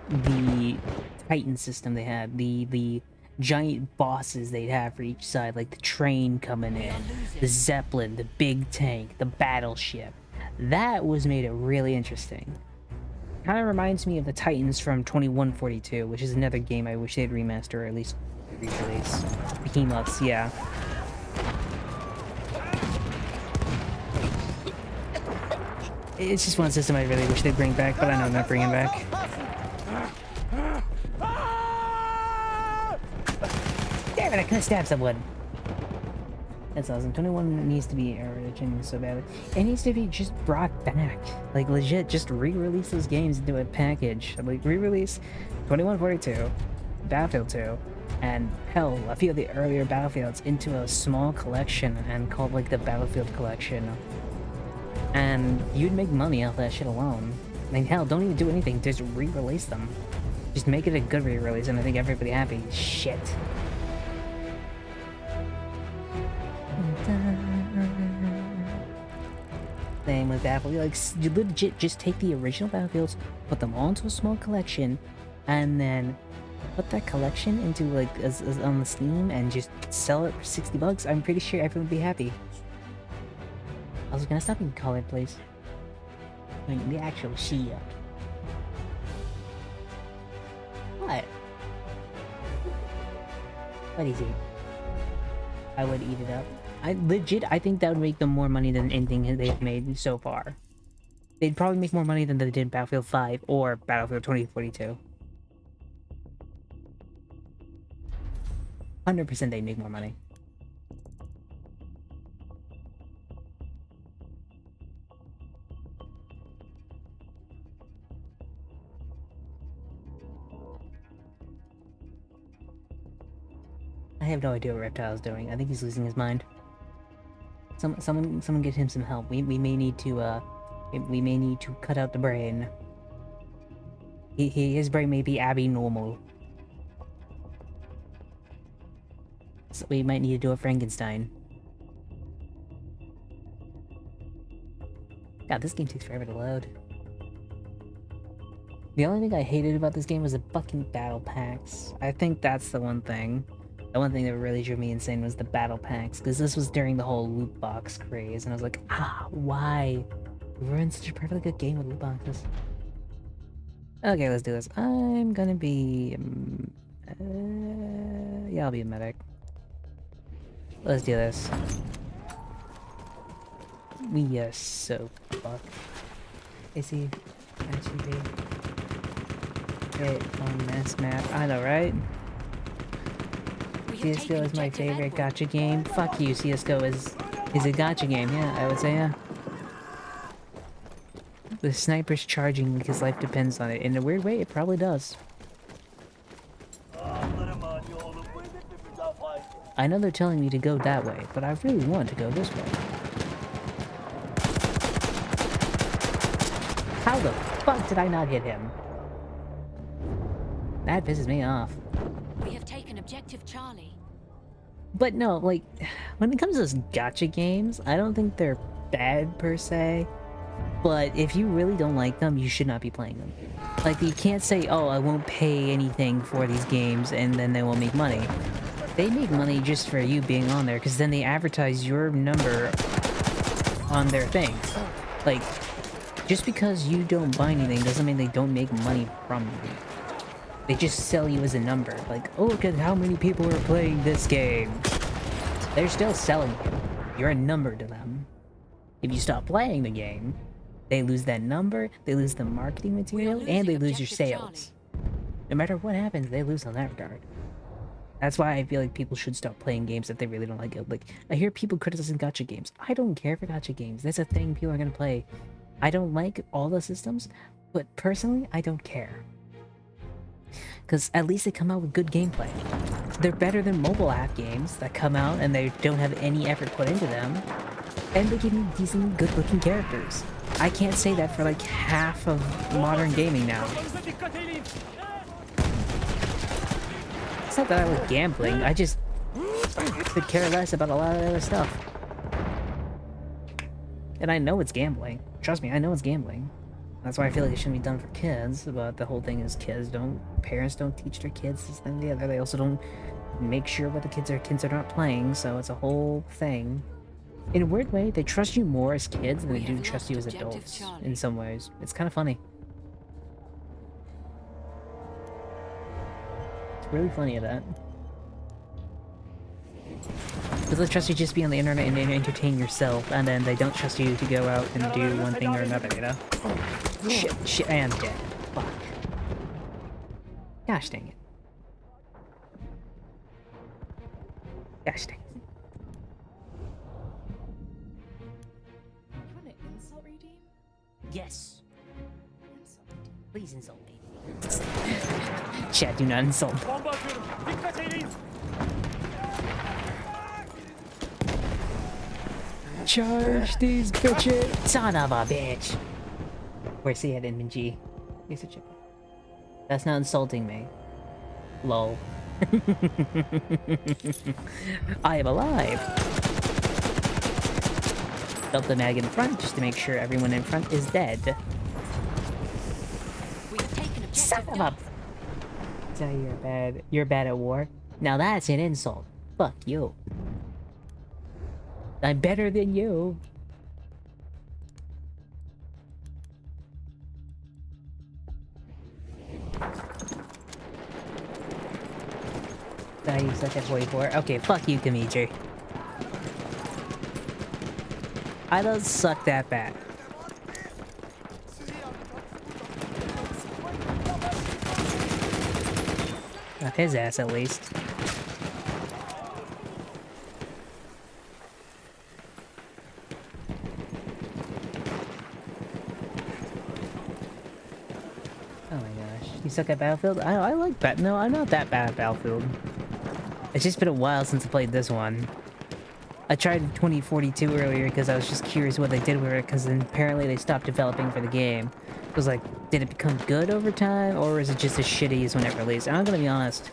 the Titan system they had, the giant bosses they'd have for each side, like the train coming in, the Zeppelin, the big tank, the battleship. That was made it really interesting. Kind of reminds me of the Titans from 2142, which is another game I wish they'd remaster or at least re-release. Behemoths, yeah. It's just one system I really wish they'd bring back, but I know I'm not bringing back. Damn it, I could have stabbed someone. That's awesome. 21 needs to be origin so badly. It needs to be just brought back. Like, legit, just re-release those games into a package. Like, re-release 2142, Battlefield 2, and hell, a few of the earlier Battlefields into a small collection and called, like, the Battlefield Collection. And you'd make money off that shit alone. I mean, hell, don't even do anything, just re-release them. Just make it a good re-release and I think everybody happy. Shit. Same with Battlefield, like, you legit just take the original Battlefields, put them all into a small collection, and then put that collection into, like, as on the Steam and just sell it for $60. I'm pretty sure everyone would be happy. Also, can I stop being colored, please? I mean, the actual Shia. What? What is it? I would eat it up. I think that would make them more money than anything they've made so far. They'd probably make more money than they did in Battlefield 5 or Battlefield 2042. 100% they'd make more money. I have no idea what Reptile's doing. I think he's losing his mind. Someone get him some help. We may need to cut out the brain. His brain may be abnormal. So we might need to do a Frankenstein. God, this game takes forever to load. The only thing I hated about this game was the fucking battle packs. I think that's the one thing. The one thing that really drove me insane was the battle packs, because this was during the whole loot box craze, and I was like, why? We were in such a perfectly good game with loot boxes. Okay, let's do this. I'm gonna be... yeah, I'll be a medic. Let's do this. We are so fucked. Is he actually great on this map? I know, right? CSGO is my favorite gacha game. Fuck you, CSGO is a gacha game, yeah, I would say, yeah. The sniper's charging because life depends on it. In a weird way, it probably does. I know they're telling me to go that way, but I really want to go this way. How the fuck did I not hit him? That pisses me off. We have taken objective Charlie. But no, like, when it comes to those gacha games, I don't think they're bad per se. But if you really don't like them, you should not be playing them. Like, you can't say, oh, I won't pay anything for these games and then they won't make money. They make money just for you being on there, because then they advertise your number on their things. Like, just because you don't buy anything doesn't mean they don't make money from you. They just sell you as a number. Like, oh, look at how many people are playing this game. They're still selling you. You're a number to them. If you stop playing the game, they lose that number, they lose the marketing material, and they lose your sales. No matter what happens, they lose on that regard. That's why I feel like people should stop playing games that they really don't like. Like, I hear people criticizing gacha games. I don't care for gacha games. That's a thing people are gonna play. I don't like all the systems, but personally, I don't care. Because at least they come out with good gameplay. They're better than mobile app games that come out and they don't have any effort put into them. And they give me decent, good-looking characters. I can't say that for like half of modern gaming now. It's not that I like gambling, I just could care less about a lot of other stuff. And I know it's gambling. Trust me, I know it's gambling. That's why I feel like it shouldn't be done for kids, but the whole thing is parents don't teach their kids this and the other. They also don't make sure what the kids are not playing, so it's a whole thing. In a weird way, they trust you more as kids than they do trust you as adults, in some ways. It's kind of funny. It's really funny at that. Because they trust you just be on the internet and entertain yourself, and then they don't trust you to go out and do one thing or another, you know? Shit, I am dead. Fuck. Gosh dang it. Gosh dang it. You want an insult redeem? Yes. Insult redeem. Please insult me. Chat, do not insult. Charge these bitches! Son of a bitch! Where's he at, Inmin? Piece of shit. That's not insulting me. Lol. I am alive! Dump the mag in front just to make sure everyone in front is dead. Son of a... So you're bad at war? Now that's an insult. Fuck you. I'm better than you. You such a boy. Okay, fuck you, Kamichi. I don't suck that bad. Not his ass, at least. Oh my gosh. You suck at Battlefield? I like that. No, I'm not that bad at Battlefield. It's just been a while since I played this one. I tried 2042 earlier because I was just curious what they did with it, because then apparently they stopped developing for the game. It was like, did it become good over time, or is it just as shitty as when it released? And I'm gonna be honest.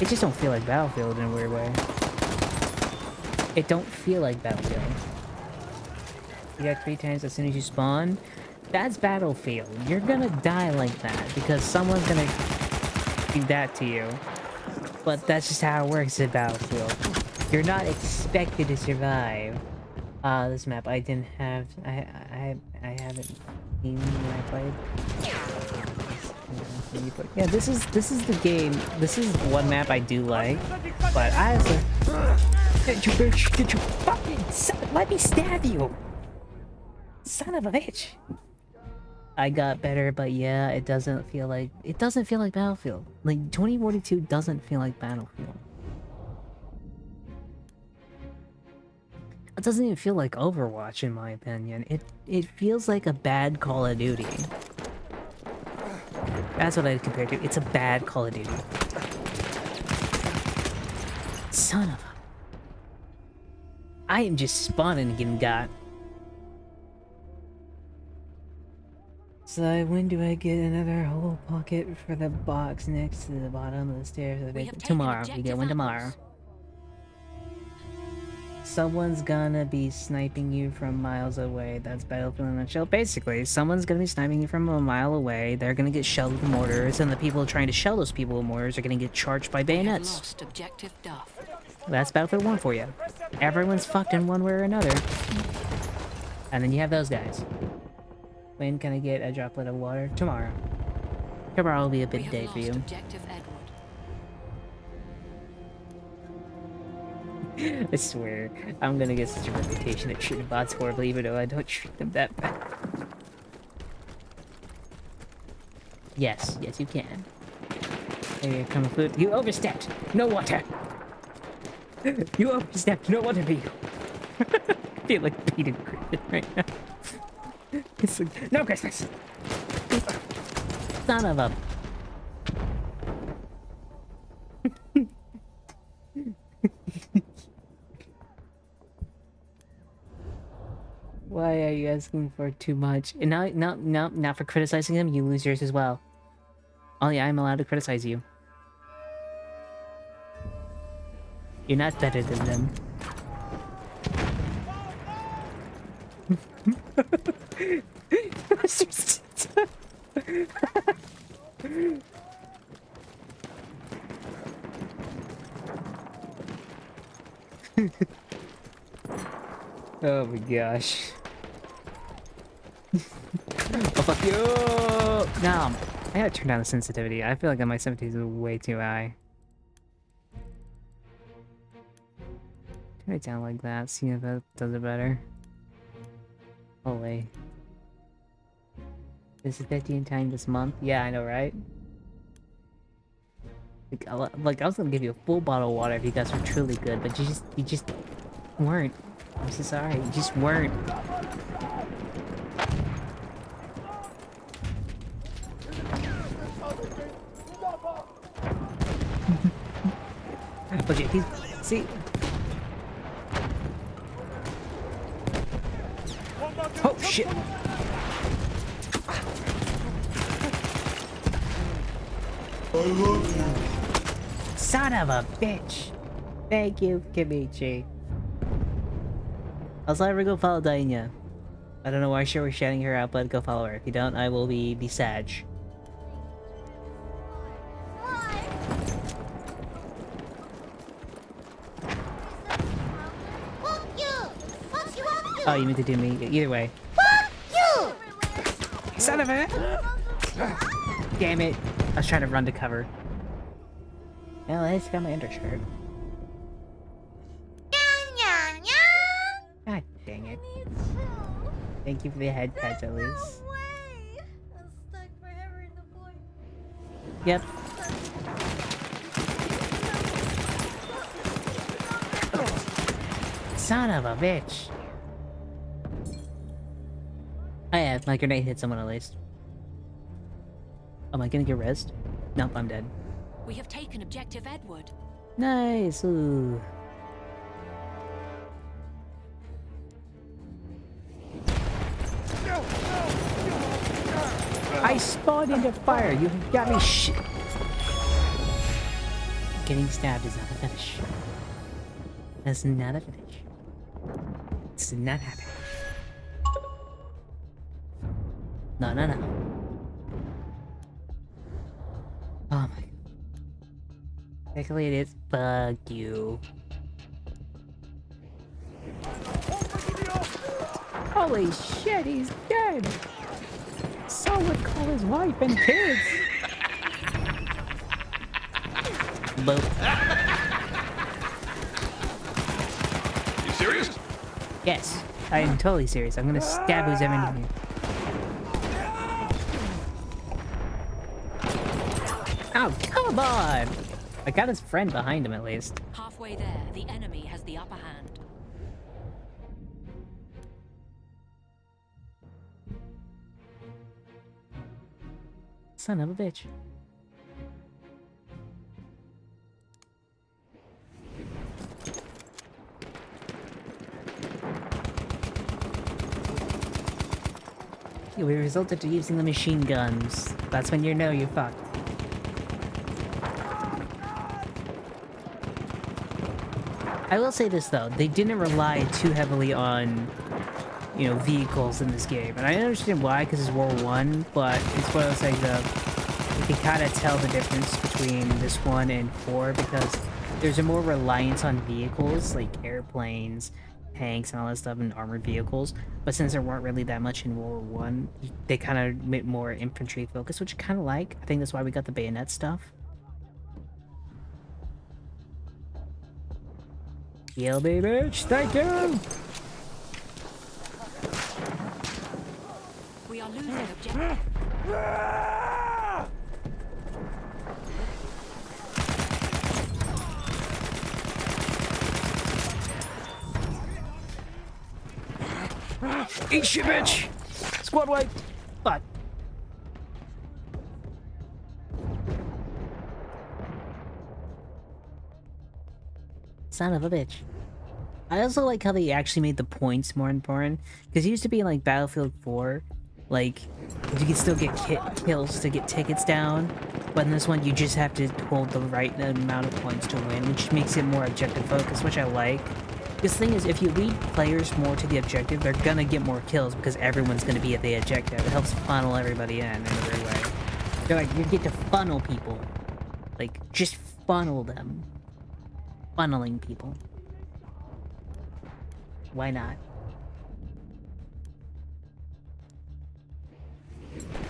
It just don't feel like Battlefield in a weird way. It don't feel like Battlefield. You got 3 times as soon as you spawn? That's Battlefield. You're gonna die like that, because someone's gonna do that to you. But that's just how it works in Battlefield. You're not expected to survive. This map I didn't have. I haven't seen when I played. Yeah, this is the game. This is one map I do like, but I was like, get your fucking son, let me stab you, son of a bitch. I got better, but yeah, it doesn't feel like Battlefield. Like 2042 doesn't feel like Battlefield. It doesn't even feel like Overwatch, in my opinion. It feels like a bad Call of Duty. That's what I'd compare it to. It's a bad Call of Duty. Son of a... I am just spawning and getting got. So when do I get another whole pocket for the box next to the bottom of the stairs? Tomorrow. We get one tomorrow. Someone's gonna be sniping you from miles away. That's Battlefield in a nutshell. Basically, someone's gonna be sniping you from a mile away. They're gonna get shelled with mortars, and the people trying to shell those people with mortars are gonna get charged by bayonets. Lost objective Duff. That's Battlefield 1 for you. Everyone's fucked in one way or another. And then you have those guys. When can I get a droplet of water? Tomorrow. Tomorrow will be a big day for you. Objective Edward. I swear, I'm gonna get such a reputation of treating bots horribly, even though I don't treat them that bad. Yes, you can. Maybe come food. You overstepped! No water! You overstepped! No water for you! I feel like Peter Griffin right now. It's like, no Christmas! Son of a... Why are you asking for too much? And not for criticizing them, you lose yours as well. Only I'm allowed to criticize you. You're not better than them. Oh my gosh. Oh fuck you! No, I gotta turn down the sensitivity. I feel like my sensitivity is way too high. Turn it down like that, see if that does it better. Holy. This is 15 times this month? Yeah, I know, right? Like, I was gonna give you a full bottle of water if you guys were truly good, but you just weren't. I'm so sorry, you just weren't. Okay, he's... See? Oh, shit! I love you. Son of a bitch! Thank you, Kimichi. I'll ever go follow Dainya. I don't know why we're shouting her out, but go follow her. If you don't, I will be sad. Oh, you meant to do me. Either way. Fuck you! Son of a... Damn it. I was trying to run to cover. Well, I just got my undershirt. God dang it. Thank you for the head patch at least. Yep. Son of a bitch. Oh yeah, my grenade hit someone at least. Am I gonna get rezzed? Nope, I'm dead. We have taken objective Edward. Nice. Ooh. I spawned into fire. You got me shit. Getting stabbed is not a fetish. That's not a fetish. It's not happening. No, no, no. Oh my. Technically it is. Fuck you. Holy shit, he's dead! So would call his wife and kids! Boop. You serious? Yes, I am totally serious. I'm gonna stab who's ever near me. Oh, come on! I got his friend behind him at least. Halfway there, the enemy has the upper hand. Son of a bitch. We resulted to using the machine guns. That's when you know you're fucked. I will say this though, they didn't rely too heavily on, you know, vehicles in this game. And I understand why, because it's World War I, but it's one of those things of, you can kind of tell the difference between this one and 4, because there's a more reliance on vehicles, like airplanes, tanks, and all that stuff, and armored vehicles. But since there weren't really that much in World War I, they kind of made more infantry focus, which I kind of like. I think that's why we got the bayonet stuff. Kill me, bitch! Thank you! We are losing objective. Eat shit, bitch! Squad wipe! Fuck. Son of a bitch. I also like how they actually made the points more important. Because it used to be in, like, Battlefield 4, like, you can still get kills to get tickets down. But in this one, you just have to hold the right amount of points to win, which makes it more objective focused, which I like. Because the thing is, if you lead players more to the objective, they're gonna get more kills because everyone's gonna be at the objective. It helps funnel everybody in a weird way. They're like, you get to funnel people. Like, just funnel them. Funneling people. Why not?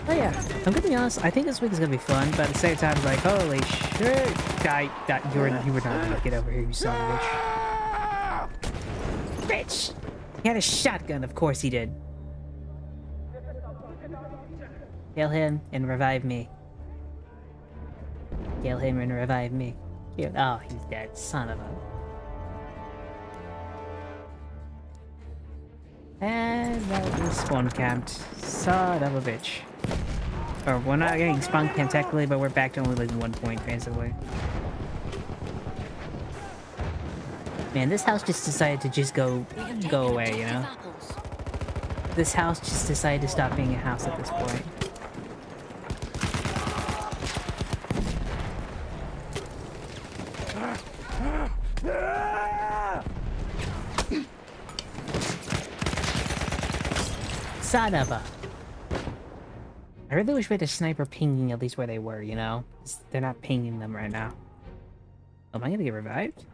Oh yeah, I'm gonna be honest, I think this week is gonna be fun, but at the same time, it's like, holy shit, you were not gonna get over here, you son of a bitch. Bitch! He had a shotgun, of course he did. Kill him and revive me. Kill him and revive me. Oh, he's dead, son of a... And that was spawn camped. Son of a bitch. Or we're not getting spawn camped technically, but we're back to only like 1 point basically. Man, this house just decided to just go away, you know? This house just decided to stop being a house at this point. Son of a... I really wish we had a sniper pinging at least where they were, you know? They're not pinging them right now. Oh, am I gonna get revived?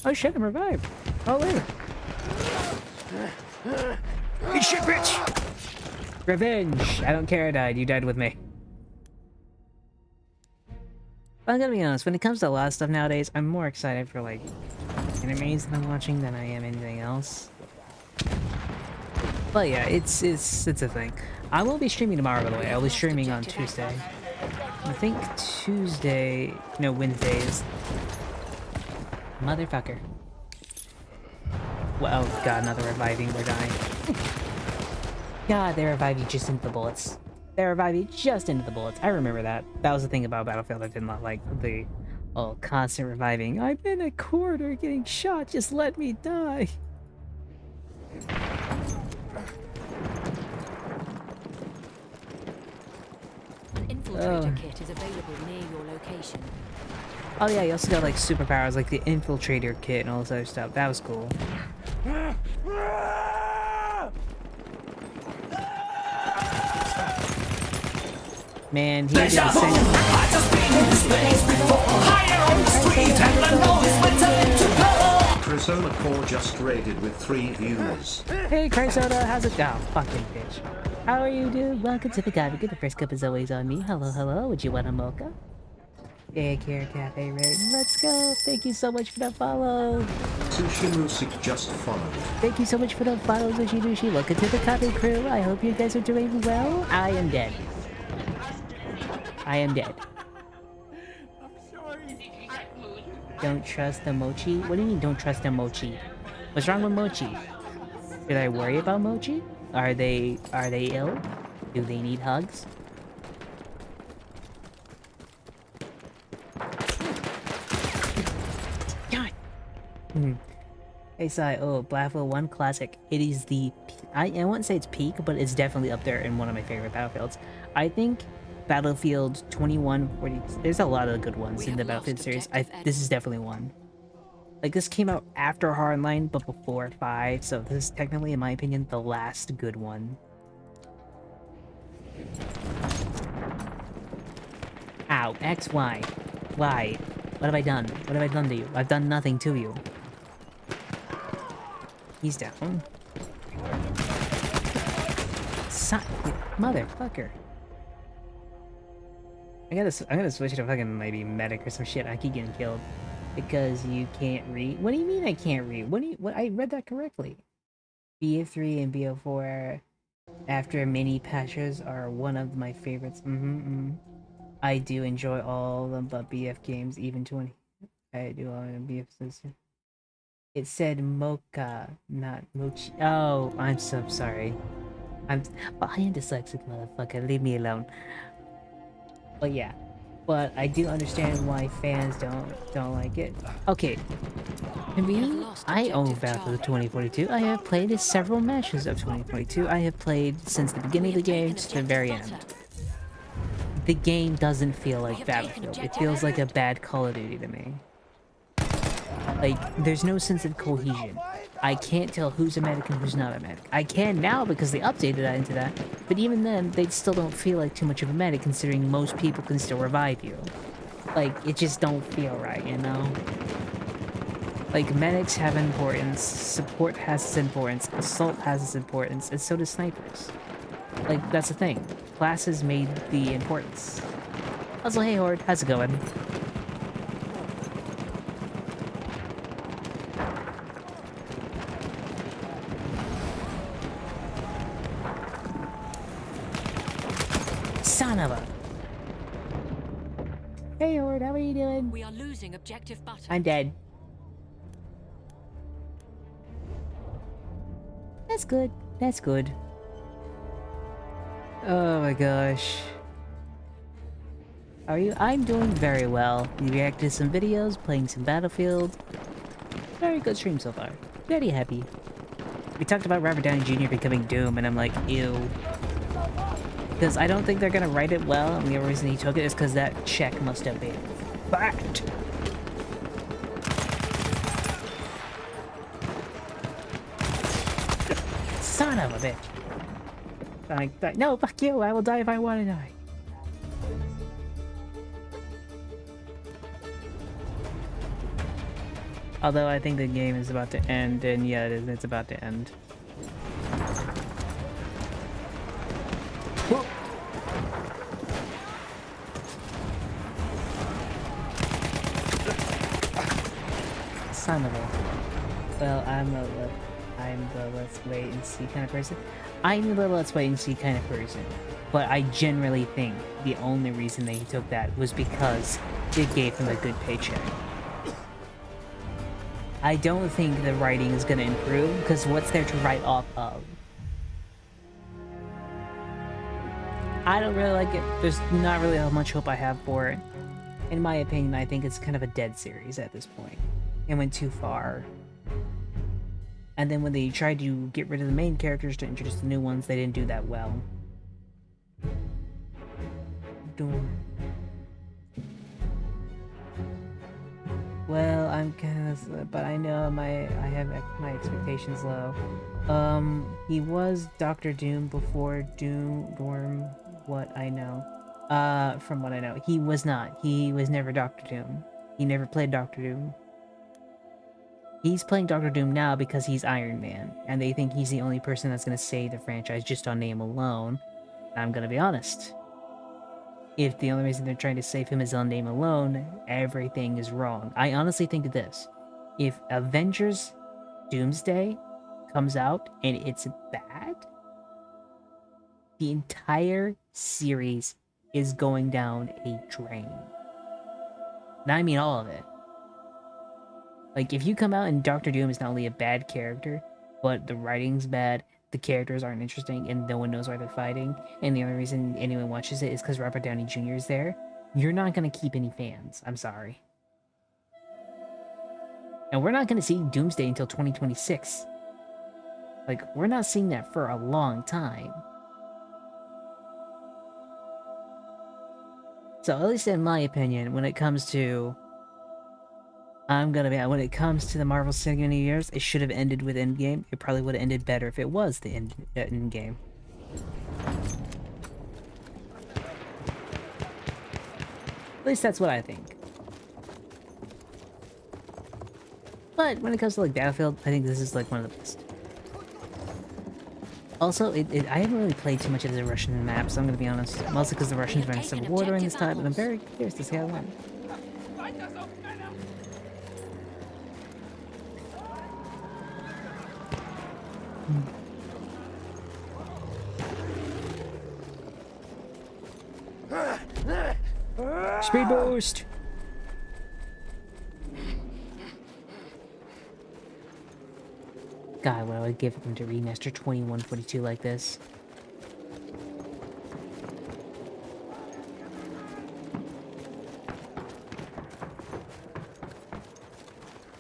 Oh shit, I'm revived! Oh, later! Eat shit, bitch! Revenge! I don't care I died, you died with me. But I'm gonna be honest, when it comes to a lot of stuff nowadays, I'm more excited for, like, animes that I'm watching than I am anything else. But yeah, it's a thing. I won't be streaming tomorrow, by the way. I'll be streaming on Tuesday. I think Tuesday... No, Wednesday is... Motherfucker. Well, oh god, another reviving. We're dying. God, they revive you just into the bullets. They revive you just into the bullets. I remember that. That was the thing about Battlefield I did not like. The constant reviving. I'm in a corner getting shot. Just let me die. Infiltrator kit is available near your location. Oh yeah, you also got like superpowers like the infiltrator kit and all this other stuff. That was cool. Man, he did the same. Chrysoma Core just raided with 3 viewers. Hey Chrysoma, how's it going? Fucking bitch. How are you, dude? Welcome to the Gabi. The first cup is always on me. Hello, hello. Would you want a mocha? Egg here, cafe raid. Let's go. Thank you so much for the follow. Sushi Music just followed. Thank you so much for the follow, Sushi Dushi. Welcome to the Gabi crew. I hope you guys are doing well. I am dead. I am dead. Don't trust the mochi? What do you mean don't trust the mochi? What's wrong with mochi? Should I worry about mochi? Are they ill? Do they need hugs? God. Hey Sai, Battlefield 1 classic. It is the I wouldn't say it's peak, but it's definitely up there in one of my favorite Battlefields. I think Battlefield 2140. There's a lot of good ones in the Battlefield series. This is definitely one. Like, this came out after Hardline, but before 5, so this is technically, in my opinion, the last good one. Ow, X, Y. Why? What have I done? What have I done to you? I've done nothing to you. He's down. Motherfucker. I'm gonna switch to fucking maybe medic or some shit. I keep getting killed. Because you can't read. What do you mean I can't read? What I read that correctly. BF3 and BF4 after mini patches are one of my favorites. I do enjoy all of them but BF games, even 20. I do all of BF system. It said mocha, not mochi. Oh, I'm so sorry. I am dyslexic, motherfucker. Leave me alone. But yeah. but I do understand why fans don't like it. Okay, to me, I own Battlefield 2042. I have played several matches of 2042. I have played since the beginning of the game to the very end. The game doesn't feel like Battlefield. It feels like a bad Call of Duty to me. Like, there's no sense of cohesion. I can't tell who's a medic and who's not a medic. I can now because they updated that into that, but even then, they still don't feel like too much of a medic considering most people can still revive you. Like, it just don't feel right, you know? Like, medics have importance, support has its importance, assault has its importance, and so does snipers. Like, that's the thing. Classes made the importance. Also, hey Horde, how's it going? Son of a... Hey Horde, how are you doing? We are losing objective button. I'm dead. That's good. That's good. Oh my gosh. How are you? I'm doing very well. We reacted to some videos, playing some Battlefield. Very good stream so far. Very happy. We talked about Robert Downey Jr. becoming Doom, and I'm like, ew. Because I don't think they're gonna write it well, and the only reason he took it is because that check must have been fact. Son of a bitch. Like, no, fuck you, I will die if I want to die. Although I think the game is about to end, and yeah, it's about to end. Whoa. Son of a... Well, I'm the let's wait and see kind of person. I'm the let's wait and see kind of person. But I generally think the only reason that he took that was because it gave him a good paycheck. I don't think the writing is going to improve, because what's there to write off of? I don't really like it. There's not really how much hope I have for it. In my opinion, I think it's kind of a dead series at this point. It went too far. And then when they tried to get rid of the main characters to introduce the new ones, they didn't do that well. Well, I'm kind of, but I know I have my expectations low. He was Dr. Doom before Dorm, what I know. From what I know. He was not. He was never Dr. Doom. He never played Dr. Doom. He's playing Dr. Doom now because he's Iron Man, and they think he's the only person that's going to save the franchise just on name alone. I'm going to be honest. If the only reason they're trying to save him is on name alone, everything is wrong. I honestly think this. If Avengers Doomsday comes out and it's bad, the entire series is going down a drain. And I mean all of it. Like, if you come out and Dr. Doom is not only a bad character, but the writing's bad, the characters aren't interesting, and no one knows why they're fighting, and the only reason anyone watches it is because Robert Downey Jr. is there, you're not going to keep any fans. I'm sorry. And we're not going to see Doomsday until 2026. Like, we're not seeing that for a long time. So, at least in my opinion, when it comes to... when it comes to the Marvel Cinematic Universe, it should have ended with Endgame. It probably would have ended better if it was the Endgame. At least that's what I think. But when it comes to like Battlefield, I think this is like one of the best. Also, I haven't really played too much of the Russian maps, I'm gonna be honest. Mostly because the Russians were in Civil War during this time, and I'm very curious to see how it went. Speed boost! God, what I would give them to remaster 2142 like this.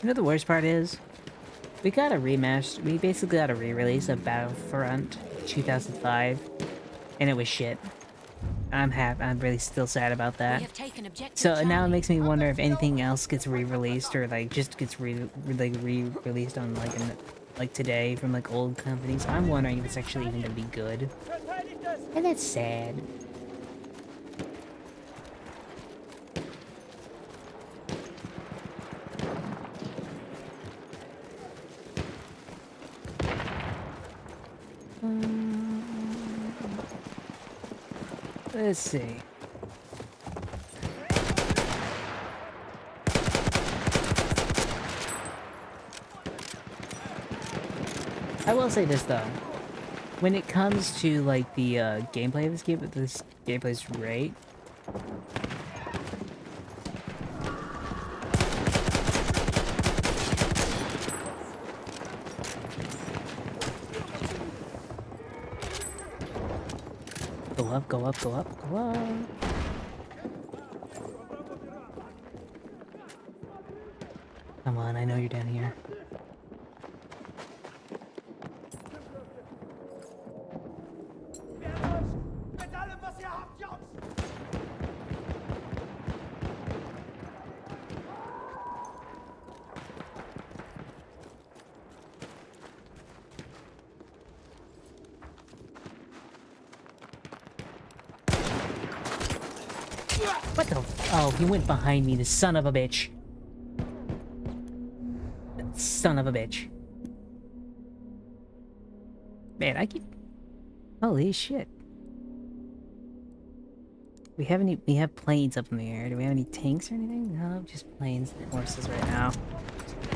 You know the worst part is? We got a remaster. We basically got a re-release of Battlefront 2005, and it was shit. I'm really still sad about that. So now it makes me wonder if anything else gets re-released or like just gets re-released on like today from like old companies. I'm wondering if it's actually even gonna be good. And that's sad. Let's see. I will say this though. When it comes to like the gameplay of this gameplay is great. Go up, go up, go up, go up. Come on, I know you're down here. What the? Oh, he went behind me, the son of a bitch. Son of a bitch. Man, I keep... Holy shit. We have planes up in the air. Do we have any tanks or anything? No, just planes and horses right now.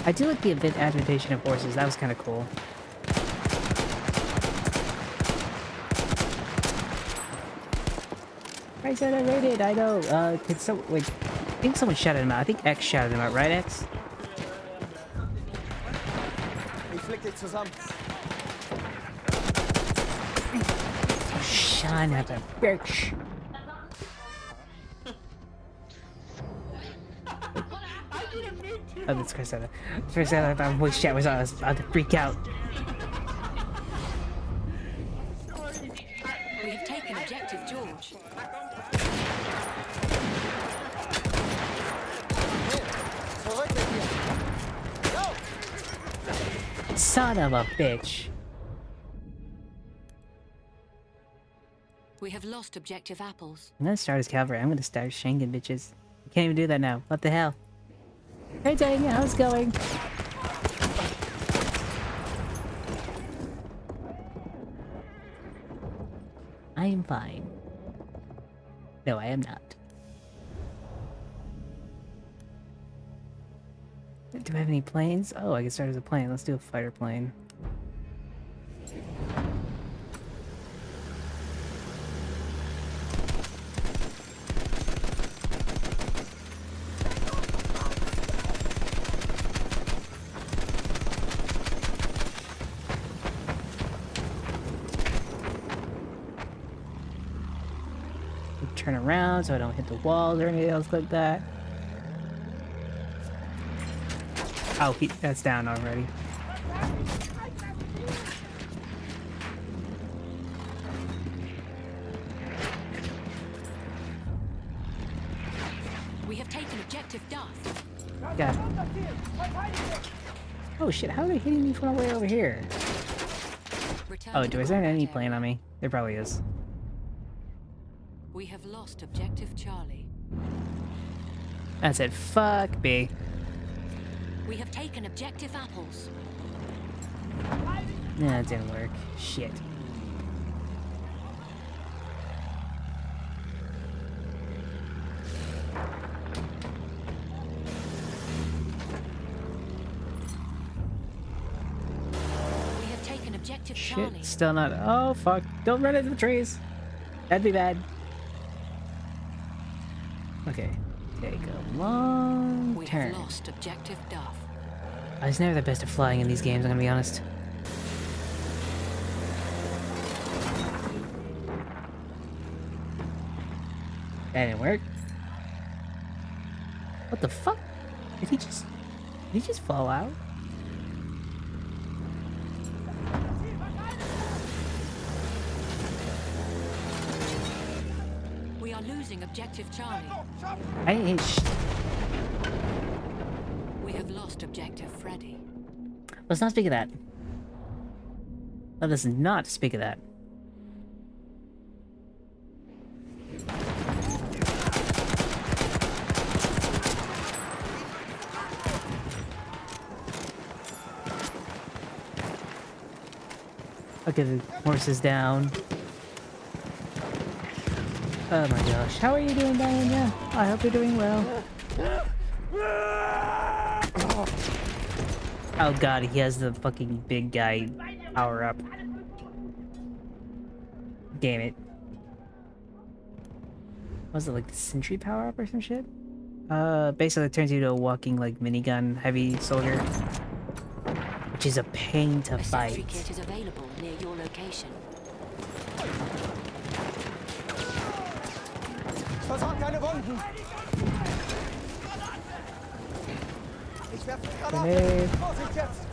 I do like the adaptation of horses. That was kind of cool. I said I rated, I know. Wait, I think someone shouted him out. I think X shouted him out, right, X? Son of a bitch. Oh, that's Chris. First, I thought voice chat was on. I was about to freak out. We have taken objective George. Son of a bitch. We have lost objective apples. I'm gonna start as cavalry. I'm gonna start shanking bitches. I can't even do that now. What the hell? Hey, Daniel, how's it going? I am fine. No, I am not. Do I have any planes? Oh, I can start as a plane. Let's do a fighter plane. Turn around so I don't hit the walls or anything else like that. Oh, that's down already. We have taken objective Duff. Yeah. Oh shit, how are they hitting me from all the way over here? Oh, is there any plane on me? There probably is. We have lost objective Charlie. That's it. Fuck me. We have taken objective apples. Nah, that didn't work. Shit. We have taken objective Shit, Charlie. still not. Oh fuck! Don't run into the trees. That'd be bad. Okay, take a long We turn. have lost objective Duff. I was never the best at flying in these games. I'm gonna be honest. That didn't work. What the fuck? Did he just... Did he just fall out? We are losing objective Charlie. I ain't We have lost objective Freddy. Let's not speak of that. Let us not speak of that. Okay, the horse is down. Oh my gosh. How are you doing, Diana? I hope you're doing well. Oh god, he has the fucking big guy power up. Damn it. Was it like the sentry power up or some shit? Basically it turns you to a walking like minigun heavy soldier. Which is a pain to fight. Sentry kit is available near your location. Versorgt keine Wunden! Ich werfe die Granate! Vorsicht jetzt!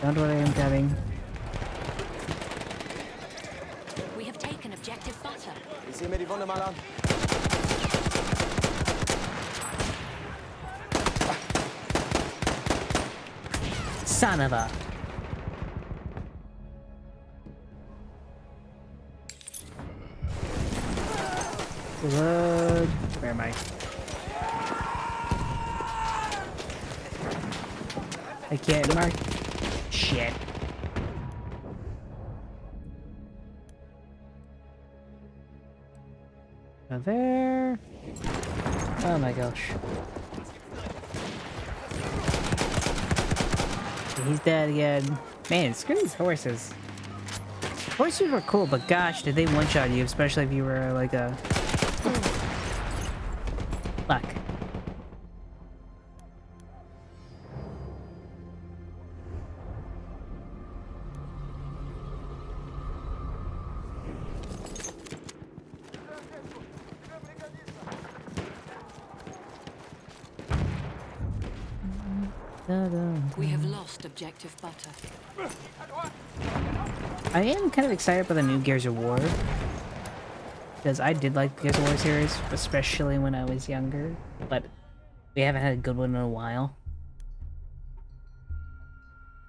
Don't worry, I'm coming. We have taken objective butter. Ich sehe mir die Wunde mal an. Son of a... Reload. Where am I? I can't mark. Shit. Now there. Oh my gosh. He's dead again. Man, screw these horses. Horses were cool, but gosh, did they one-shot you, especially if you were like a... Fuck. We have lost objective butter. I am kind of excited for the new Gears of War. Because I did like the Gears of War series, especially when I was younger. But we haven't had a good one in a while.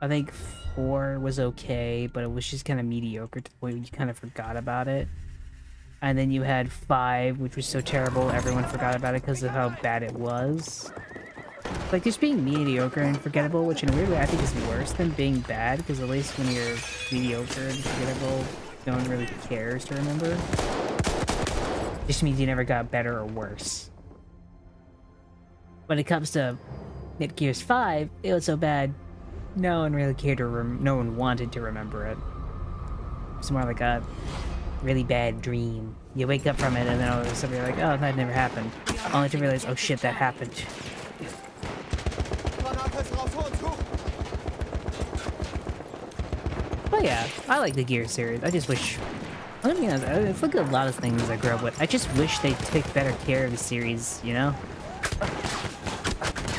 I think 4 was okay, but it was just kind of mediocre to the point where you kind of forgot about it. And then you had 5, which was so terrible everyone forgot about it because of how bad it was. Like, just being mediocre and forgettable, which in a weird way I think is worse than being bad, because at least when you're mediocre and forgettable, no one really cares to remember. It just means you never got better or worse. When it comes to Gears 5, it was so bad, no one really cared or no one wanted to remember it. It's more like a really bad dream. You wake up from it and then all of a sudden you're like, oh, that never happened. Only to realize, oh shit, that happened. But yeah, I like the Gears series. I just wish... I mean, it's like a lot of things I grew up with. I just wish they took better care of the series, you know?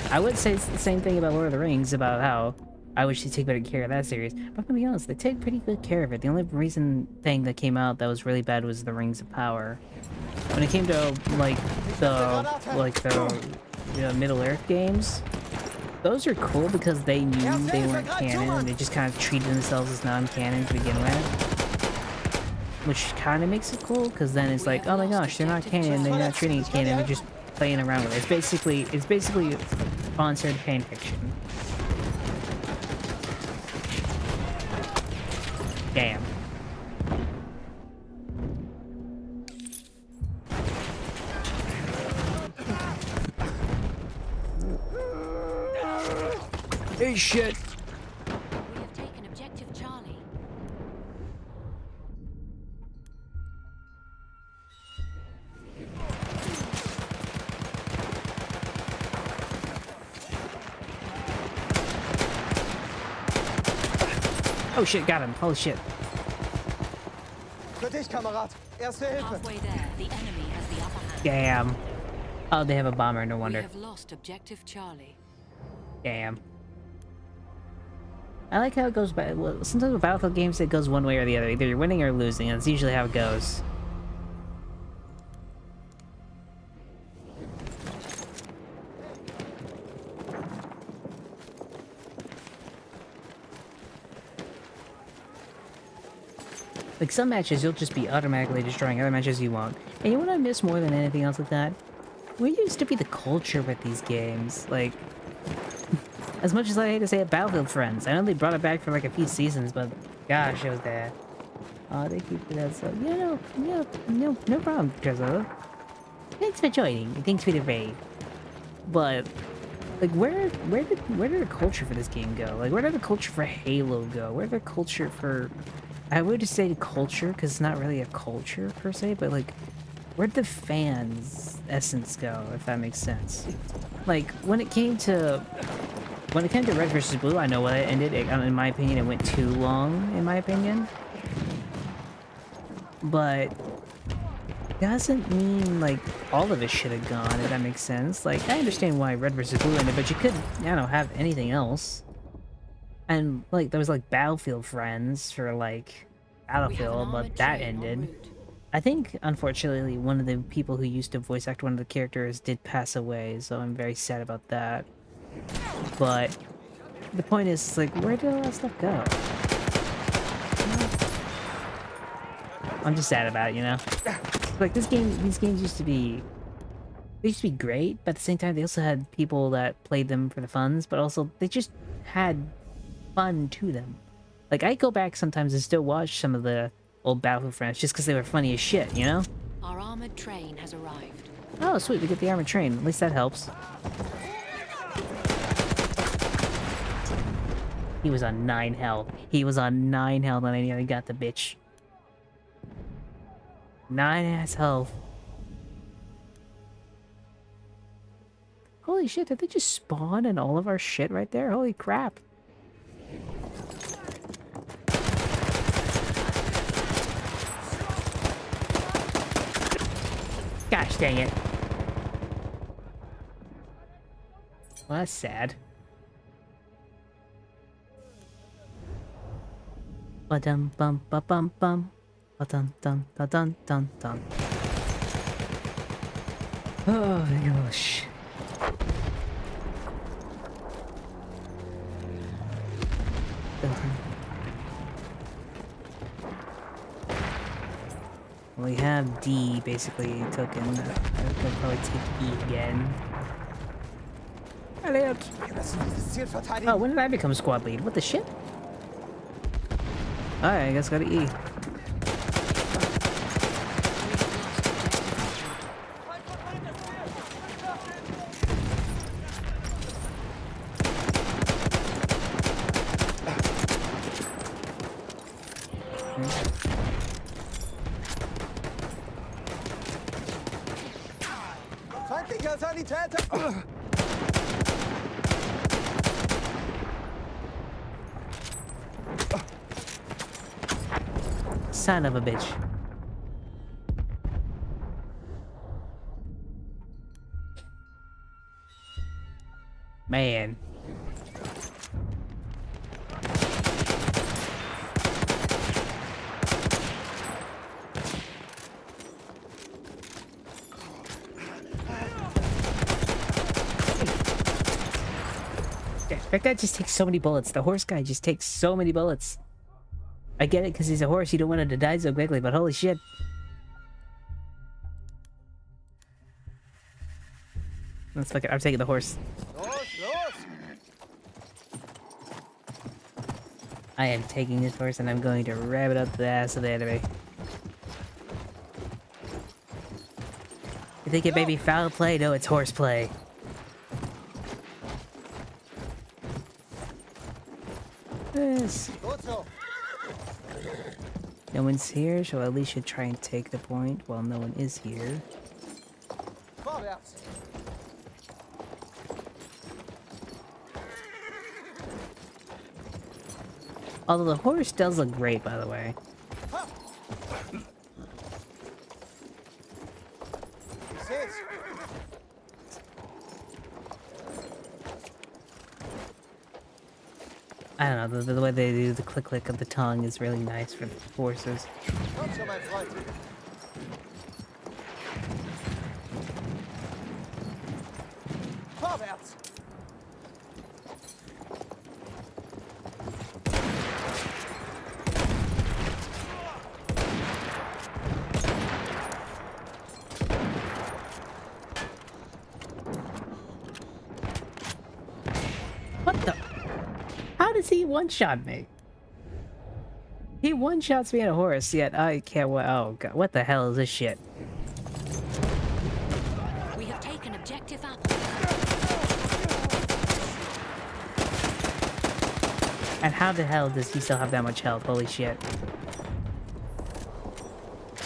I would say the same thing about Lord of the Rings, about how I wish they take better care of that series. But I'm gonna be honest, they take pretty good care of it. The only thing that came out that was really bad was the Rings of Power. When it came to, like, the Middle Earth games, those are cool because they knew they weren't canon, and they just kind of treated themselves as non-canon to begin with. Which kind of makes it cool, because then it's like, oh my gosh, they're not canon, they're not treating it canon, they're just playing around with it. It's basically sponsored fanfiction. Damn. Hey, shit. We have taken objective Charlie. Oh shit, got him. Holy shit. Für dich, Kamerad. Erste Hilfe. Halfway there, the enemy has the upper hand. Damn. Oh, they have a bomber, no We wonder. have lost objective Charlie. Damn. I like how it goes by. Well, sometimes with Battlefield games, it goes one way or the other. Either you're winning or losing, and that's usually how it goes. Like, some matches you'll just be automatically destroying, other matches you won't. And you know what I miss more than anything else with that? We used to be the culture with these games. Like, as much as I hate to say it, Battlefield Friends. I know they brought it back for like a few seasons, but gosh, it was bad. Oh, they keep it as no problem, Trezor. Thanks for joining. Thanks for the raid. But like, where did the culture for this game go? Like, where did the culture for Halo go? Where did the culture for... I would just say culture, because it's not really a culture, per se, but, like, where'd the fans' essence go, if that makes sense? Like, when it came to Red vs. Blue, I know what it ended. In my opinion, it went too long, in my opinion. But doesn't mean, like, all of it should have gone, if that makes sense. Like, I understand why Red vs. Blue ended, but you couldn't, I don't know, have anything else. And, like, there was, like, Battlefield Friends for, like, Battlefield, but that ended. I think, unfortunately, one of the people who used to voice act one of the characters did pass away, so I'm very sad about that. But the point is, like, where did all that stuff go? I'm just sad about it, you know? Like, these games used to be... They used to be great, but at the same time, they also had people that played them for the funs, but also, they just had fun to them. Like, I go back sometimes and still watch some of the old Battlefield Friends just because they were funny as shit, you know? Our armored train has arrived. Oh, sweet, we get the armored train. At least that helps. He was on 9 health. He was on 9 health and I nearly got the bitch. 9 ass health. Holy shit, did they just spawn in all of our shit right there? Holy crap. Gosh dang it. Well, that's sad. Ba-dum bum ba bum bum. Ba-dum dum da dun dun dun. Oh my gosh. Dun, dun. We have D basically token. I could probably take E again. Elliot! Oh, when did I become squad lead? What the shit? Alright, I guess I gotta E. Son of a bitch. Man. That guy just takes so many bullets. The horse guy just takes so many bullets. I get it because he's a horse. You don't want him to die so quickly, but holy shit. Let's fuck it. I'm taking the horse. I am taking this horse and I'm going to ram it up the ass of the enemy. You think it may be foul play? No, it's horse play. Yes. No one's here, so at least should try and take the point while no one is here. Although the horse does look great, by the way. I don't know, the way they do the click of the tongue is really nice for the forces. Komm schon, mein Freund. Vorwärts! What the? How does he one-shot me? He one-shots me at a horse, yet I can't. Oh god, what the hell is this shit? We have taken objective apple. And how the hell does he still have that much health? Holy shit!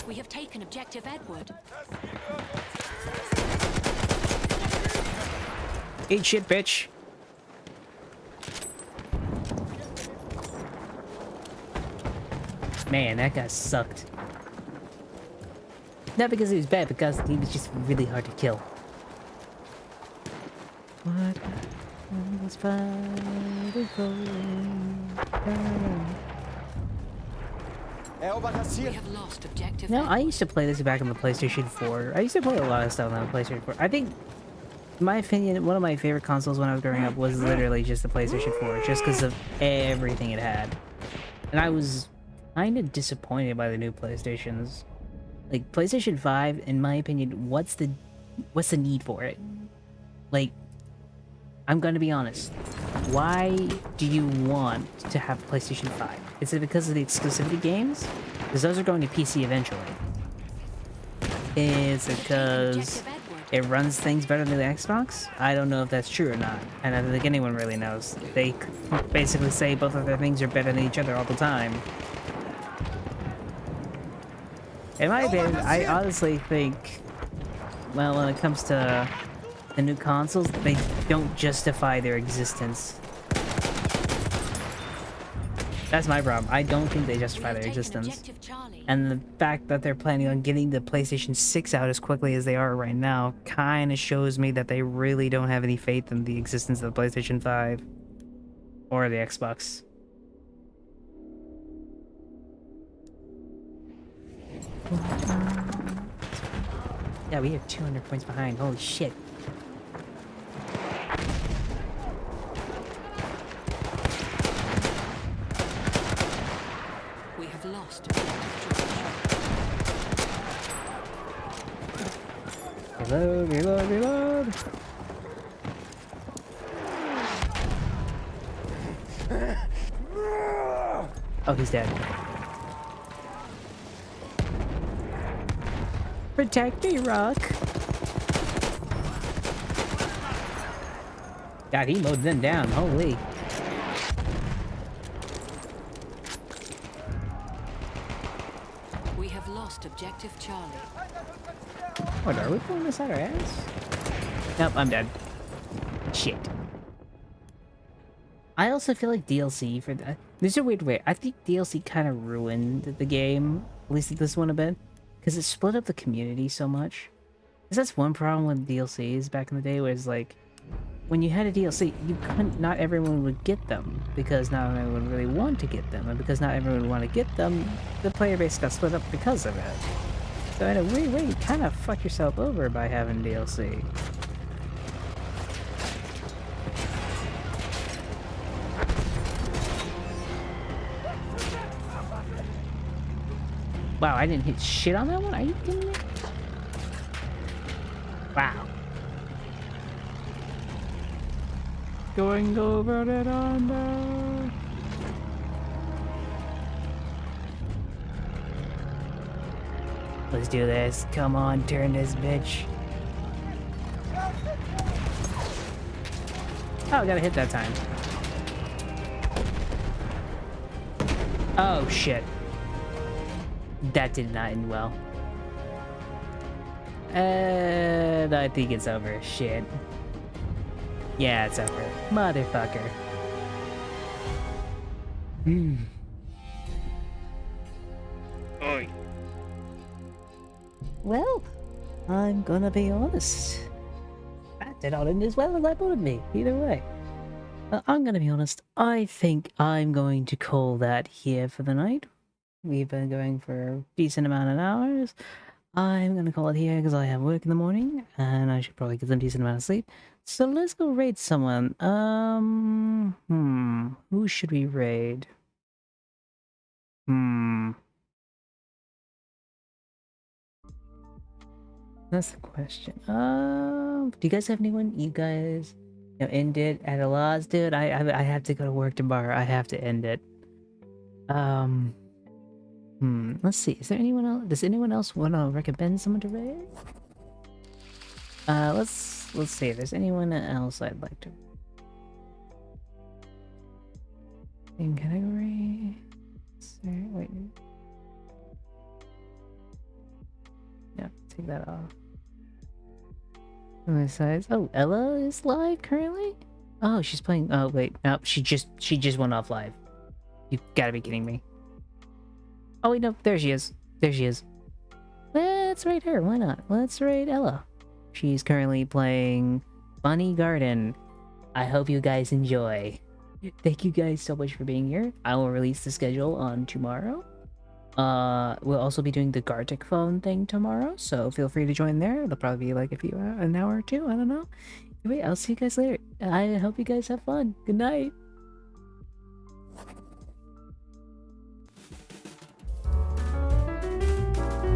We have taken objective Edward. Eat shit, bitch! Man, that guy sucked. Not because he was bad, because he was just really hard to kill. What was fighting for? Erobert das We Ziel. have lost objective No, I Edward. used to play this back on the PlayStation 4. I used to play a lot of stuff on the PlayStation 4. I think, in my opinion, one of my favorite consoles when I was growing up was literally just the PlayStation 4, just because of everything it had. And I was kind of disappointed by the new PlayStations. Like, PlayStation 5, in my opinion, what's the need for it? Like, I'm gonna be honest. Why do you want to have PlayStation 5? Is it because of the exclusivity games? Because those are going to PC eventually. Is it because it runs things better than the Xbox? I don't know if that's true or not. And I don't think anyone really knows. They basically say both of their things are better than each other all the time. In my opinion, I honestly think, well, when it comes to the new consoles, they don't justify their existence. That's my problem. I don't think they justify their existence. And the fact that they're planning on getting the PlayStation 6 out as quickly as they are right now kind of shows me that they really don't have any faith in the existence of the PlayStation 5 or the Xbox. Yeah, we are 200 points behind. Holy shit. We have lost. Reload, reload, reload. Oh, he's dead. Protect me, Rock. God, he mowed them down. Holy. We have lost objective Charlie. What, are we pulling this out our ass? Nope, I'm dead. Shit. I also feel like DLC for that. There's a weird way. I think DLC kind of ruined the game, at least this one a bit, because it split up the community so much. Because that's one problem with DLCs back in the day, was like, when you had a DLC, you couldn't, not everyone would get them, because not everyone would really want to get them, and because not everyone would want to get them, the player base got split up because of it. So in a weird way, you kind of fuck yourself over by having DLC. Wow, I didn't hit shit on that one? Are you kidding me? Wow. Going over it under. Let's do this. Come on, turn this bitch. Oh, I got a hit that time. Oh, shit. That did not end well. And I think it's over. Shit. Yeah, it's over. Motherfucker. Hmm. Oi. Well, I'm gonna be honest. That did not end as well as I thought it'd be. Either way. I'm gonna be honest. I think I'm going to call that here for the night. We've been going for a decent amount of hours. I'm gonna call it here because I have work in the morning and I should probably get some decent amount of sleep. So let's go raid someone. Who should we raid? That's the question. Do you guys have anyone? You guys, end it at a loss, dude. I have to go to work tomorrow. I have to end it. Let's see. Is there anyone else? Does anyone else want to recommend someone to raid? Let's see if there's anyone else I'd like to. In category. Wait. Yeah, take that off. Besides, oh, Ella is live currently. Oh, she's playing. Oh wait, no, she just went off live. You gotta be kidding me. Oh wait, no, there she is. There she is. Let's raid her. Why not? Let's raid Ella. She's currently playing Bunny Garden. I hope you guys enjoy. Thank you guys so much for being here. I will release the schedule on tomorrow. We'll also be doing the Gartic phone thing tomorrow, so feel free to join there. It'll probably be like an hour or two. I don't know. Anyway, I'll see you guys later. I hope you guys have fun. Good night.